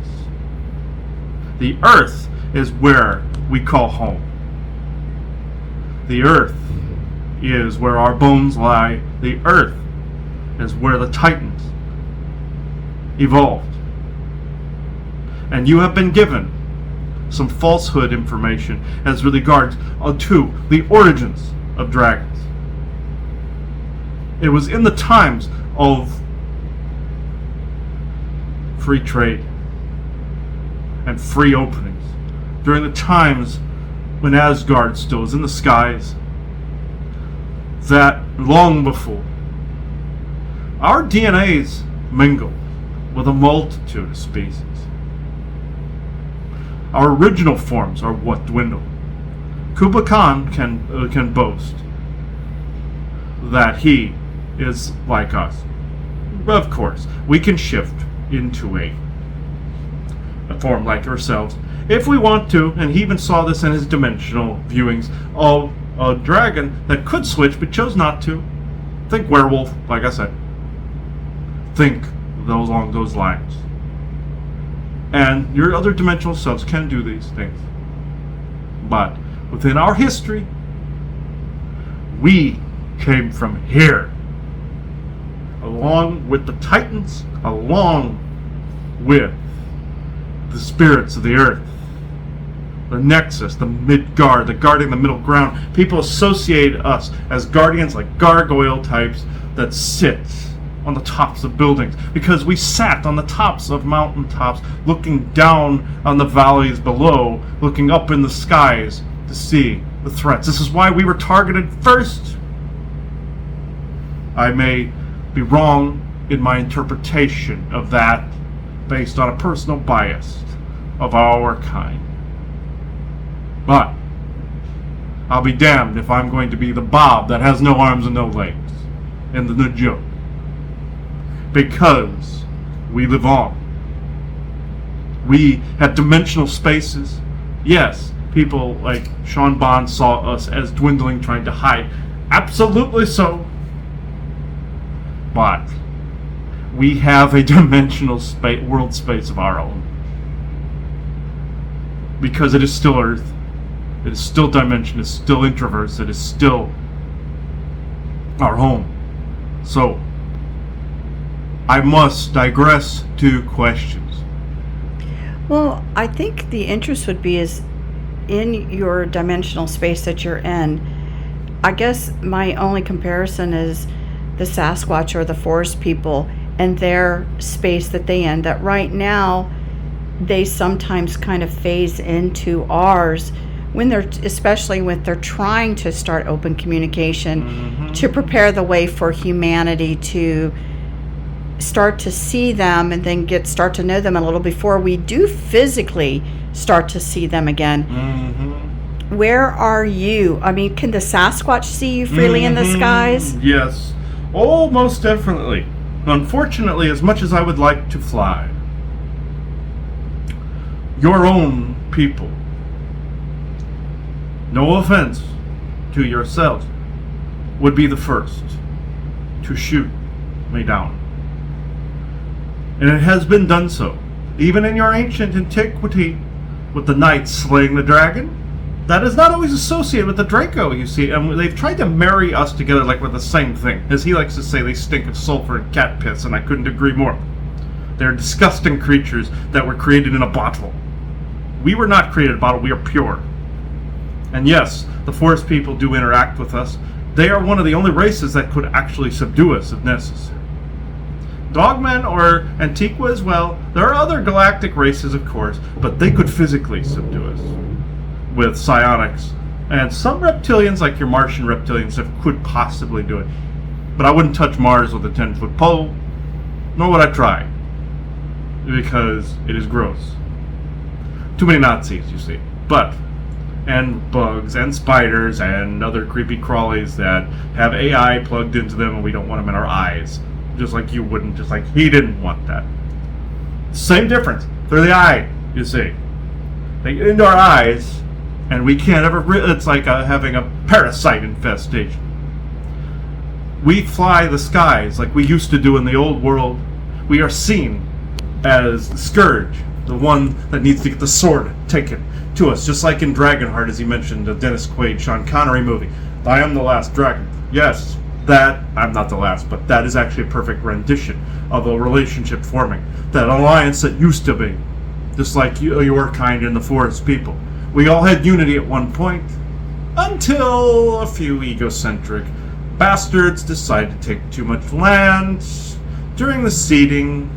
The Earth is where we call home. The Earth is where our bones lie. The Earth is where the Titans evolved. And you have been given some falsehood information as regards to the origins of dragons. It was in the times of free trade and free openings, during the times when Asgard still was in the skies, that long before, our DNAs mingled with a multitude of species. Our original forms are what dwindle. Kublai Khan can boast that he is like us. Of course, we can shift into a form like ourselves if we want to, and he even saw this in his dimensional viewings of a dragon that could switch but chose not to. Think werewolf, like I said. Think along those lines. And your other dimensional selves can do these things. But within our history, we came from here, along with the Titans, along with the spirits of the earth, the Nexus, the Midgard, the guarding the middle ground. People associate us as guardians, like gargoyle types that sit on the tops of buildings, because we sat on the tops of mountaintops, looking down on the valleys below, looking up in the skies to see the threats. This is why we were targeted first. I may be wrong in my interpretation of that, based on a personal bias of our kind. But I'll be damned if I'm going to be the Bob that has no arms and no legs in the joke. Because we live on. We have dimensional spaces. Yes, people like Sean Bond saw us as dwindling, trying to hide. Absolutely so. But we have a dimensional world space of our own. Because it is still Earth. It is still dimension. It is still introverse. It is still our home. So, I must digress to questions. Well, I think the interest would be is in your dimensional space that you're in. I guess my only comparison is the Sasquatch or the forest people and their space that they in. That right now, they sometimes kind of phase into ours when they're, especially when they're trying to start open communication to prepare the way for humanity to start to see them and then start to know them a little before we do physically start to see them again. Where are you? I mean, can the Sasquatch see you freely in the skies? Yes. Oh, most definitely. Unfortunately, as much as I would like to fly, your own people, no offense to yourselves, would be the first to shoot me down. And it has been done so, even in your ancient antiquity, with the knights slaying the dragon. That is not always associated with the Draco, you see, and they've tried to marry us together like we're the same thing. As he likes to say, they stink of sulfur and cat piss, and I couldn't agree more. They're disgusting creatures that were created in a bottle. We were not created in a bottle, we are pure. And yes, the forest people do interact with us. They are one of the only races that could actually subdue us if necessary. Dogmen or Antiqua as well. There are other galactic races, of course, but they could physically subdue us with psionics. And some reptilians, like your Martian reptilians, could possibly do it. But I wouldn't touch Mars with a 10-foot pole, nor would I try, because it is gross. Too many Nazis, you see. But, and bugs, and spiders, and other creepy crawlies that have AI plugged into them, and we don't want them in our eyes. Just like you wouldn't, just like he didn't want that. Same difference. Through the eye, you see. They get into our eyes, and we can't ever, it's like having a parasite infestation. We fly the skies like we used to do in the old world. We are seen as the scourge, the one that needs to get the sword taken to us, just like in Dragonheart, as he mentioned, the Dennis Quaid, Sean Connery movie. I am the last dragon. Yes, that, I'm not the last, but that is actually a perfect rendition of a relationship forming. That alliance that used to be, just like your kind and the forest people. We all had unity at one point, until a few egocentric bastards decided to take too much land during the seeding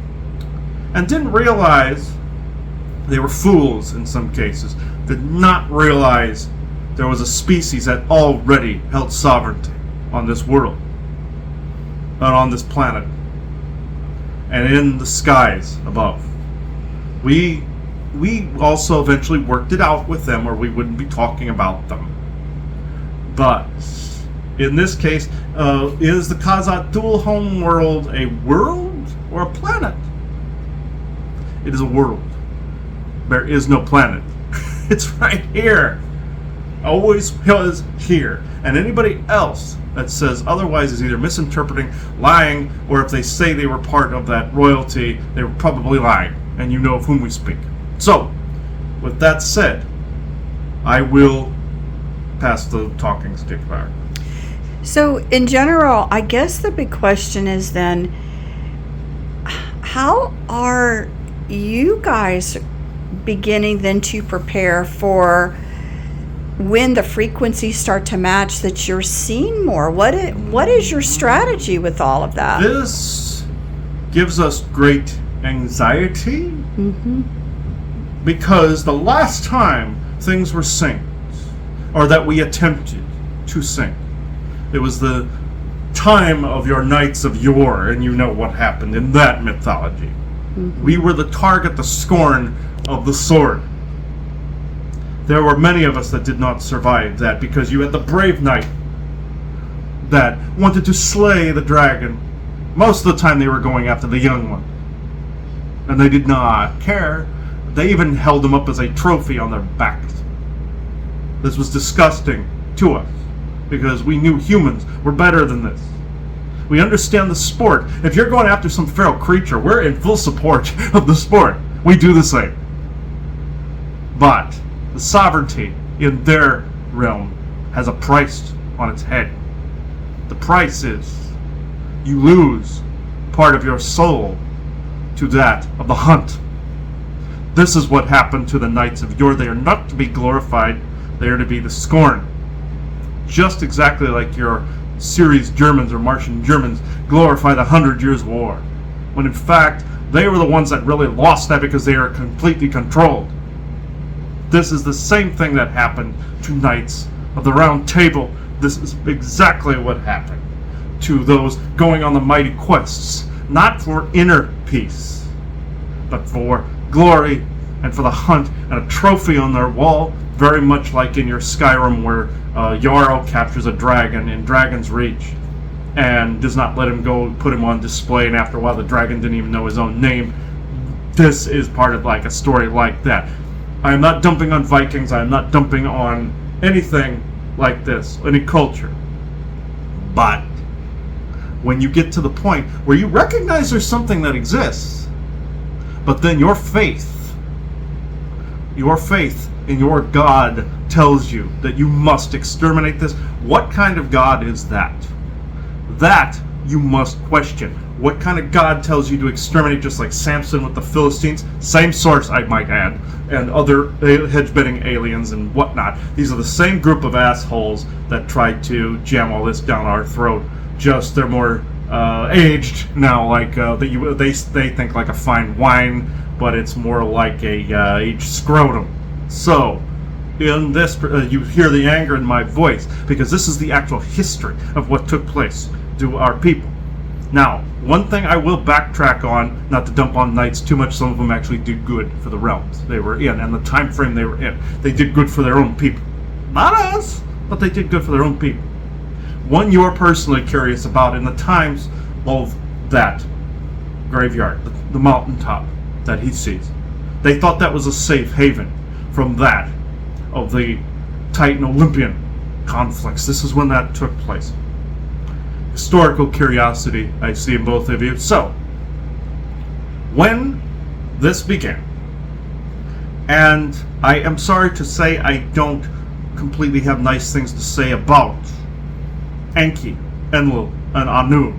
and didn't realize they were fools in some cases, did not realize there was a species that already held sovereignty on this world, and on this planet, and in the skies above. We also eventually worked it out with them, or we wouldn't be talking about them. But in this case, is the Khazad-dûl homeworld a world or a planet? It is a world. There is no planet. It's right here. Always was here. And anybody else that says otherwise is either misinterpreting, lying, or if they say they were part of that royalty, they were probably lying. And you know of whom we speak. So, with that said, I will pass the talking stick back. So, in general, I guess the big question is then, how are you guys beginning then to prepare for when the frequencies start to match that you're seeing more? What is your strategy with all of that? This gives us great anxiety because the last time things were synced, or that we attempted to sync, it was the time of your knights of yore, and you know what happened in that mythology. We were the target, the scorn of the sword. There were many of us that did not survive that, because you had the brave knight that wanted to slay the dragon. Most of the time they were going after the young one, and they did not care. They even held him up as a trophy on their backs. This was disgusting to us, because we knew humans were better than this. We understand the sport. If you're going after some feral creature, we're in full support of the sport. We do the same. But the sovereignty in their realm has a price on its head. The price is you lose part of your soul to that of the hunt. This is what happened to the knights of yore. They are not to be glorified. They are to be the scorn. Just exactly like your Series Germans or Martian Germans glorify the 100 Years' War, when in fact they were the ones that really lost that because they are completely controlled. This is the same thing that happened to Knights of the Round Table. This is exactly what happened to those going on the mighty quests, not for inner peace, but for glory and for the hunt and a trophy on their wall, very much like in your Skyrim where Jarl captures a dragon in Dragon's Reach and does not let him go put him on display, and after a while the dragon didn't even know his own name. This is part of like a story like that. I am not dumping on Vikings, I am not dumping on anything like this, any culture. But when you get to the point where you recognize there's something that exists, but then your faith in your God tells you that you must exterminate this, what kind of God is that? That you must question. What kind of God tells you to exterminate, just like Samson with the Philistines? Same source, I might add, and other hedge-betting aliens and whatnot. These are the same group of assholes that tried to jam all this down our throat. Just they're more aged now, like they think like a fine wine, but it's more like a aged scrotum. So, in this, you hear the anger in my voice, because this is the actual history of what took place to our people. Now, one thing I will backtrack on, not to dump on knights too much, some of them actually did good for the realms they were in, and the time frame they were in. They did good for their own people. Not us, but they did good for their own people. One you're personally curious about in the times of that graveyard, the mountaintop that he sees. They thought that was a safe haven from that of the Titan Olympian conflicts. This is when that took place. Historical curiosity I see in both of you. So, when this began, and I am sorry to say I don't completely have nice things to say about Enki, Enlil, and Anu,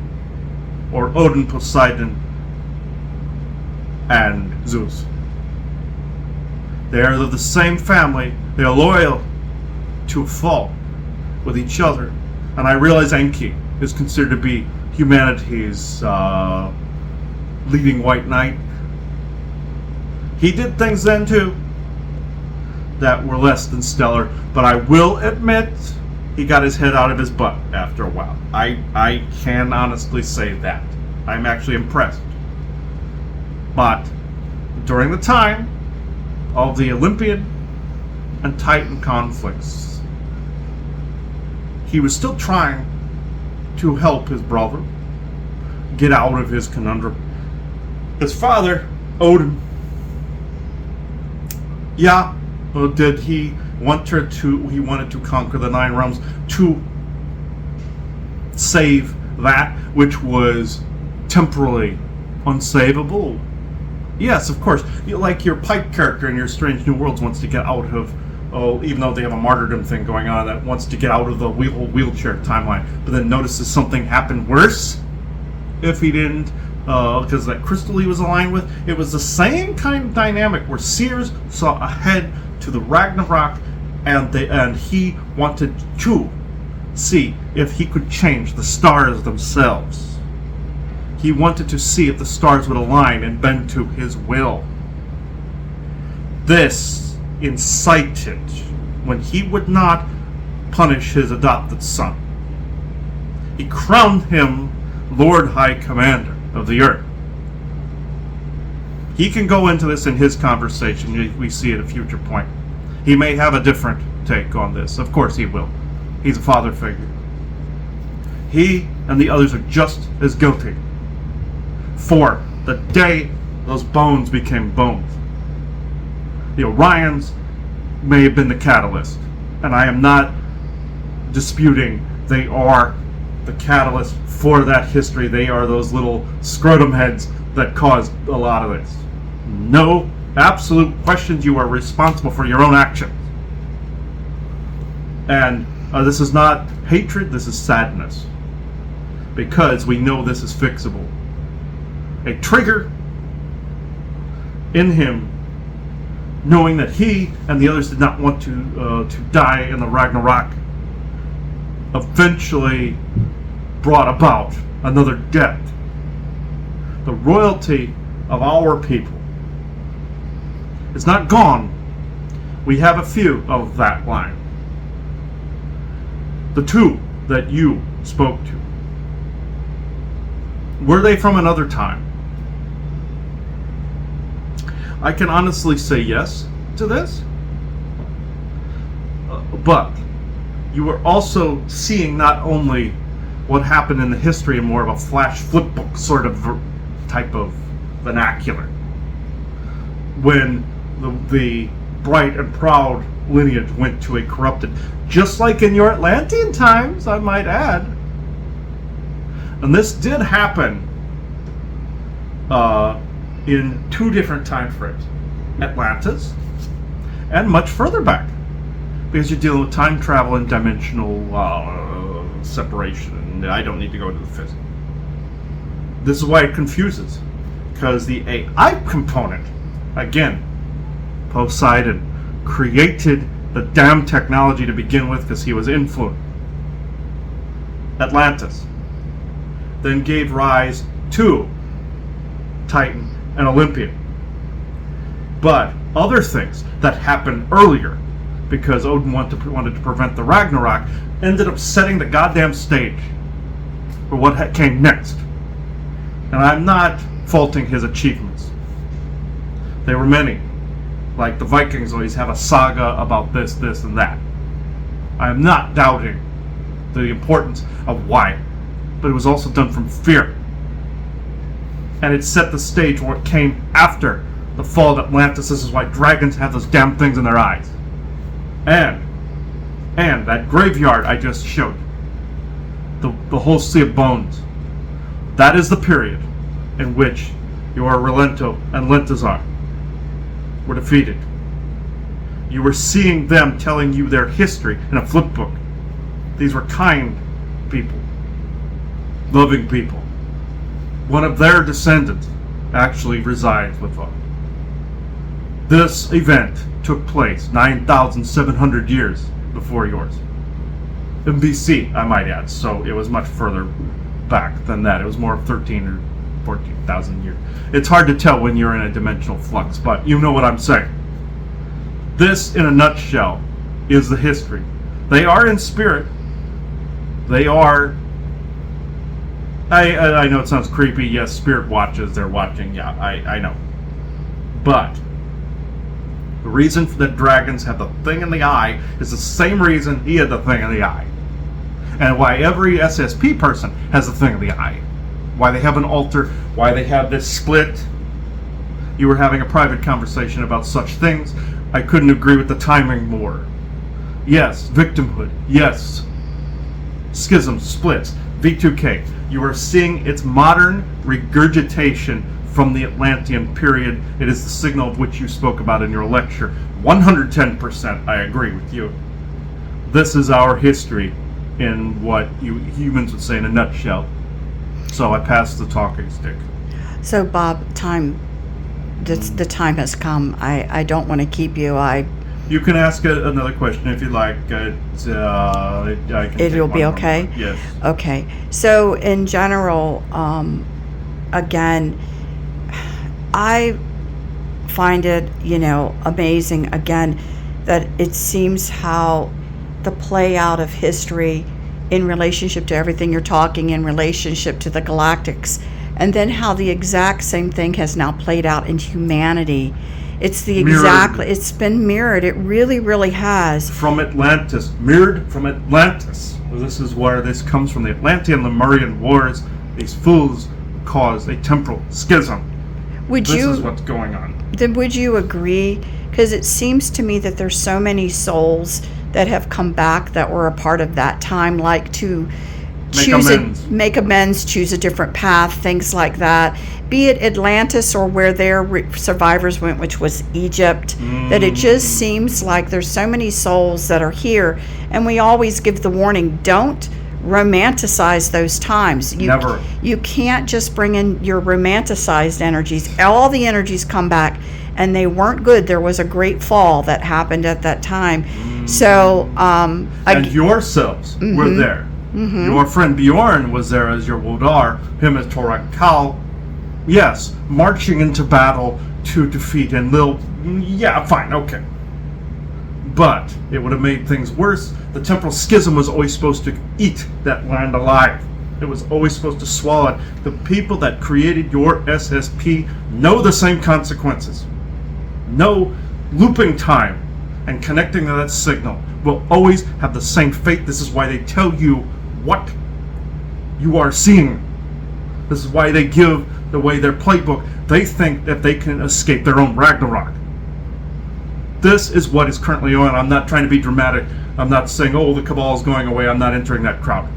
or Odin, Poseidon, and Zeus. They are of the same family. They are loyal to a fault with each other. And I realize Enki is considered to be humanity's leading white knight. He did things then too that were less than stellar, but I will admit he got his head out of his butt after a while. I can honestly say that. I'm actually impressed. But during the time of the Olympian and Titan conflicts, he was still trying to help his brother get out of his conundrum. His father, Odin, did he wanted to conquer the 9 realms to save that which was temporally unsavable? Yes, of course. Like your Pike character in your Strange New Worlds wants to get out of, even though they have a martyrdom thing going on, that wants to get out of the wheelchair timeline, but then notices something happened worse if he didn't, because that crystal he was aligned with. It was the same kind of dynamic where Sears saw ahead to the Ragnarok, and he wanted to see if he could change the stars themselves. He wanted to see if the stars would align and bend to his will. This incited when he would not punish his adopted son. He crowned him Lord High Commander of the Earth. He can go into this in his conversation. We see at a future point. He may have a different take on this. Of course he will. He's a father figure. He and the others are just as guilty for the day those bones became bones. The Orions may have been the catalyst, and I am not disputing they are the catalyst for that history. They are those little scrotum heads that caused a lot of this. No absolute questions. You are responsible for your own actions. And this is not hatred, this is sadness. Because we know this is fixable. A trigger in him, knowing that he and the others did not want to die in the Ragnarok, eventually brought about another death. The royalty of our people is not gone. We have a few of that line. The 2 that you spoke to, were they from another time? I can honestly say yes to this, but you were also seeing not only what happened in the history in more of a flash flip book sort of type of vernacular, when the bright and proud lineage went to a corrupted, just like in your Atlantean times, I might add. And this did happen in 2 different time frames. Atlantis and much further back, because you're dealing with time travel and dimensional separation, and I don't need to go into the physics. This is why it confuses, because the AI component, again, Poseidon created the damn technology to begin with because he was influenced. Atlantis then gave rise to Titan and Olympian. But other things that happened earlier, because Odin wanted to prevent the Ragnarok, ended up setting the goddamn stage for what came next. And I'm not faulting his achievements. There were many. Like the Vikings always have a saga about this, and that. I am not doubting the importance of why, but it was also done from fear. And it set the stage for what came after the fall of Atlantis. This is why dragons have those damn things in their eyes. And that graveyard I just showed, the whole sea of bones, that is the period in which your Relento and Lentazar were defeated. You were seeing them telling you their history in a flip book. These were kind people, loving people. One of their descendants actually resides with them. This event took place 9,700 years before yours. In BC, I might add. So it was much further back than that. It was more 13 or 14,000 years. It's hard to tell when you're in a dimensional flux, but you know what I'm saying. This, in a nutshell, is the history. They are in spirit. They are... I know it sounds creepy. Yes, spirit watches. They're watching. Yeah, I know. But the reason that dragons have the thing in the eye is the same reason he had the thing in the eye. And why every SSP person has the thing in the eye. Why they have an altar. Why they have this split. You were having a private conversation about such things. I couldn't agree with the timing more. Yes, victimhood. Yes. Schisms, splits, V2K. You are seeing its modern regurgitation from the Atlantean period. It is the signal of which you spoke about in your lecture. 110% I agree with you. This is our history in what you humans would say in a nutshell. So I pass the talking stick. So Bob, the time has come. I don't want to keep you. You can ask another question if you like. I can It'll take be one okay? more. Yes. Okay. So in general, again, I find it, amazing, again, that it seems how the play out of history in relationship to everything you're talking, in relationship to the galactics, and then how the exact same thing has now played out in humanity. It's it's been mirrored. It really, really has. From Atlantis, mirrored from Atlantis. This is where this comes from. The Atlantean Lemurian wars. These fools caused a temporal schism. This is what's going on. Then would you agree? Because it seems to me that there's so many souls that have come back that were a part of that time, like to make amends, choose a different path, things like that. Be it Atlantis or where their survivors went, which was Egypt, that it just seems like there's so many souls that are here, and we always give the warning, don't romanticize those times. Never. You can't just bring in your romanticized energies. All the energies come back, and they weren't good. There was a great fall that happened at that time. So, and yourselves were there. Your friend Bjorn was there as your Wodar, him as Torak Kal. Yes, marching into battle to defeat and yeah, fine, okay. But it would have made things worse. The temporal schism was always supposed to eat that land alive. It was always supposed to swallow it. The people that created your SSP know the same consequences. No looping time and connecting to that signal will always have the same fate. This is why they tell you what you are seeing. This is why they give the way their playbook. They think that they can escape their own Ragnarok. This is what is currently on. I'm not trying to be dramatic. I'm not saying, oh, the cabal is going away. I'm not entering that crowd.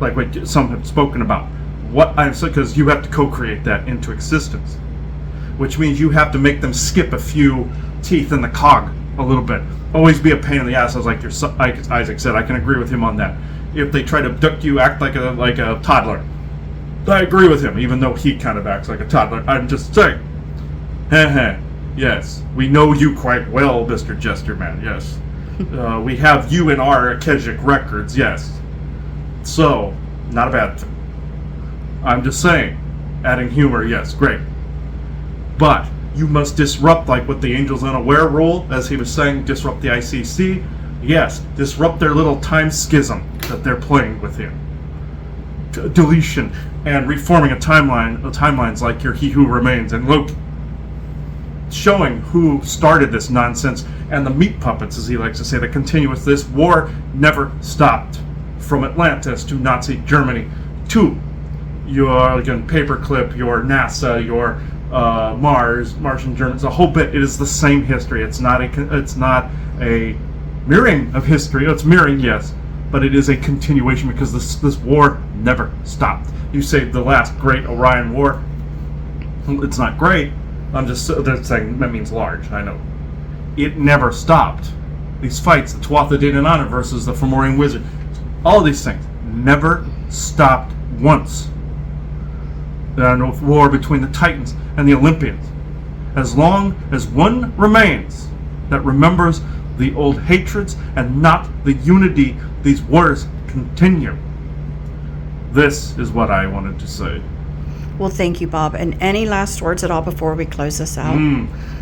Like what some have spoken about. What I'm saying, because you have to co-create that into existence. Which means you have to make them skip a few teeth in the cog a little bit. Always be a pain in the ass, as like Isaac said. I can agree with him on that. If they try to abduct you, act like a toddler. I agree with him, even though he kind of acts like a toddler. I'm just saying. Yes, we know you quite well, Mr. Jesterman, yes. We have you in our Akashic records, yes. So, not a bad thing. I'm just saying, adding humor, yes, great. But you must disrupt, like what the Angels Unaware rule, as he was saying, disrupt the ICC. Yes, disrupt their little time schism that they're playing with here. Deletion and reforming a timeline, timelines like your He Who Remains and Loki. Showing who started this nonsense and the meat puppets, as he likes to say, that continue with this war never stopped. From Atlantis to Nazi Germany to your, again, paperclip, your NASA, your Martian Germans, the whole bit. It is the same history. It's not a mirroring of history. It's mirroring, yes, but it is a continuation because this war never stopped. You say the last great Orion War. It's not great. I'm just they're saying that means large. I know. It never stopped. These fights, the Tuatha De Danann versus the Fomorian Wizard, all of these things never stopped once. There are no war between the Titans and the Olympians. As long as one remains that remembers the old hatreds and not the unity these wars continue. This is what I wanted to say. Well, thank you, Bob. And any last words at all before we close this out?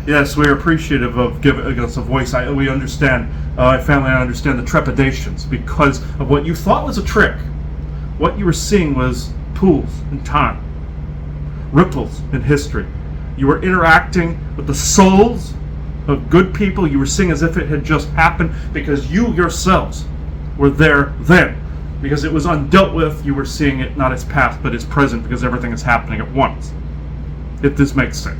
Yes, we're appreciative of giving us a voice. We understand, family, I understand the trepidations because of what you thought was a trick. What you were seeing was pools in time, ripples in history. You were interacting with the souls of good people. You were seeing as if it had just happened because you yourselves were there then. Because it was undealt with, you were seeing it not as past but as present because everything is happening at once. If this makes sense.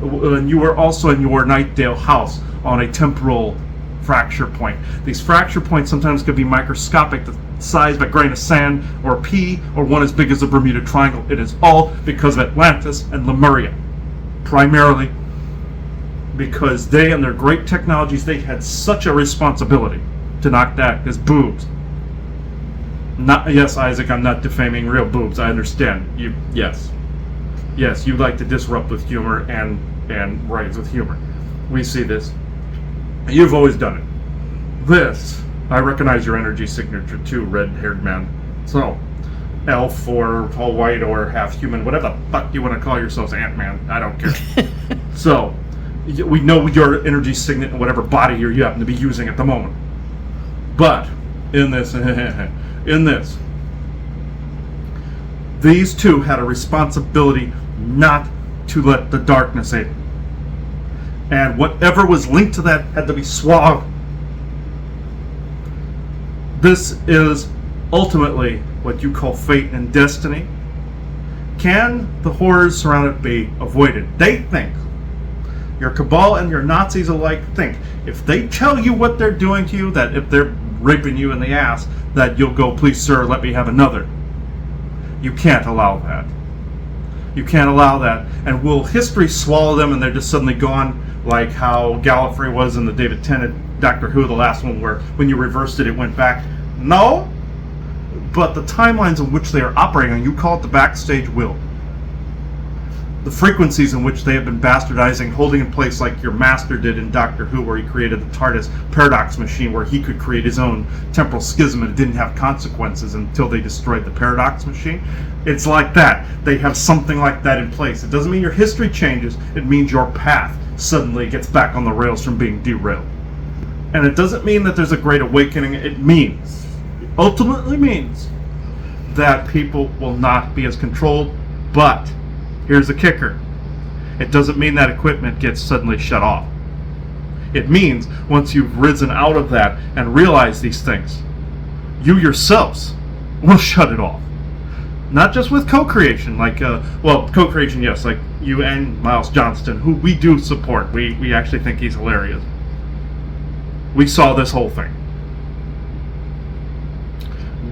And you were also in your Nightdale house on a temporal fracture point. These fracture points sometimes could be microscopic, the size of a grain of sand or a pea, or one as big as the Bermuda Triangle. It is all because of Atlantis and Lemuria. Primarily because they and their great technologies, they had such a responsibility to knock that as boobs. Not, yes, Isaac, I'm not defaming real boobs. I understand. Yes, you like to disrupt with humor and rise with humor. We see this. You've always done it. This, I recognize your energy signature too, red-haired man. So, elf or all white or half human, whatever the fuck you want to call yourselves, Ant-Man. I don't care. So, we know your energy signet and whatever body you happen to be using at the moment. But in this. These two had a responsibility not to let the darkness in. And whatever was linked to that had to be swallowed. This is ultimately what you call fate and destiny. Can the horrors surrounding it be avoided? They think. Your cabal and your Nazis alike think. If they tell you what they're doing to you, that if they're raping you in the ass, that you'll go, please sir, let me have another. You can't allow that. You can't allow that. And will history swallow them and they're just suddenly gone, like how Gallifrey was in the David Tennant Doctor Who, the last one, where when you reversed it, it went back? No. But the timelines in which they are operating on, you call it the backstage will. The frequencies in which they have been bastardizing, holding in place like your master did in Doctor Who, where he created the TARDIS paradox machine, where he could create his own temporal schism and it didn't have consequences until they destroyed the paradox machine. It's like that. They have something like that in place. It doesn't mean your history changes. It means your path suddenly gets back on the rails from being derailed. And it doesn't mean that there's a great awakening. It ultimately means that people will not be as controlled, but here's the kicker. It doesn't mean that equipment gets suddenly shut off. It means once you've risen out of that and realized these things, you yourselves will shut it off. Not just with co-creation, like, co-creation, yes, like you and Miles Johnston, who we do support. We actually think he's hilarious. We saw this whole thing.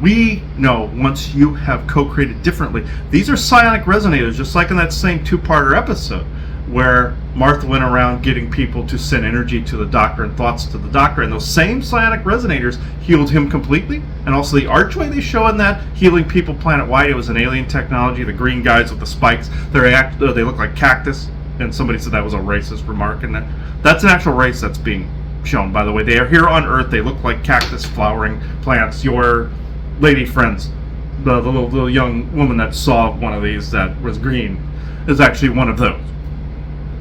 We know once you have co-created differently, these are psionic resonators, just like in that same two-parter episode where Martha went around getting people to send energy to the Doctor and thoughts to the Doctor, and those same psionic resonators healed him completely. And also the archway they show in that, healing people planet-wide, it was an alien technology. The green guys with the spikes, they look like cactus, and somebody said that was a racist remark, and that's an actual race that's being shown, by the way. They are here on Earth. They look like cactus flowering plants. Your lady friends, the little young woman that saw one of these that was green, is actually one of those.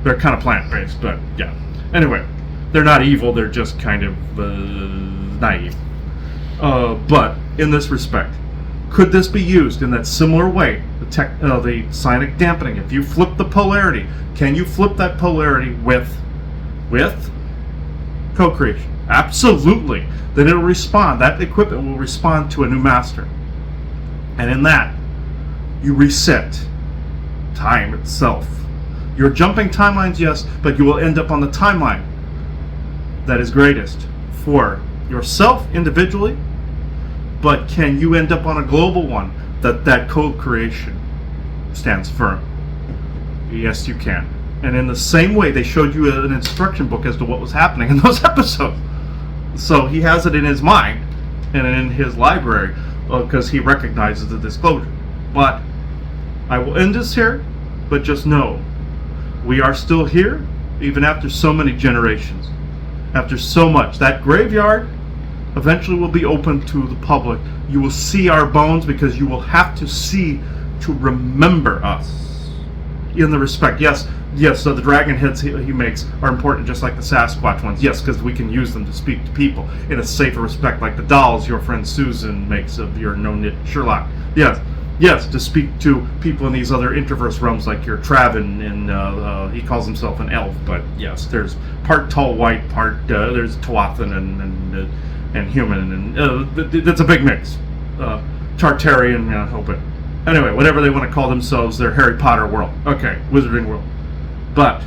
They're kind of plant-based, but yeah. Anyway, they're not evil, they're just kind of naive. But in this respect, could this be used in that similar way? The psionic dampening, if you flip the polarity, can you flip that polarity with co-creation? Absolutely. Then it'll respond. That equipment will respond to a new master. And in that, you reset time itself. You're jumping timelines, yes, but you will end up on the timeline that is greatest for yourself individually, but can you end up on a global one that co-creation stands firm? Yes, you can. And in the same way, they showed you an instruction book as to what was happening in those episodes. So he has it in his mind and in his library because he recognizes the disclosure. But I will end this here, but just know we are still here even after so many generations. After so much, that graveyard eventually will be open to the public. You will see our bones because you will have to see to remember us. In the respect, yes, so the dragon heads he makes are important just like the Sasquatch ones. Yes, because we can use them to speak to people in a safer respect, like the dolls your friend Susan makes of your no-knit Sherlock. Yes, to speak to people in these other interverse realms like your Travin, and he calls himself an elf, but yes, there's part tall white, part there's Tuathan and human, and that's a big mix. Tartarian, but anyway, whatever they want to call themselves, their Harry Potter world. Okay, Wizarding world. But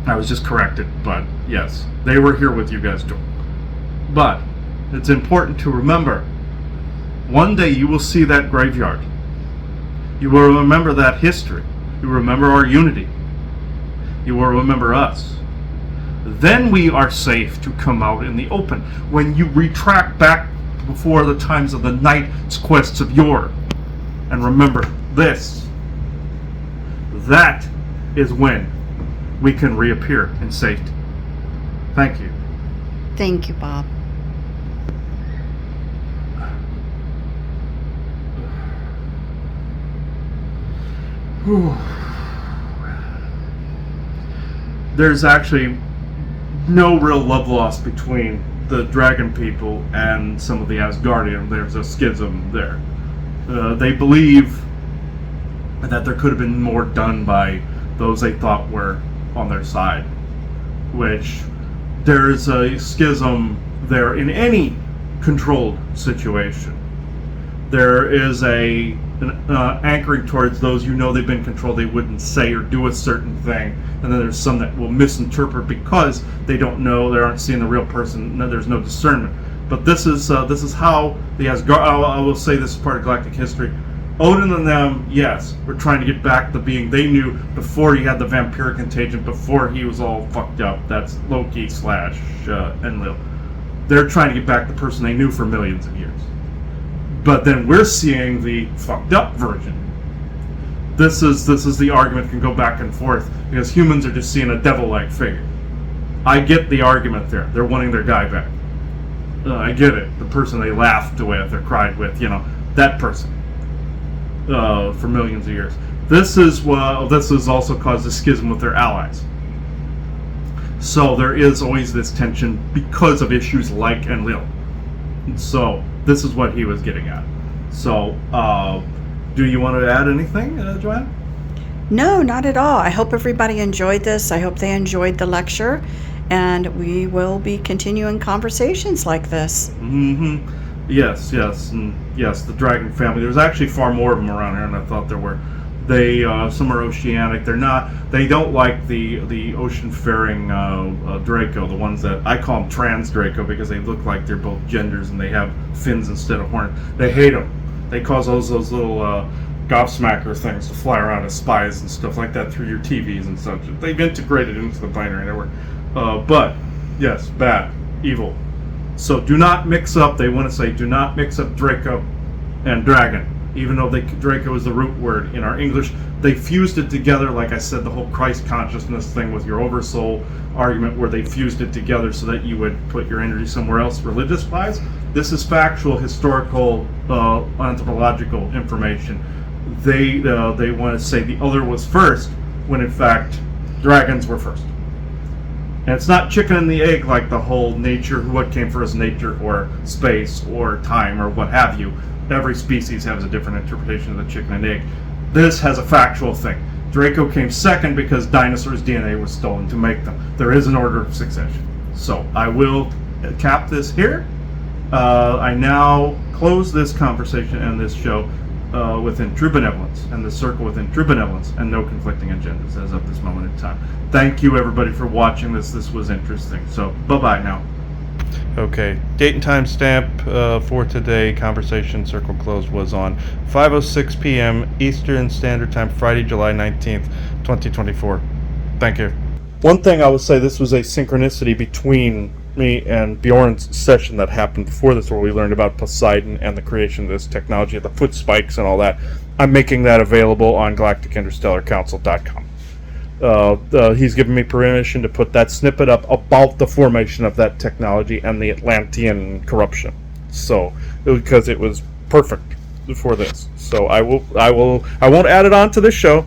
I was just corrected. But yes, they were here with you guys too. But it's important to remember. One day you will see that graveyard. You will remember that history. You will remember our unity. You will remember us. Then we are safe to come out in the open. When you retract back before the times of the knight's quests of yore, and remember this, that is when we can reappear in safety. Thank you. Thank you, Bob. There's actually no real love lost between the dragon people and some of the Asgardian. There's a schism there. They believe that there could have been more done by those they thought were on their side, which there's a schism there in any controlled situation. There is an anchoring towards those they've been controlled, they wouldn't say or do a certain thing, and then there's some that will misinterpret because they don't know, they aren't seeing the real person, there's no discernment. But this is how the Asgard. I will say this is part of galactic history. Odin and them, yes, were trying to get back the being they knew before he had the vampiric contagion, before he was all fucked up. That's Loki / Enlil. They're trying to get back the person they knew for millions of years. But then we're seeing the fucked up version. This is the argument can go back and forth because humans are just seeing a devil-like figure. I get the argument there. They're wanting their guy back. I get it. The person they laughed with or cried with, that person. For millions of years. This has also caused a schism with their allies. So there is always this tension because of issues like Enlil. So this is what he was getting at. So, do you want to add anything, Joanna? No, not at all. I hope everybody enjoyed this. I hope they enjoyed the lecture, and we will be continuing conversations like this. Mm-hmm. Yes, and yes, the dragon family. There's actually far more of them around here than I thought there were. They some are oceanic. They don't like the ocean-faring Draco. The ones that I call them trans Draco because they look like they're both genders and they have fins instead of horns. They hate them. They cause those little gobsmacker things to fly around as spies and stuff like that through your TVs and such. They've integrated into the binary network. But yes, bad, evil. So do not mix up. They want to say do not mix up Draco and dragon. Even though Draco is the root word in our English, they fused it together. Like I said, the whole Christ consciousness thing with your oversoul argument, where they fused it together so that you would put your energy somewhere else, religious-wise. This is factual, historical, anthropological information. They want to say the other was first, when in fact dragons were first. And it's not chicken and the egg like the whole nature, what came first, nature or space or time or what have you. Every species has a different interpretation of the chicken and egg. This has a factual thing. Draco came second because dinosaurs' DNA was stolen to make them. There is an order of succession. So I will cap this here. I now close this conversation and this show within true benevolence, and the circle within true benevolence, and no conflicting agendas as of this moment in time. Thank you everybody for watching this. This was interesting. So bye-bye now. Okay, date and time stamp for today, conversation circle closed, was on 5:06 p.m. Eastern Standard Time, Friday, July 19th, 2024. Thank you. One thing I would say, this was a synchronicity between me and Bjorn's session that happened before this, where we learned about Poseidon and the creation of this technology, the foot spikes and all that. I'm making that available on galacticinterstellarcouncil.com. He's given me permission to put that snippet up about the formation of that technology and the Atlantean corruption. So, because it was perfect for this. So I won't add it on to this show,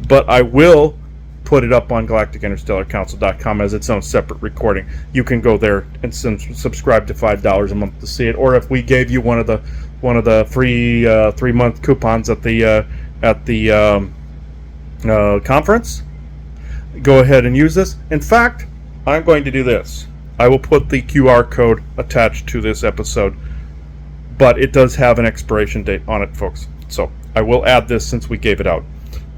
but I will put it up on galacticinterstellarcouncil.com as its own separate recording. You can go there and subscribe to $5 a month to see it, or if we gave you one of the free 3-month coupons at the conference, go ahead and use this. In fact, I'm going to do this. I will put the QR code attached to this episode, but it does have an expiration date on it, folks. So I will add this since we gave it out.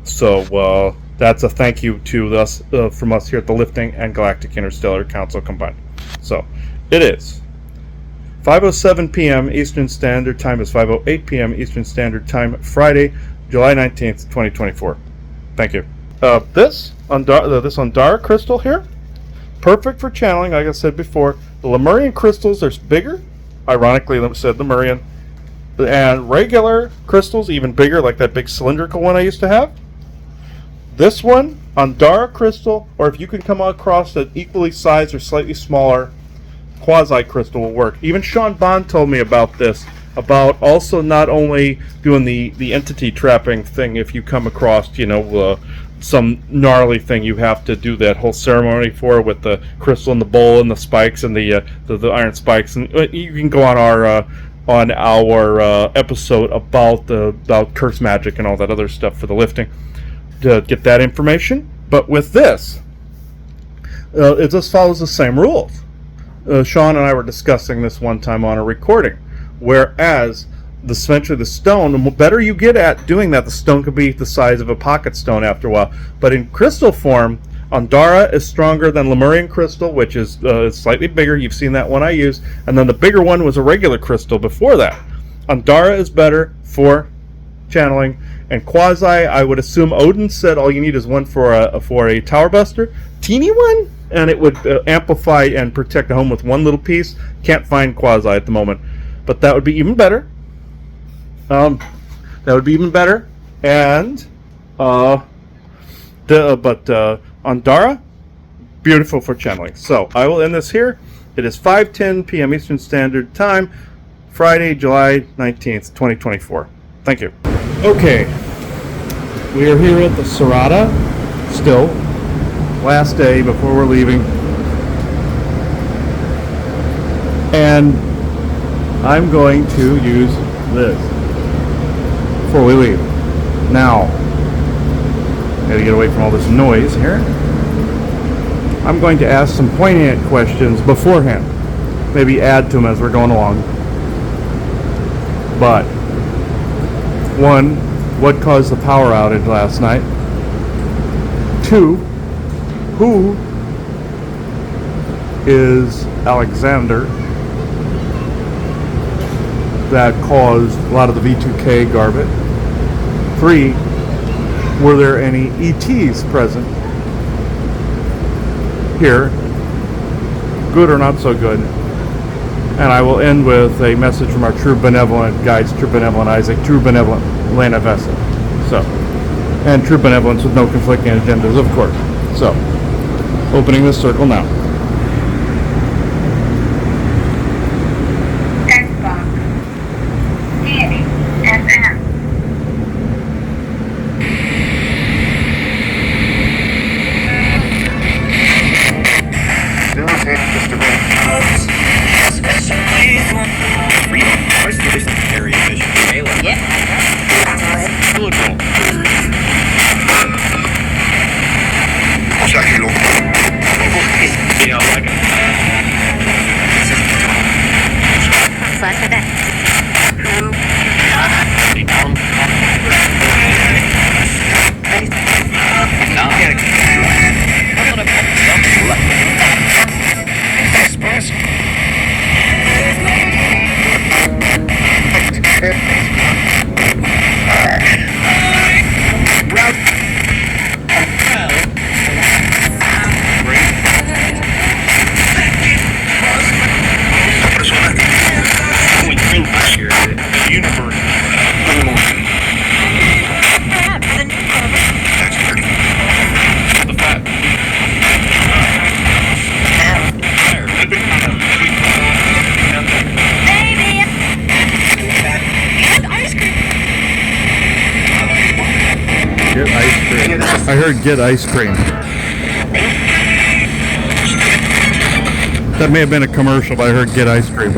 So that's a thank you to us from us here at the Lifting and Galactic Interstellar Council combined. So it is 5:07 p.m. Eastern Standard Time is 5:08 p.m. Eastern Standard Time, Friday, July 19th, 2024. Thank you. This Andara crystal here, perfect for channeling. Like I said before, the Lemurian crystals are bigger. Ironically, said Lemurian, and regular crystals even bigger, like that big cylindrical one I used to have. This one, Andara crystal, or if you can come across an equally sized or slightly smaller quasi crystal will work. Even Sean Bond told me about this, about also not only doing the entity trapping thing. If you come across, some gnarly thing you have to do that whole ceremony for, with the crystal and the bowl and the spikes and the iron spikes, and you can go on our episode about curse magic and all that other stuff for the lifting to get that information. But with this, it just follows the same rules. Sean and I were discussing this one time on a recording, whereas essentially the stone, the better you get at doing that, the stone could be the size of a pocket stone after a while. But in crystal form, Andara is stronger than Lemurian crystal, which is slightly bigger. You've seen that one I used. And then the bigger one was a regular crystal before that. Andara is better for channeling. And quasi, I would assume Odin said all you need is one for a tower buster. Teeny one, and it would amplify and protect a home with one little piece. Can't find quasi at the moment. But that would be even better. And Andara, beautiful for channeling. So I will end this here. It is 5:10 p.m. Eastern Standard Time, Friday, July 19th, 2024. Thank you. Okay, we are here at the Serata still, last day before we're leaving, and I'm going to use this before we leave. Now, gotta get away from all this noise here. I'm going to ask some poignant questions beforehand, maybe add to them as we're going along. But one, what caused the power outage last night? 2, who is Alexander that caused a lot of the V2K garbage? 3, were there any ETs present here, good or not so good? And I will end with a message from our true benevolent guides, true benevolent Isaac, true benevolent Lena Vessa. So, and true benevolence with no conflicting agendas, of course. So, opening this circle now. Xbox. Danny. FM. Just a minute. Area vision. Yeah. heard get ice cream. That may have been a commercial, but I heard get ice cream.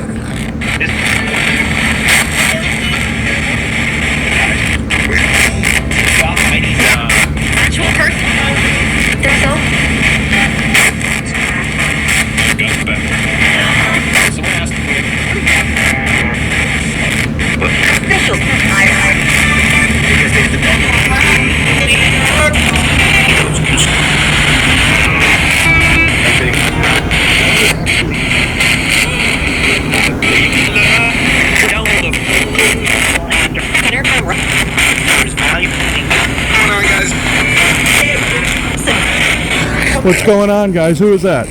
What's going on, guys? Who is that?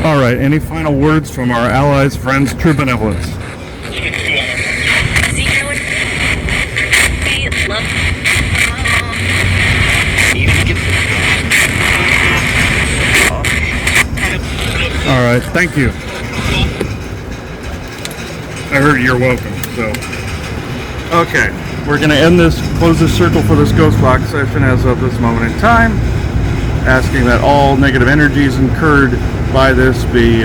All right, any final words from our allies, friends, true benevolence? All right, thank you. I heard you're welcome, so. Okay, we're going to end this, close this circle for this ghost box session as of this moment in time, asking that all negative energies incurred by this be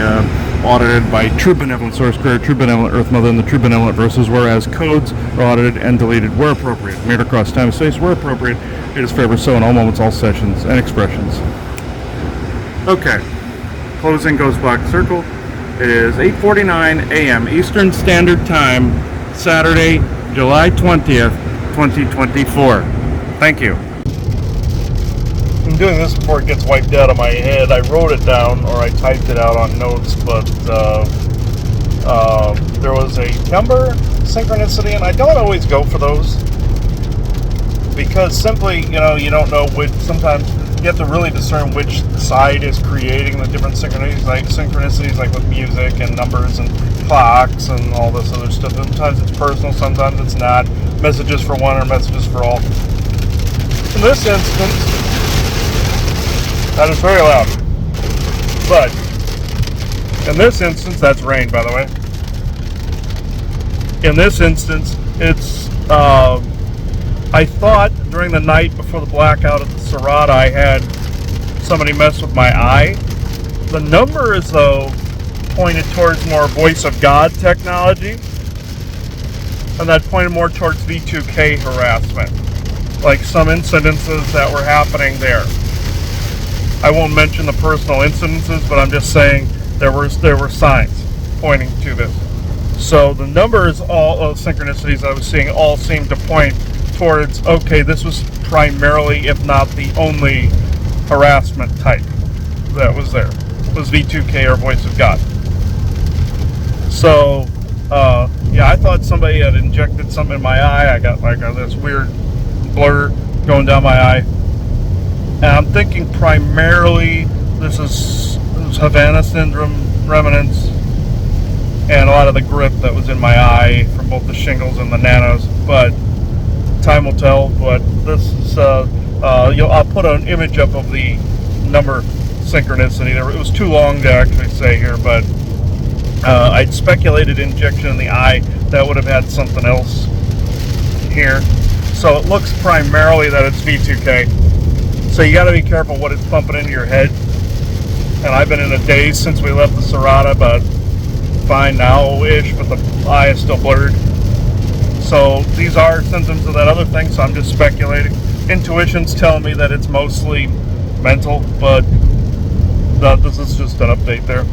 audited by True Benevolent Source Creator, True Benevolent Earth Mother, and the True Benevolent Verses, whereas codes are audited and deleted where appropriate, made across time and space where appropriate. It is forever so in all moments, all sessions, and expressions. Okay, closing Ghost Box Circle. It is 8:49 a.m. Eastern Standard Time, Saturday, July 20th, 2024. Thank you. I'm doing this before it gets wiped out of my head. I wrote it down, or I typed it out on notes, but there was a number synchronicity, and I don't always go for those because simply, you don't know which. Sometimes you have to really discern which side is creating the different synchronicities, like with music and numbers and clocks and all this other stuff. Sometimes it's personal, sometimes it's not. Messages for one or messages for all. In this instance, that is very loud. But in this instance, that's rain, by the way. In this instance, it's, I thought during the night before the blackout at the Serrata, I had somebody mess with my eye. The number is, though, pointed towards more voice of God technology. And that pointed more towards V2K harassment. Like some incidences that were happening there. I won't mention the personal incidences, but I'm just saying there were signs pointing to this. So the numbers, all of synchronicities I was seeing, all seemed to point towards, okay, this was primarily, if not the only, harassment type that was there. It was V2K or Voice of God. So, yeah, I thought somebody had injected something in my eye. I got like this weird blur going down my eye. And I'm thinking primarily this is Havana syndrome remnants and a lot of the grip that was in my eye from both the shingles and the nanos. But time will tell. But this is, I'll put an image up of the number synchronicity. It was too long to actually say here, but I'd speculated injection in the eye. That would have had something else here. So it looks primarily that it's V2K. So you got to be careful what it's pumping into your head. And I've been in a daze since we left the Serrata, but fine now-ish, but the eye is still blurred. So these are symptoms of that other thing, so I'm just speculating. Intuition's telling me that it's mostly mental, but this is just an update there.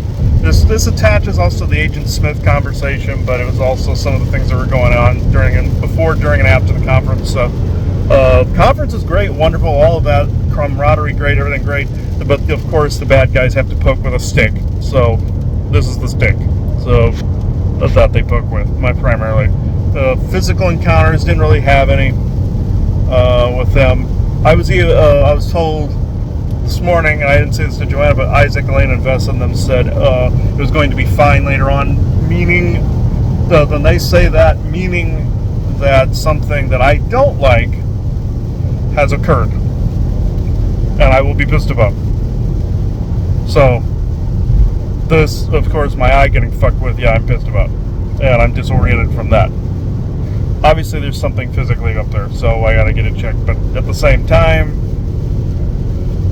This attaches also to the Agent Smith conversation, but it was also some of the things that were going on before, during, and after the conference. So, conference is great, wonderful, all of that, camaraderie great, everything great. But of course, the bad guys have to poke with a stick. So this is the stick. So that's that they poke with, primarily. Physical encounters didn't really have any. with them. I was told this morning, and I didn't say this to Joanna, but Isaac, Elaine, and Vess and them said it was going to be fine later on, meaning, when they say that, meaning that something that I don't like has occurred, and I will be pissed about. So, this, of course, my eye getting fucked with, yeah, I'm pissed about, and I'm disoriented from that. Obviously, there's something physically up there, so I gotta get it checked, but at the same time,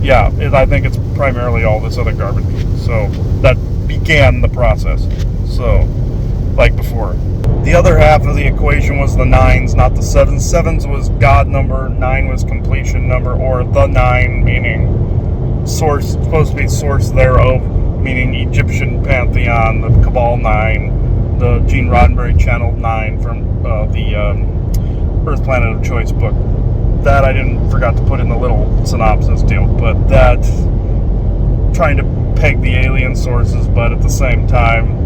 yeah, I think it's primarily all this other garbage. So that began the process. So, like before. The other half of the equation was the 9s, not the 7s. 7s was God number, 9 was completion number, or the 9, meaning source, supposed to be source thereof, meaning Egyptian pantheon, the Cabal 9, the Gene Roddenberry channeled 9 from the Earth Planet of Choice book. That I forgot to put in the little synopsis deal, but that, trying to peg the alien sources, but at the same time,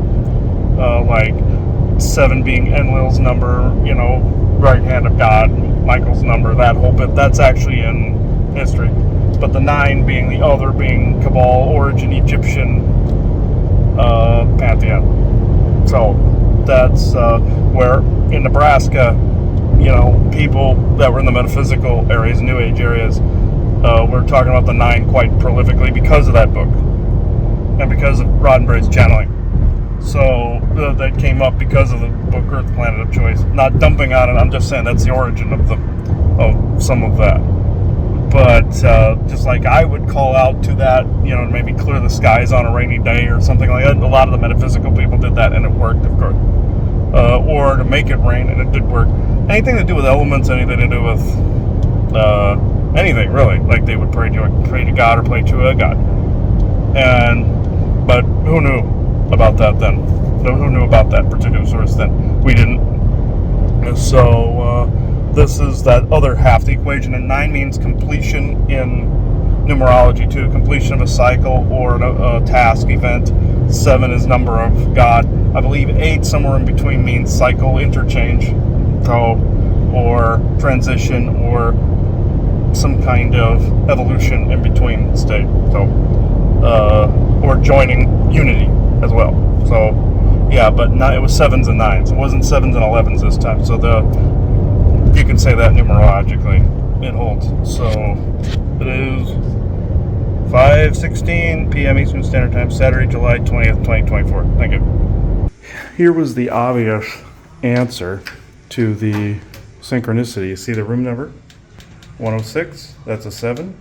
like 7 being Enlil's number, right hand of God, Michael's number, that whole bit, that's actually in history. But the 9 being the other, being Cabal, origin Egyptian pantheon. So that's where in Nebraska, people that were in the metaphysical areas, New Age areas, were talking about the 9 quite prolifically because of that book and because of Roddenberry's channeling. So that came up because of the book Earth Planet of Choice. Not dumping on it, I'm just saying that's the origin of some of that. But just like I would call out to that, maybe clear the skies on a rainy day or something like that. A lot of the metaphysical people did that, and it worked, of course. Or to make it rain, and it did work. Anything to do with elements, anything to do with anything really. Like they would pray to God or pray to a god. But who knew about that then? Who knew about that particular source then? We didn't. So this is that other half of the equation, and 9 means completion in numerology too, completion of a cycle or a task event. 7 is number of God. I believe 8 somewhere in between means cycle, interchange, or transition, or some kind of evolution in between state. Or joining unity as well. So yeah, but it was 7s and 9s. It wasn't 7s and 11s this time. So you can say that numerologically it holds. So it is 5:16 p.m. Eastern Standard Time, Saturday, July 20th, 2024. Thank you. Here was the obvious answer to the synchronicity. You see the room number? 106, that's a 7.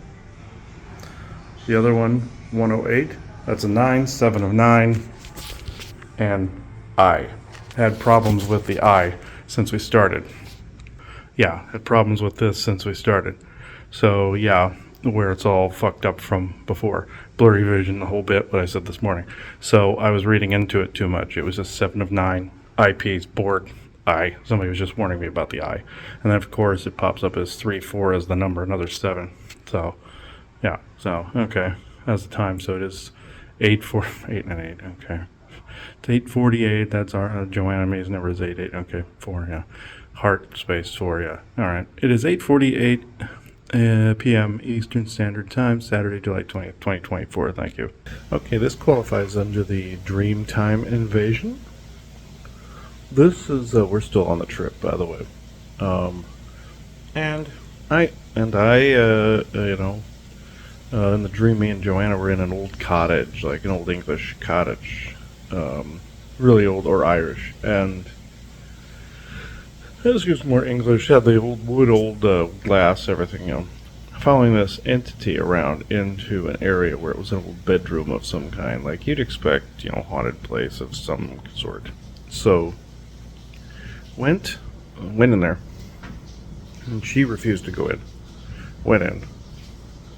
The other one, 108, that's a 9, 7 of 9. And I had problems with the I since we started. Yeah, had problems with this since we started. So yeah, where it's all fucked up from before. Blurry vision, the whole bit, what I said this morning. So I was reading into it too much. It was a 7 of 9, IPs, bored, I. Somebody was just warning me about the I. And then of course it pops up as 3, 4 as the number, another 7. So, yeah, so, okay. That's the time, so it is 8, 4, 8 and 8, okay. It's 8:48, that's our, Joanna May's number is 88, okay, 4, yeah. Heart space 4, yeah. Alright, it is 8:48 p.m. Eastern Standard Time, Saturday, July 20th, 2024, thank you. Okay, this qualifies under the Dream Time Invasion. This is, we're still on the trip, by the way. In the dream, me and Joanna were in an old cottage, like an old English cottage, really old, or Irish, and this was more English, had the old wood, old glass, everything, following this entity around into an area where it was an old bedroom of some kind, like you'd expect, haunted place of some sort. So, went in there, and she refused to go in. Went in.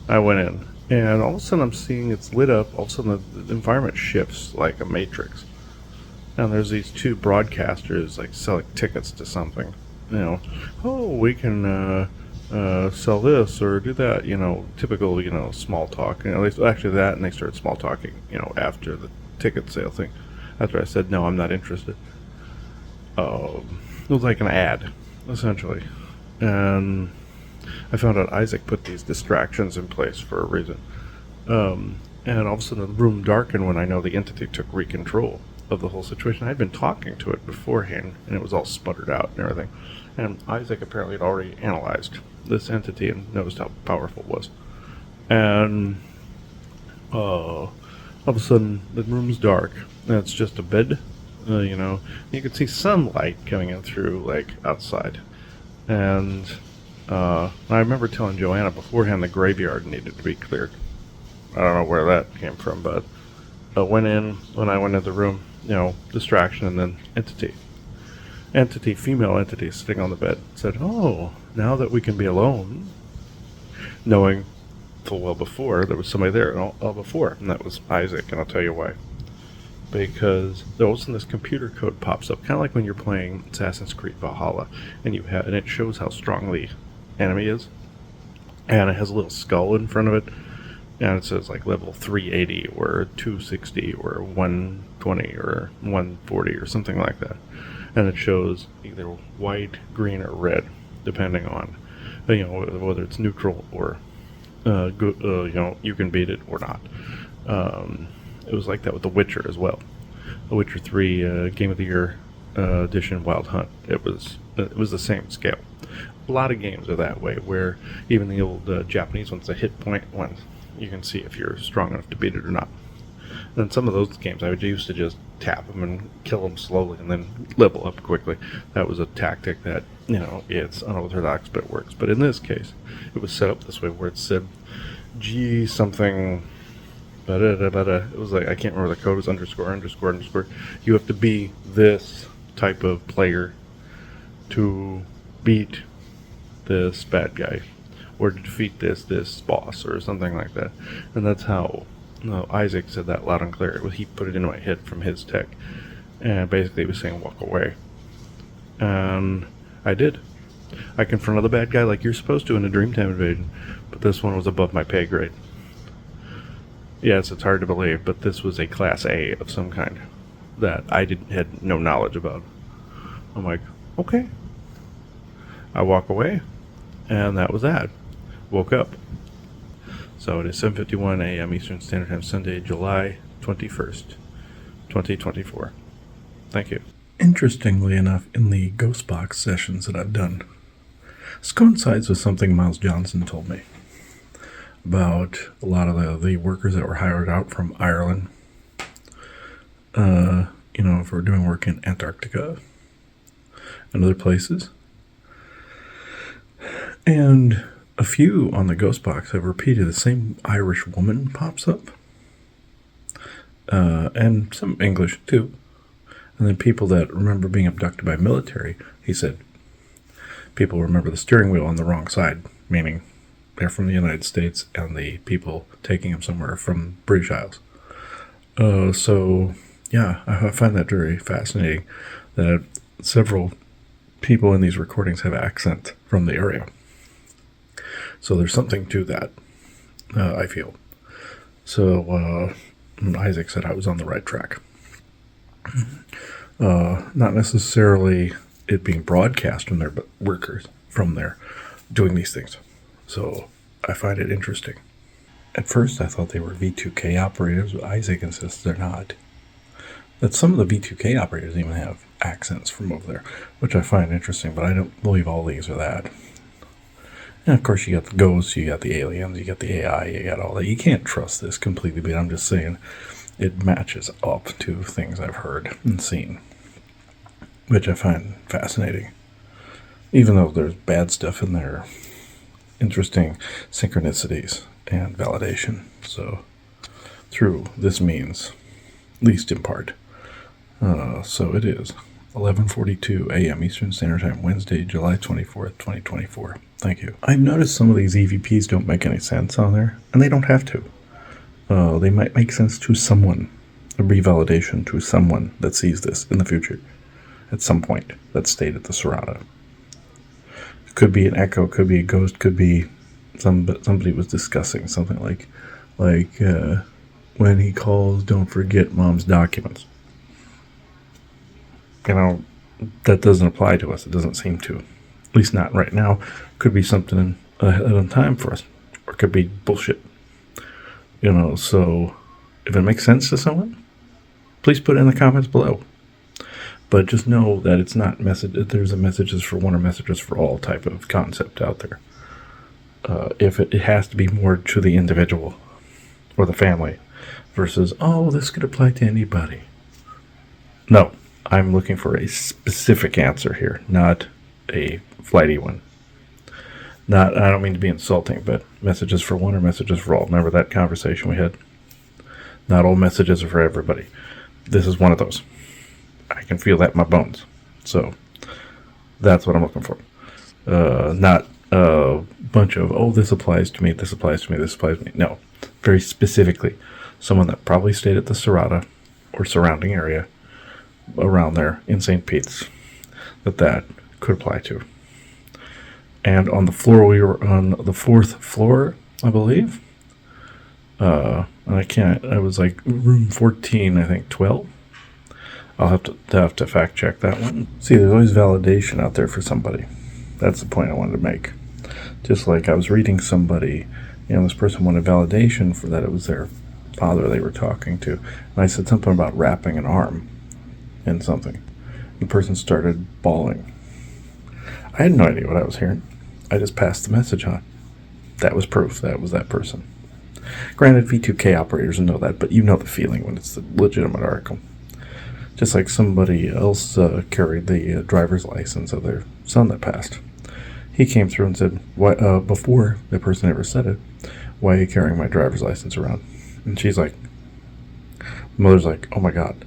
I went in, and all of a sudden I'm seeing it's lit up. All of a sudden the environment shifts like a matrix, and there's these 2 broadcasters like selling tickets to something. Oh, we can sell this or do that. Typical small talk. Actually that, and they started small talking. After the ticket sale thing. After I said no, I'm not interested. It was like an ad, essentially, and I found out Isaac put these distractions in place for a reason. And all of a sudden the room darkened when I know the entity took control of the whole situation. I'd been talking to it beforehand, and it was all sputtered out and everything. And Isaac apparently had already analyzed this entity and noticed how powerful it was. And all of a sudden the room's dark, and it's just a bed. You can see sunlight coming in through, like, outside. And I remember telling Joanna beforehand the graveyard needed to be cleared. I don't know where that came from, but I went in, when I went into the room, distraction, and then entity, female entity sitting on the bed, said, "Oh, now that we can be alone," knowing full well before there was somebody there all before, and that was Isaac, and I'll tell you why. Because all of a sudden this computer code pops up, kind of like when you're playing Assassin's Creed Valhalla, and it shows how strong the enemy is, and it has a little skull in front of it, and it says like level 380 or 260 or 120 or 140 or something like that, and it shows either white, green, or red, depending on whether it's neutral or you can beat it or not. It was like that with The Witcher as well. The Witcher 3 Game of the Year edition Wild Hunt. It was the same scale. A lot of games are that way, where even the old Japanese ones, the hit point ones, you can see if you're strong enough to beat it or not. And some of those games I would used to just tap them and kill them slowly and then level up quickly. That was a tactic that, it's unorthodox, but it works. But in this case, it was set up this way where it said G something. It was like, I can't remember the code, it was ____. You have to be this type of player to beat this bad guy, or to defeat this boss, or something like that. And that's how Isaac said that loud and clear. He put it in my head from his tech, and basically he was saying walk away. And I did. I confronted the bad guy like you're supposed to in a Dreamtime Invasion, but this one was above my pay grade. Yes, it's hard to believe, but this was a Class A of some kind that I had no knowledge about. I'm like, okay. I walk away, and that was that. Woke up. So it is 7:51 a.m. Eastern Standard Time, Sunday, July 21st, 2024. Thank you. Interestingly enough, in the Ghost Box sessions that I've done, this coincides with something Miles Johnson told me about a lot of the workers that were hired out from Ireland, for doing work in Antarctica and other places. And a few on the Ghost Box have repeated the same Irish woman pops up, and some English too. And then people that remember being abducted by military, he said, people remember the steering wheel on the wrong side, meaning they're from the United States, and the people taking them somewhere from British Isles. So, yeah, I find that very fascinating that several people in these recordings have accent from the area. So there's something to that, I feel. So Isaac said I was on the right track. Not necessarily it being broadcast from there, but workers from there doing these things. So I find it interesting. At first I thought they were V2K operators, but Isaac insists they're not. That some of the V2K operators even have accents from over there, which I find interesting, but I don't believe all these are that. And of course you got the ghosts, you got the aliens, you got the AI, you got all that. You can't trust this completely, but I'm just saying it matches up to things I've heard and seen, which I find fascinating. Even though there's bad stuff in there, interesting synchronicities and validation. So through this means, at least in part. So it is 11:42 a.m. Eastern Standard Time, Wednesday, July 24th, 2024. Thank you. I've noticed some of these EVPs don't make any sense on there, and they don't have to. They might make sense to someone, a revalidation to someone that sees this in the future at some point that stayed at the Serrata. It could be an echo, could be a ghost, could be somebody was discussing something like when he calls, don't forget mom's documents. That doesn't apply to us. It doesn't seem to. At least not right now. Could be something ahead of time for us, or it could be bullshit. So if it makes sense to someone, please put it in the comments below. But just know that it's not there's a messages for one or messages for all type of concept out there. If it has to be more to the individual or the family versus, oh, this could apply to anybody. No, I'm looking for a specific answer here, not a flighty one. I don't mean to be insulting, but messages for one or messages for all. Remember that conversation we had? Not all messages are for everybody. This is one of those. I can feel that in my bones. So that's what I'm looking for. Not a bunch of, oh, this applies to me, this applies to me, this applies to me. No, very specifically. Someone that probably stayed at the Serrata or surrounding area around there in St. Pete's that could apply to. And on the floor, we were on the 4th floor, I believe. And I was like room 14, I think 12. I'll have to fact check that one. See, there's always validation out there for somebody. That's the point I wanted to make. Just like I was reading somebody, this person wanted validation for that it was their father they were talking to. And I said something about wrapping an arm in something. The person started bawling. I had no idea what I was hearing. I just passed the message on. That was proof that was that person. Granted, V2K operators know that, but you know the feeling when it's the legitimate article. Just like somebody else carried the driver's license of their son that passed. He came through and said, "Why?" Before the person ever said it, "Why are you carrying my driver's license around?" And she's like, mother's like, "Oh my God."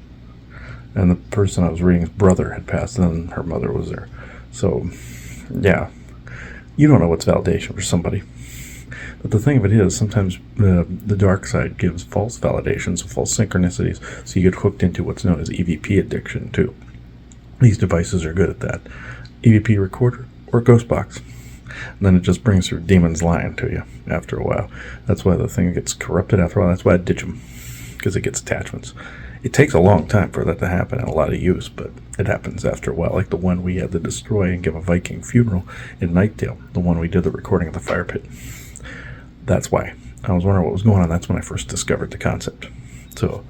And the person I was reading's brother had passed, and then her mother was there. So, yeah. You don't know what's validation for somebody. But the thing of it is, sometimes the dark side gives false validations, false synchronicities, so you get hooked into what's known as EVP addiction, too. These devices are good at that. EVP recorder or ghost box. And then it just brings through demons lying to you after a while. That's why the thing gets corrupted after a while. That's why I ditch them, because it gets attachments. It takes a long time for that to happen and a lot of use, but it happens after a while. Like the one we had to destroy and give a Viking funeral in Nightdale, the one we did the recording of the fire pit. That's why. I was wondering what was going on. That's when I first discovered the concept. So,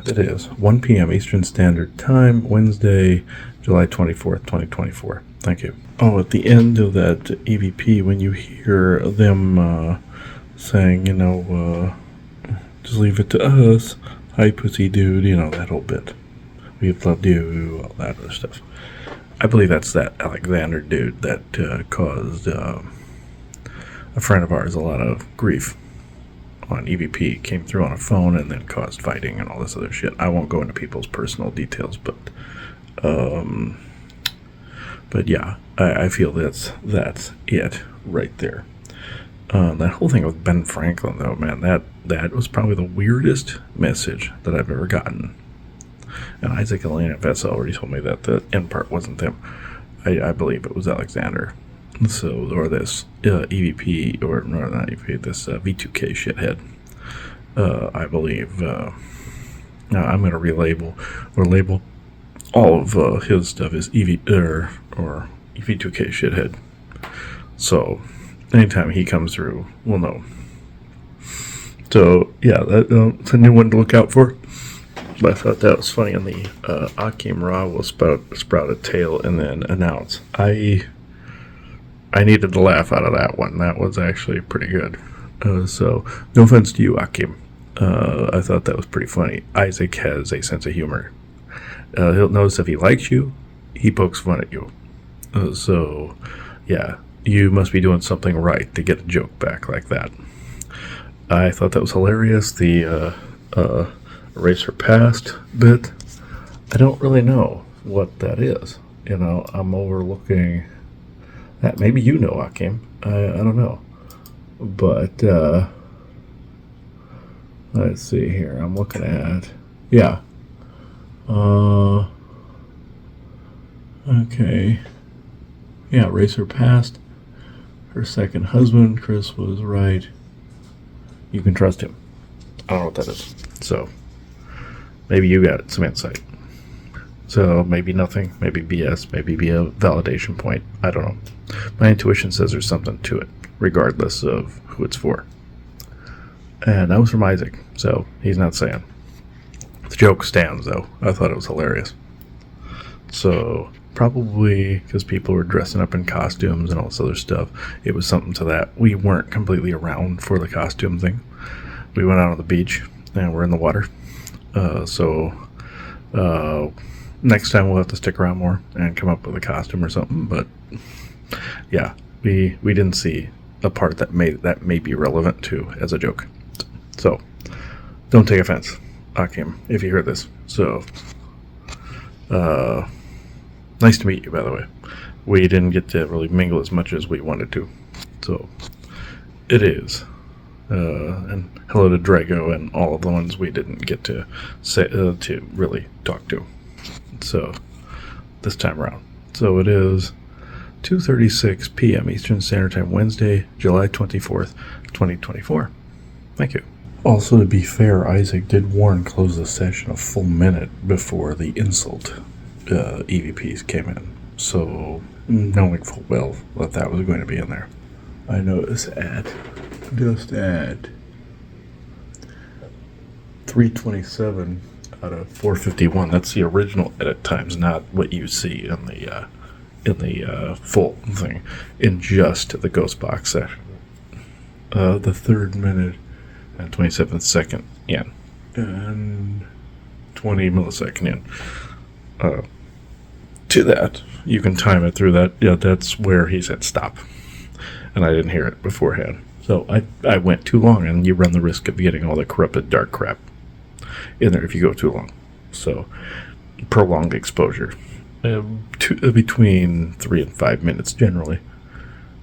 it is 1 p.m. Eastern Standard Time, Wednesday, July 24th, 2024. Thank you. Oh, at the end of that EVP, when you hear them saying, just leave it to us, hi pussy dude, that whole bit. We've loved you, all that other stuff. I believe that's that Alexander dude that caused a friend of ours a lot of grief on EVP. Came through on a phone and then caused fighting and all this other shit. I won't go into people's personal details, but yeah, I feel that's it right there. That whole thing with Ben Franklin, though, man, that was probably the weirdest message that I've ever gotten. And Isaac and Elena Vessa already told me that the end part wasn't them. I believe it was Alexander. So, or this EVP, or no, not EVP, this V2K shithead. I believe. Now I'm going to label all of his stuff as or V2K shithead. So, anytime he comes through, we'll know. So, yeah, that's a new one to look out for. But I thought that was funny on the Akim Ra will sprout a tail and then announce. I needed to laugh out of that one. That was actually pretty good. So, no offense to you, Akim. I thought that was pretty funny. Isaac has a sense of humor. He'll notice if he likes you, he pokes fun at you. So, yeah, you must be doing something right to get a joke back like that. I thought that was hilarious. The Eraser Past bit, I don't really know what that is. I'm overlooking that. Maybe you know, Akim. I don't know. But, let's see here. I'm looking at, yeah. Okay. Yeah, Racer passed. Her second husband, Chris, was right. You can trust him. I don't know what that is. So, maybe you got some insight. So, maybe nothing. Maybe BS. Maybe be a validation point. I don't know. My intuition says there's something to it, regardless of who it's for. And that was from Isaac, so he's not saying. The joke stands, though. I thought it was hilarious. So, probably because people were dressing up in costumes and all this other stuff, it was something to that. We weren't completely around for the costume thing. We went out on the beach, and we're in the water. Next time we'll have to stick around more and come up with a costume or something. But, yeah, we didn't see a part that may be relevant to as a joke. So, don't take offense, Akim, if you heard this. So, nice to meet you, by the way. We didn't get to really mingle as much as we wanted to. So, it is. And hello to Drago and all of the ones we didn't get to say to really talk to. So, this time around. So, it is 2:36 p.m. Eastern Standard Time, Wednesday, July 24th, 2024. Thank you. Also, to be fair, Isaac did close the session a full minute before the insult EVPs came in. So, knowing full well that was going to be in there. I noticed just at 327 out of 451. That's the original edit times, not what you see in the full thing, in just the ghost box session. The 3rd minute and 27th second in, and 20 millisecond in. To that, you can time it through that. Yeah, that's where he said stop, and I didn't hear it beforehand. So I went too long, and you run the risk of getting all the corrupted dark crap in there if you go too long. So, prolonged exposure. Between 3 and 5 minutes generally,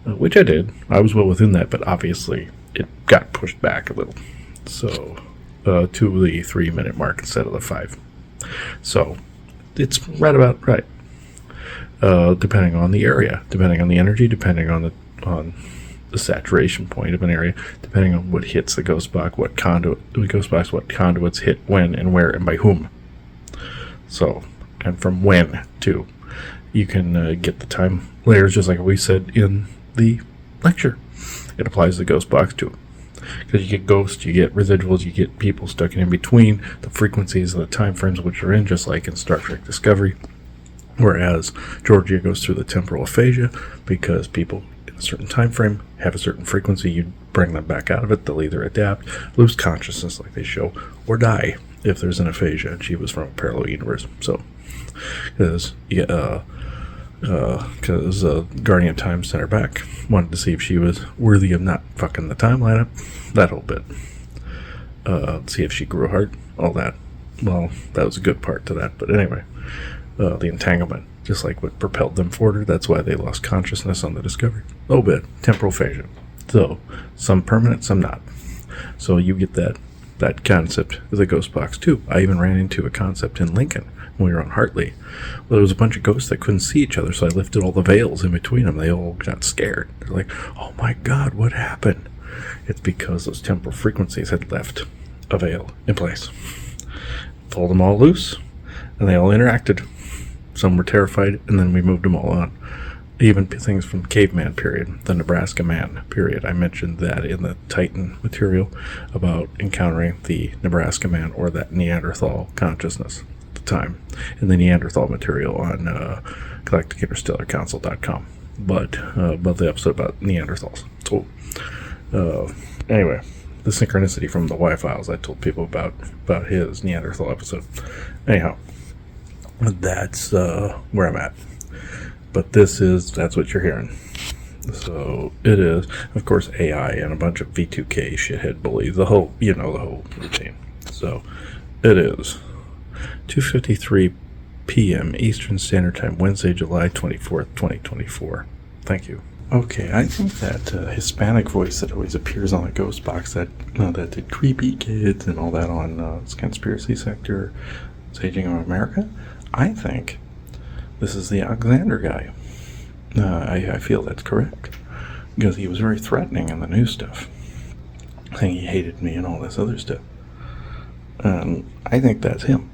which I did. I was well within that, but obviously it got pushed back a little. So, to the 3 minute mark instead of the 5. So, it's right about right. Depending on the area, depending on the energy, depending on the saturation point of an area, depending on what hits the ghost box, what conduits hit when and where and by whom. So, and from when to, you can get the time layers just like we said in the lecture. It applies to the ghost box too, because you get ghosts, you get residuals, you get people stuck in between the frequencies of the time frames which are in, just like in Star Trek Discovery. Whereas Georgia goes through the temporal aphasia because people in a certain time frame have a certain frequency. You bring them back out of it, they'll either adapt, lose consciousness like they show, or die if there's an aphasia. And she was from a parallel universe. So, because Guardian Time sent her back, wanted to see if she was worthy of not fucking the timeline up, that whole bit. See if she grew a heart, all that. Well, that was a good part to that, but anyway. The entanglement, just like what propelled them forward. That's why they lost consciousness on the Discovery. A little bit. Temporal aphasia. So, some permanent, some not. So you get that concept of the ghost box too. I even ran into a concept in Lincoln when we were on Hartley. Well, there was a bunch of ghosts that couldn't see each other, so I lifted all the veils in between them. They all got scared. They're like, oh my God, what happened? It's because those temporal frequencies had left a veil in place. Pulled them all loose, and they all interacted. Some were terrified, and then we moved them all on. Even things from caveman period, the Nebraska man period. I mentioned that in the Titan material about encountering the Nebraska man or that Neanderthal consciousness at the time. In the Neanderthal material on galacticinterstellarcouncil.com. But the episode about Neanderthals. So, anyway, the synchronicity from the Y-Files I told people about his Neanderthal episode. Anyhow. That's where I'm at. But that's what you're hearing. So it is, of course, AI and a bunch of V2K shithead bullies. The whole routine. So it is 2:53 p.m. Eastern Standard Time, Wednesday, July 24th, 2024. Thank you. Okay, I think that Hispanic voice that always appears on the ghost box that did creepy kids and all that on Conspiracy Sector, Saging of America. I think this is the Alexander guy. I feel that's correct. Because he was very threatening in the new stuff. Saying he hated me and all this other stuff. I think that's him.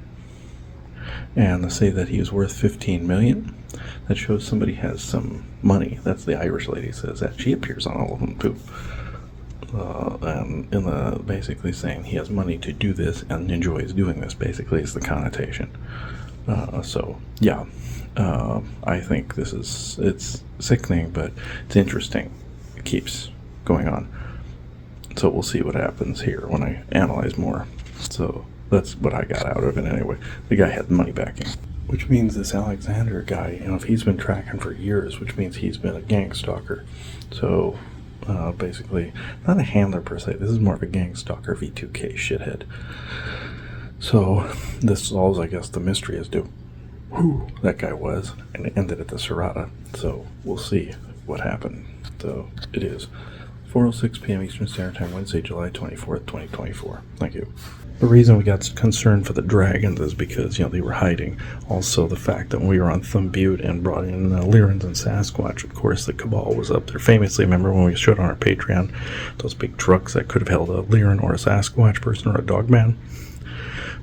And to say that he was worth $15 million, that shows somebody has some money. That's the Irish lady says that. She appears on all of them too. And in the basically saying he has money to do this and enjoys doing this, basically is the connotation. So yeah, I think it's sickening, but it's interesting. It keeps going on. So we'll see what happens here when I analyze more. So that's what I got out of it anyway. The guy had money backing. Which means this Alexander guy, if he's been tracking for years, which means he's been a gang stalker. So basically, not a handler per se. This is more of a gang stalker V2K shithead. So this is all, I guess, the mystery as to who that guy was, and it ended at the Serrata. So we'll see what happened. So it is 4:06 p.m. Eastern Standard Time, Wednesday, July 24th, 2024. Thank you. The reason we got concerned for the dragons is because, they were hiding. Also, the fact that when we were on Thumb Butte and brought in Lyrans and Sasquatch, of course, the Cabal was up there. Famously, remember when we showed on our Patreon those big trucks that could have held a Lyran or a Sasquatch person or a Dogman?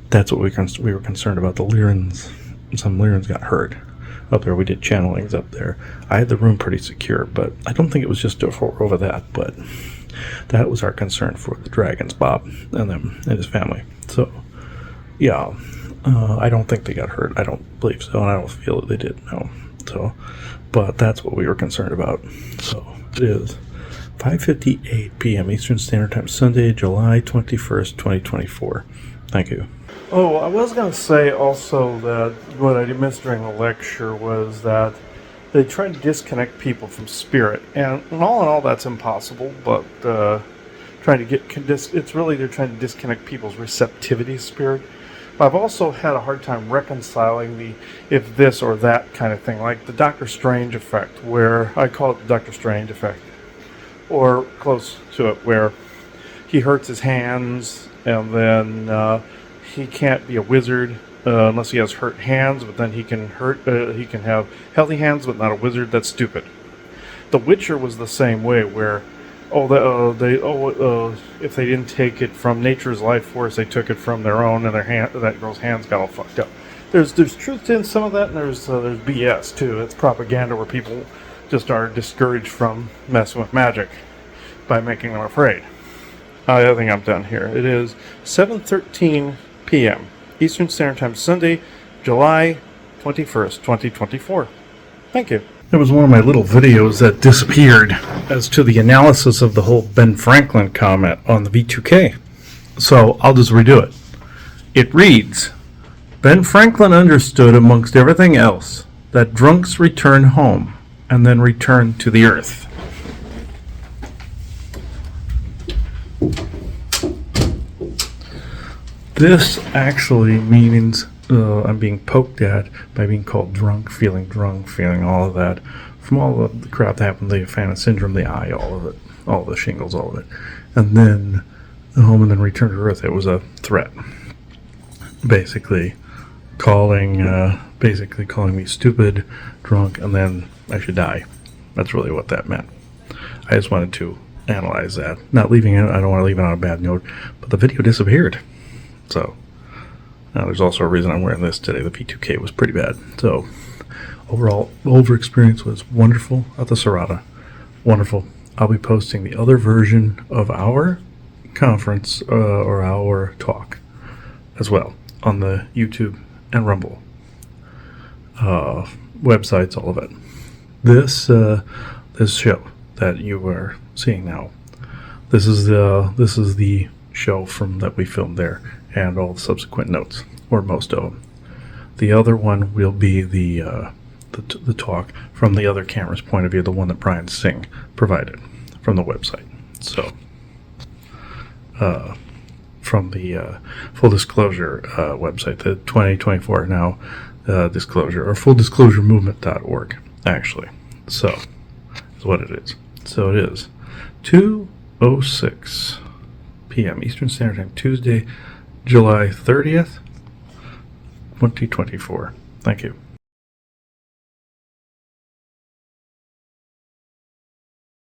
That's what we were concerned about. The Lyrans, some Lyrans got hurt up there. We did channelings up there. I had the room pretty secure, but I don't think it was just over that, but that was our concern for the dragons, Bob and them and his family. So yeah, I don't think they got hurt. I don't believe so, and I don't feel that they did. No. So, but that's what we were concerned about. So it is 5:58 p.m. Eastern Standard Time, Sunday, July 21st, 2024. Thank you. Oh, I was going to say also that what I missed during the lecture was that they try to disconnect people from spirit, and all in all, that's impossible. But they're trying to disconnect people's receptivity to spirit. But I've also had a hard time reconciling the if this or that kind of thing, like the Doctor Strange effect, where I call it the Doctor Strange effect, or close to it, where he hurts his hands, and then he can't be a wizard unless he has hurt hands, but then he can have healthy hands, but not a wizard. That's stupid. The Witcher was the same way, where if they didn't take it from nature's life force, they took it from their own, and that girl's hands got all fucked up. There's truth in some of that, and there's BS too. It's propaganda where people just are discouraged from messing with magic by making them afraid. I think I'm done here. It is 7:13 p.m. Eastern Standard Time, Sunday, July 21st, 2024. Thank you. There was one of my little videos that disappeared as to the analysis of the whole Ben Franklin comment on the V2K. So I'll just redo it. It reads, Ben Franklin understood, amongst everything else, that drunks return home and then return to the earth. This actually means I'm being poked at by being called drunk, feeling all of that, from all of the crap that happened, the Phantom Syndrome, the eye, all of it, all the shingles, all of it. And then home and then return to earth. It was a threat. Basically calling me stupid, drunk, and then I should die. That's really what that meant. I just wanted to analyze that. Not leaving it, I don't want to leave it on a bad note, but the video disappeared. So, now there's also a reason I'm wearing this today. The P2K was pretty bad. So, overall, over experience was wonderful at the Serrata. Wonderful. I'll be posting the other version of our conference or our talk as well on the YouTube and Rumble websites, all of it. This show that you are seeing now, this is the show that we filmed there, and all the subsequent notes, or most of them. The other one will be the talk from the other camera's point of view, the one that Brian Singh provided from the website. So, from the full disclosure website, the 2024 now disclosure, or fulldisclosuremovement.org, actually. So, is what it is. So it is 2:06 p.m. Eastern Standard Time, Tuesday, July 30th, 2024. Thank you.